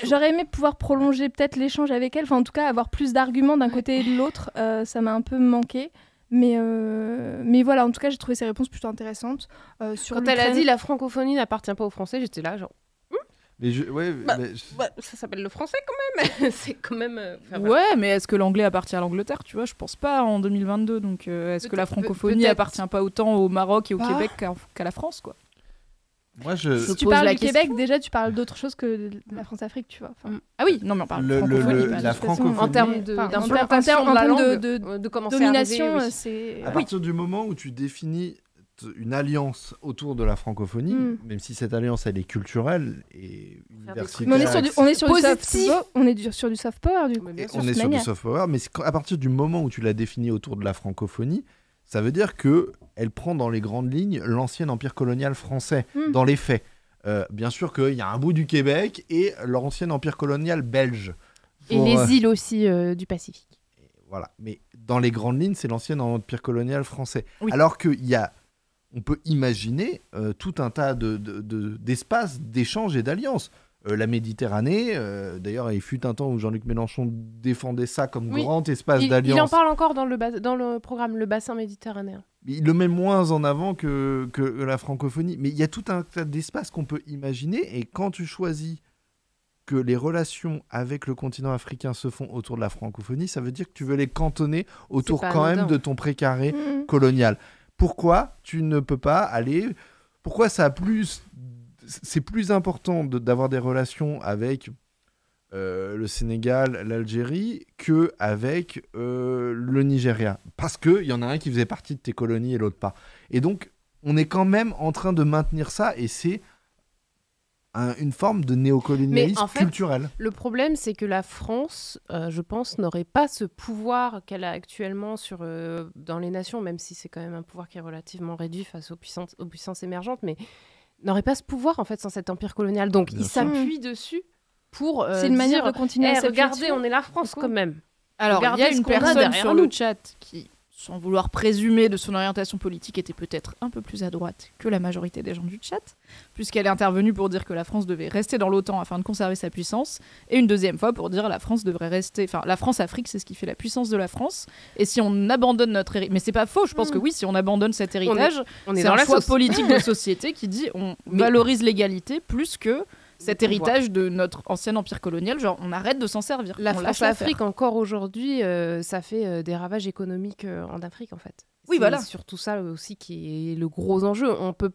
J'aurais aimé pouvoir prolonger peut-être l'échange avec elle, enfin en tout cas avoir plus d'arguments d'un côté et de l'autre, ça m'a un peu manqué. Mais voilà, en tout cas, j'ai trouvé ses réponses plutôt intéressantes. Sur Quand elle a dit la francophonie n'appartient pas aux Français, j'étais là, genre. Mais Ça s'appelle le français quand même. C'est quand même. Ouais, mais est-ce que l'anglais appartient à l'Angleterre? Tu vois, je pense pas en 2022. Donc, est-ce que la francophonie peut-être. appartient pas autant au Maroc et au Québec qu'à la France, quoi? moi, Je Si tu pose parles la du question. Québec, déjà, tu parles d'autre chose que de la France-Afrique, tu vois. Enfin, Ah oui, non, mais on parle Le- francophonie. le- pas de la toute façon. francophonie. En termes Enfin, d'implantation en de la termes langue, de commencer domination, à arriver, oui. c'est... à partir du moment où tu définis une alliance autour de la francophonie, même si cette alliance elle est culturelle et universitaire, Mais on est sur du soft Positif. power, on est sur du soft power, du coup. Mais bien et sûr. on est toute sur du manière. soft power, mais à partir du moment où tu l'as définie autour de la francophonie, ça veut dire que elle prend dans les grandes lignes l'ancien empire colonial français, dans les faits. Bien sûr qu'il y a un bout du Québec et l'ancien empire colonial belge. Et Pour, les îles aussi du Pacifique. Voilà, mais dans les grandes lignes, c'est l'ancien empire colonial français. Oui. Alors on peut imaginer tout un tas d'espaces d'échange et d'alliances. La Méditerranée, d'ailleurs, il fut un temps où Jean-Luc Mélenchon défendait ça comme Oui. grand espace Il en d'alliance. parle encore dans le programme, le bassin méditerranéen. Il le met moins en avant que la francophonie. Mais il y a tout un tas d'espaces qu'on peut imaginer. Et quand tu choisis que les relations avec le continent africain se font autour de la francophonie, ça veut dire que tu veux les cantonner autour pas quand même anodin. de ton précaré colonial. Pourquoi tu ne peux pas aller... Pourquoi c'est plus important d'avoir des relations avec le Sénégal, l'Algérie, qu'avec le Nigeria? Parce qu'il y en a un qui faisait partie de tes colonies et l'autre pas. Et donc, on est quand même en train de maintenir ça, et c'est une forme de néocolonialisme Mais en fait, culturel. Le problème, c'est que la France, je pense, n'aurait pas ce pouvoir qu'elle a actuellement dans les nations, même si c'est quand même un pouvoir qui est relativement réduit face aux puissances émergentes, mais n'aurait pas ce pouvoir, en fait, sans cet empire colonial. Donc, Bien il sûr. s'appuie dessus pour C'est une manière dire, de continuer à s'appuyer regardez, dessus. on est la France quand même. Alors, il y Regardez a ce une qu'on a personne derrière sur nous. le chat qui, sans vouloir présumer de son orientation politique, était peut-être un peu plus à droite que la majorité des gens du chat, puisqu'elle est intervenue pour dire que la France devait rester dans l'OTAN afin de conserver sa puissance, et une deuxième fois pour dire la France devrait rester... Enfin, la France-Afrique, c'est ce qui fait la puissance de la France, et si on abandonne notre héritage... Mais c'est pas faux, je pense que oui, si on abandonne cet héritage, On est c'est dans un la choix sauce. politique de société qui dit on valorise l'égalité plus que cet Le pouvoir. héritage de notre ancien empire colonial, genre on arrête de s'en servir. La on lâche l'affaire. France-Afrique, encore aujourd'hui, ça fait des ravages économiques en Afrique, en fait. Oui, C'est voilà. surtout ça aussi qui est le gros enjeu. On peut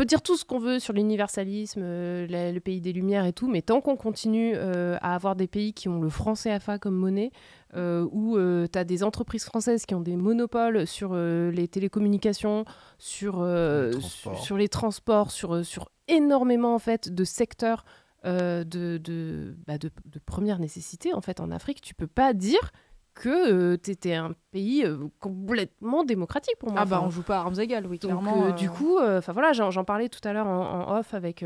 dire tout ce qu'on veut sur l'universalisme, le pays des Lumières et tout, mais tant qu'on continue à avoir des pays qui ont le franc CFA comme monnaie, où tu as des entreprises françaises qui ont des monopoles sur les télécommunications, sur les transports, sur énormément en fait, de secteurs de première nécessité en fait, en Afrique, tu peux pas dire que t'étais un pays complètement démocratique pour moi. Ah bah Enfin, on joue pas à armes égales, oui, donc, clairement. du coup, voilà, j'en parlais tout à l'heure en off avec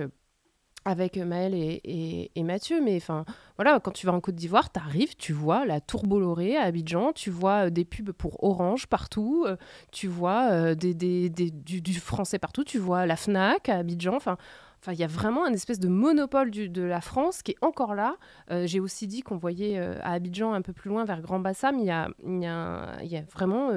avec Maëlle et Mathieu. Mais enfin, voilà, quand tu vas en Côte d'Ivoire, t'arrives, tu vois la Tour Bolloré à Abidjan, tu vois des pubs pour Orange partout, tu vois du français partout, tu vois la Fnac à Abidjan. Enfin, il y a vraiment un espèce de monopole de la France qui est encore là. J'ai aussi dit qu'on voyait à Abidjan, un peu plus loin, vers Grand Bassam, il y a vraiment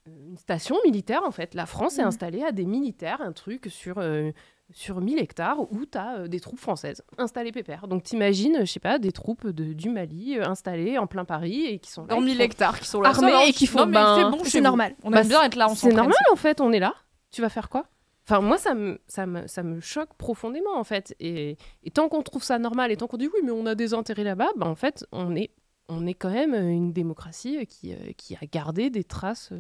une station militaire, en fait. La France est installée à des militaires, un truc sur 1000 hectares où tu as des troupes françaises installées pépère. Donc t'imagines, je sais pas, des troupes du Mali installées en plein Paris et qui sont là. Dans 1000 hectares, qui sont là. Armés et qui font... Non, mais c'est bon, c'est normal. On aime bien être là, on C'est normal, en fait, on est là. Tu vas faire quoi ? Enfin, moi, ça me choque profondément, en fait. Et tant qu'on trouve ça normal, et tant qu'on dit oui, mais on a des intérêts là-bas, bah, en fait, on est quand même une démocratie qui a gardé des traces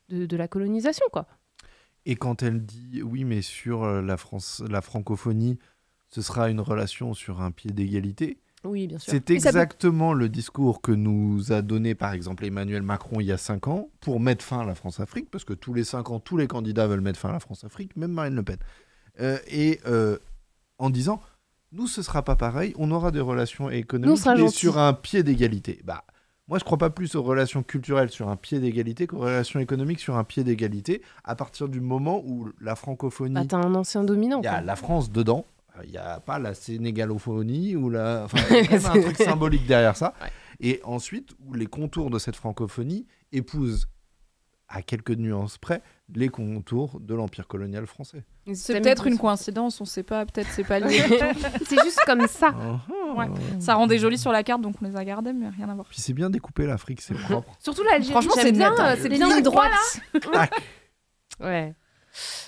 de la colonisation, quoi. Et quand elle dit oui, mais sur la francophonie, ce sera une relation sur un pied d'égalité. Oui, bien sûr. C'est exactement le discours que nous a donné, par exemple, Emmanuel Macron il y a 5 ans pour mettre fin à la France-Afrique, parce que tous les 5 ans, tous les candidats veulent mettre fin à la France-Afrique, même Marine Le Pen. En disant, nous, ce ne sera pas pareil, on aura des relations économiques mais sur un pied d'égalité. Bah, moi, je ne crois pas plus aux relations culturelles sur un pied d'égalité qu'aux relations économiques sur un pied d'égalité, à partir du moment où la francophonie... Bah, t'as un ancien dominant. Il y a la France dedans. Il n'y a pas la sénégalophonie ou la... Enfin, il y a quand même un truc symbolique derrière ça. Ouais. Et ensuite, où les contours de cette francophonie épousent, à quelques nuances près, les contours de l'empire colonial français. C'est peut-être une coïncidence, on ne sait pas, peut-être c'est pas lié. C'est juste comme ça. Ouais. Ça rendait joli sur la carte, donc on les a gardés, mais rien à voir. Puis c'est bien découpé l'Afrique, c'est propre. Surtout l'Algérie, franchement, c'est bien, c'est bien une droite. Là. Ouais.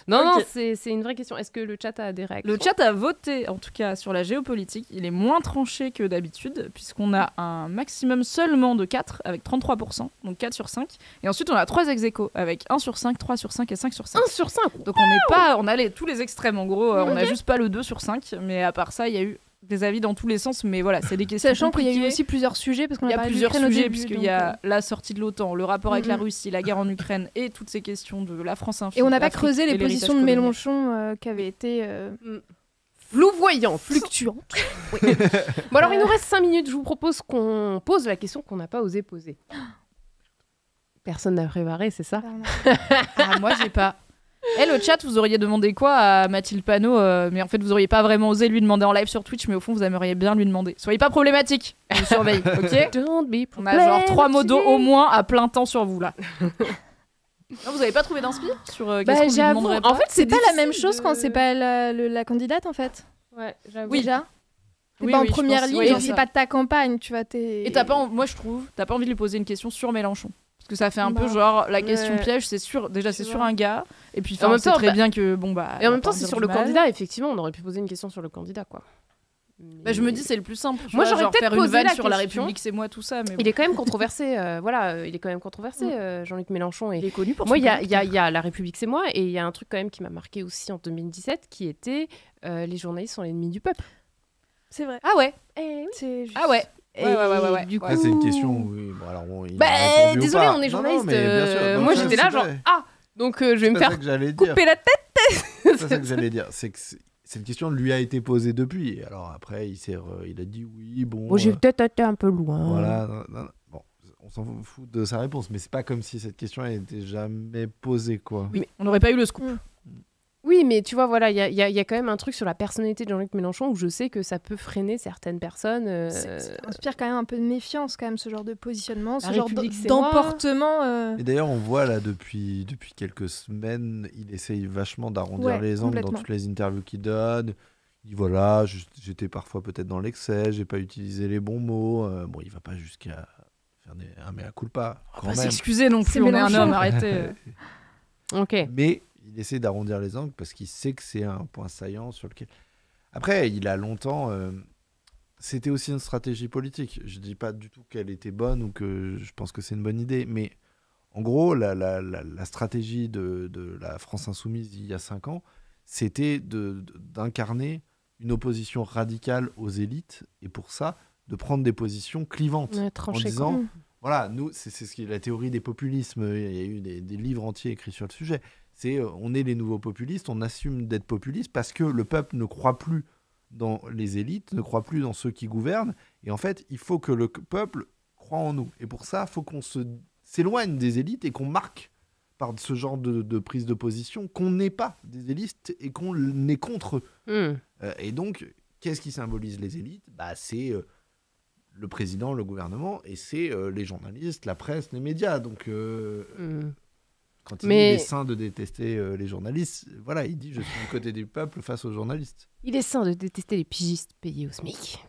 Non, c'est une vraie question. Est-ce que le chat a des réactions ? Le chat a voté, en tout cas, sur la géopolitique. Il est moins tranché que d'habitude, puisqu'on a un maximum seulement de 4, avec 33%, donc 4 sur 5. Et ensuite, on a 3 ex-aequo, avec 1 sur 5, 3 sur 5 et 5 sur 5. 1 sur 5 Donc on a tous les extrêmes, en gros. On n'a juste pas le 2 sur 5, mais à part ça, il y a eu des avis dans tous les sens, mais voilà, c'est des questions sachant qu'il y a eu compliquées. aussi plusieurs sujets, parce qu'on Il y a plusieurs sujets, puisqu'il y a donc, la sortie de l'OTAN, le rapport avec la Russie, la guerre en Ukraine et toutes ces questions de la France infime. Et on n'a pas creusé les positions de Mélenchon qui avaient été louvoyantes, fluctuantes. Oui. Bon, alors il nous reste 5 minutes. Je vous propose qu'on pose la question qu'on n'a pas osé poser. Personne n'a préparé, c'est ça ? Moi, j'ai pas. Le chat, vous auriez demandé quoi à Mathilde Panot, mais en fait, vous auriez pas vraiment osé lui demander en live sur Twitch, mais au fond, vous aimeriez bien lui demander. Soyez pas problématique, je vous surveille, ok ? On a genre 3 modos au moins à plein temps sur vous, là. Non, vous avez pas trouvé d'inspi sur qu'est-ce qu'on lui demanderait pas ? En fait, c'est pas la même chose quand c'est pas la candidate, en fait. Ouais, j'avoue. Oui, déjà. T'es pas en première ligne, genre c'est pas de ta campagne, tu vois. Et moi, je trouve, t'as pas envie de lui poser une question sur Mélenchon. Parce que ça fait un peu genre la question piège, c'est sûr, déjà c'est sur un gars, et puis on sait très bien que bon bah. Et en même temps, c'est sur le candidat, effectivement, on aurait pu poser une question sur le candidat, quoi. Bah, je me dis c'est le plus simple. Moi j'aurais peut-être faire posé une vanne la sur la question. République, c'est moi tout ça. Mais il est quand même controversé, il est quand même controversé, Jean-Luc Mélenchon. Il est connu pour. Moi il y a la République, c'est moi, et il y a un truc quand même qui m'a marqué aussi en 2017, qui était les journalistes sont l'ennemi du peuple. C'est vrai. Ah ouais. Ah ouais. Ouais. Du coup, c'est une question. Oui, bon, alors bon, désolé, on est journaliste. Moi j'étais là genre donc je vais me faire couper la tête. C'est ça que j'allais dire, c'est que cette question lui a été posée depuis. Et alors après, il a dit oui, bon. J'ai peut-être été un peu loin. Voilà. Bon, on s'en fout de sa réponse, mais c'est pas comme si cette question n'était jamais posée, quoi. Oui, on n'aurait pas eu le scoop. Oui, mais tu vois, voilà, il y a quand même un truc sur la personnalité de Jean-Luc Mélenchon où je sais que ça peut freiner certaines personnes. Ça inspire quand même un peu de méfiance, quand même, ce genre de positionnement, ce genre République, d'emportement. Et d'ailleurs, on voit là, depuis quelques semaines, il essaye vachement d'arrondir les angles dans toutes les interviews qu'il donne. Il dit voilà, j'étais parfois peut-être dans l'excès, j'ai pas utilisé les bons mots. Bon, il va pas jusqu'à faire un mea culpa. On va pas s'excuser non plus, on est un homme, arrêtez. Ok. Mais il essaie d'arrondir les angles parce qu'il sait que c'est un point saillant sur lequel... Après, il a longtemps... C'était aussi une stratégie politique. Je dis pas du tout qu'elle était bonne ou que je pense que c'est une bonne idée, mais en gros, la stratégie de la France insoumise il y a 5 ans, c'était d'incarner une opposition radicale aux élites et pour ça, de prendre des positions clivantes en disant... Voilà, nous, c'est la théorie des populismes. Il y a eu des livres entiers écrits sur le sujet. On est les nouveaux populistes, on assume d'être populiste parce que le peuple ne croit plus dans les élites, ne croit plus dans ceux qui gouvernent. Et en fait, il faut que le peuple croit en nous. Et pour ça, il faut qu'on s'éloigne des élites et qu'on marque par ce genre de prise de position qu'on n'est pas des élites et qu'on est contre eux. Et donc, qu'est-ce qui symbolise les élites ? C'est le président, le gouvernement, et c'est les journalistes, la presse, les médias. Donc, quand il est sain de détester les journalistes, voilà, il dit « je suis du côté du peuple face aux journalistes ». Il est sain de détester les pigistes payés au SMIC.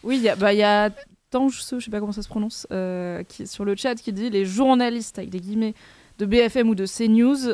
Oui, il y a Tange, je sais pas comment ça se prononce, qui est sur le chat, qui dit les journalistes, avec des guillemets, de BFM ou de CNews,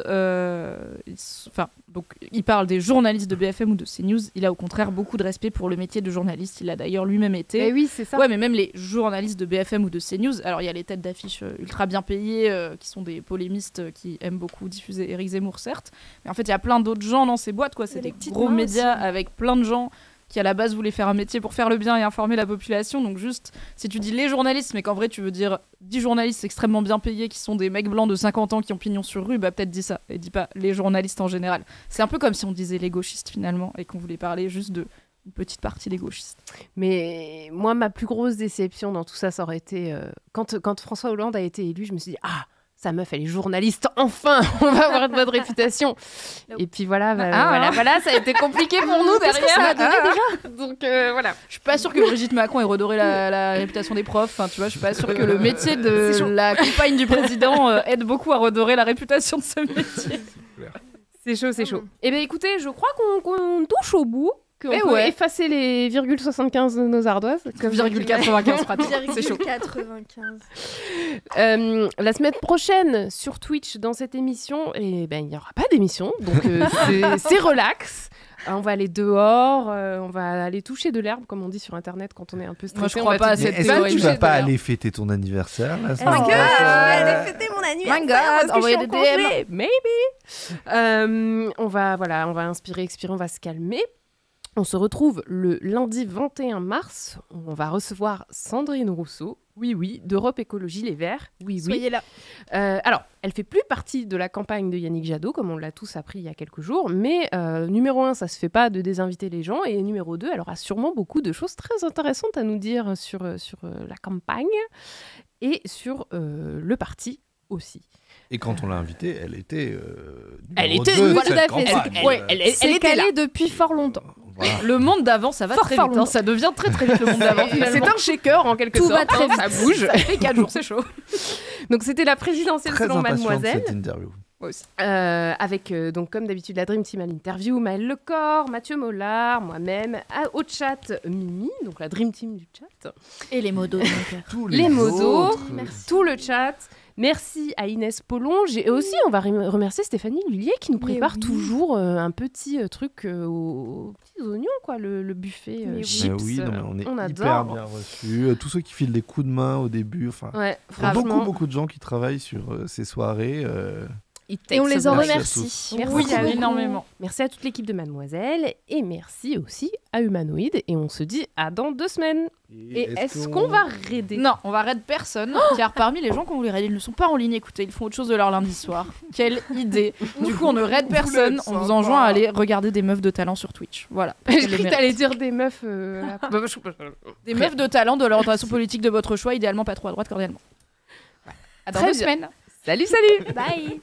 donc il parle des journalistes de BFM ou de CNews, il a au contraire beaucoup de respect pour le métier de journaliste, il l'a d'ailleurs lui-même été. Et oui, c'est ça. Ouais, mais même les journalistes de BFM ou de CNews, alors il y a les têtes d'affiche ultra bien payées, qui sont des polémistes qui aiment beaucoup diffuser Éric Zemmour, certes, mais en fait il y a plein d'autres gens dans ces boîtes, quoi. C'est des gros médias avec plein de gens qui à la base voulaient faire un métier pour faire le bien et informer la population. Donc juste, si tu dis les journalistes, mais qu'en vrai tu veux dire 10 journalistes extrêmement bien payés qui sont des mecs blancs de 50 ans qui ont pignon sur rue, peut-être dis ça, et dis pas les journalistes en général. C'est un peu comme si on disait les gauchistes finalement, et qu'on voulait parler juste de une petite partie des gauchistes. Mais moi, ma plus grosse déception dans tout ça, ça aurait été... Quand François Hollande a été élu, je me suis dit « Ah, sa meuf, elle est journaliste, enfin, on va avoir une bonne réputation. » Et puis voilà, voilà, ça a été compliqué pour nous derrière. Ça a donné déjà. Donc voilà. Je suis pas sûre que Brigitte Macron ait redoré la réputation des profs. Enfin, tu vois, je suis pas sûre que le métier de la compagne du président aide beaucoup à redorer la réputation de ce métier. C'est chaud, c'est chaud. Eh bien écoutez, je crois qu'on touche au bout. On peut effacer les 0,75 de nos ardoises. Comme 0,95 pratique. C'est chaud. 95. La semaine prochaine, sur Twitch, dans cette émission, il n'y aura pas d'émission. Donc c'est relax. On va aller dehors, on va aller toucher de l'herbe, comme on dit sur Internet quand on est un peu stressé. Moi, je crois pas à cette théorie. Est-ce que tu vas pas aller fêter ton anniversaire la semaine prochaine ? Aller fêter mon anniversaire. My God, envoyer des DM. Maybe. On va inspirer, expirer, on va se calmer. On se retrouve le lundi 21 mars. On va recevoir Sandrine Rousseau, oui, d'Europe Écologie Les Verts. Oui. Soyez là. Alors, elle fait plus partie de la campagne de Yannick Jadot, comme on l'a tous appris il y a quelques jours. Mais numéro 1, ça se fait pas de désinviter les gens. Et numéro 2, elle aura sûrement beaucoup de choses très intéressantes à nous dire sur la campagne et sur le parti aussi. Et quand on l'a invitée, elle était elle était tout à fait. Elle était calée depuis fort longtemps. Voilà. Le monde d'avant, ça va très vite. Ça devient très très vite le monde d'avant. C'est un shaker en quelque sorte. Tout va très vite. Ça bouge. Ça fait 4 jours, c'est chaud. Donc c'était la présidentielle selon Mademoiselle. Cette interview. Aussi. Avec, donc, comme d'habitude, la Dream Team à l'interview, Maëlle Lecor, Mathieu Mollard, moi-même, au chat, Mimi, donc la Dream Team du chat. Et les modos. Les modos, tout le chat. Merci à Inès Polonge. Et aussi, on va remercier Stéphanie Lullier qui nous prépare toujours un petit truc aux petits oignons, quoi, le buffet chips. On est on hyper adore. bien reçus. Tous ceux qui filent des coups de main au début. Ouais, il y a beaucoup de gens qui travaillent sur ces soirées. Et on les en remercie. Merci énormément. Merci à toute l'équipe de Mademoiselle et merci aussi à Humanoid. Et on se dit à dans 2 semaines. Et est-ce qu'on va raider ? Non, on va raid personne, car parmi les gens qu'on voulait raider, ils ne sont pas en ligne. Écoutez, ils font autre chose de leur lundi soir. Quelle idée. Du coup, on ne raid personne. On vous enjoint à aller regarder des meufs de talent sur Twitch. Voilà. J'ai cru que t'allais dire des meufs... Des meufs de talent de l'orientation politique de votre choix, idéalement pas trop à droite, cordialement. À dans 2 semaines. Salut. Bye.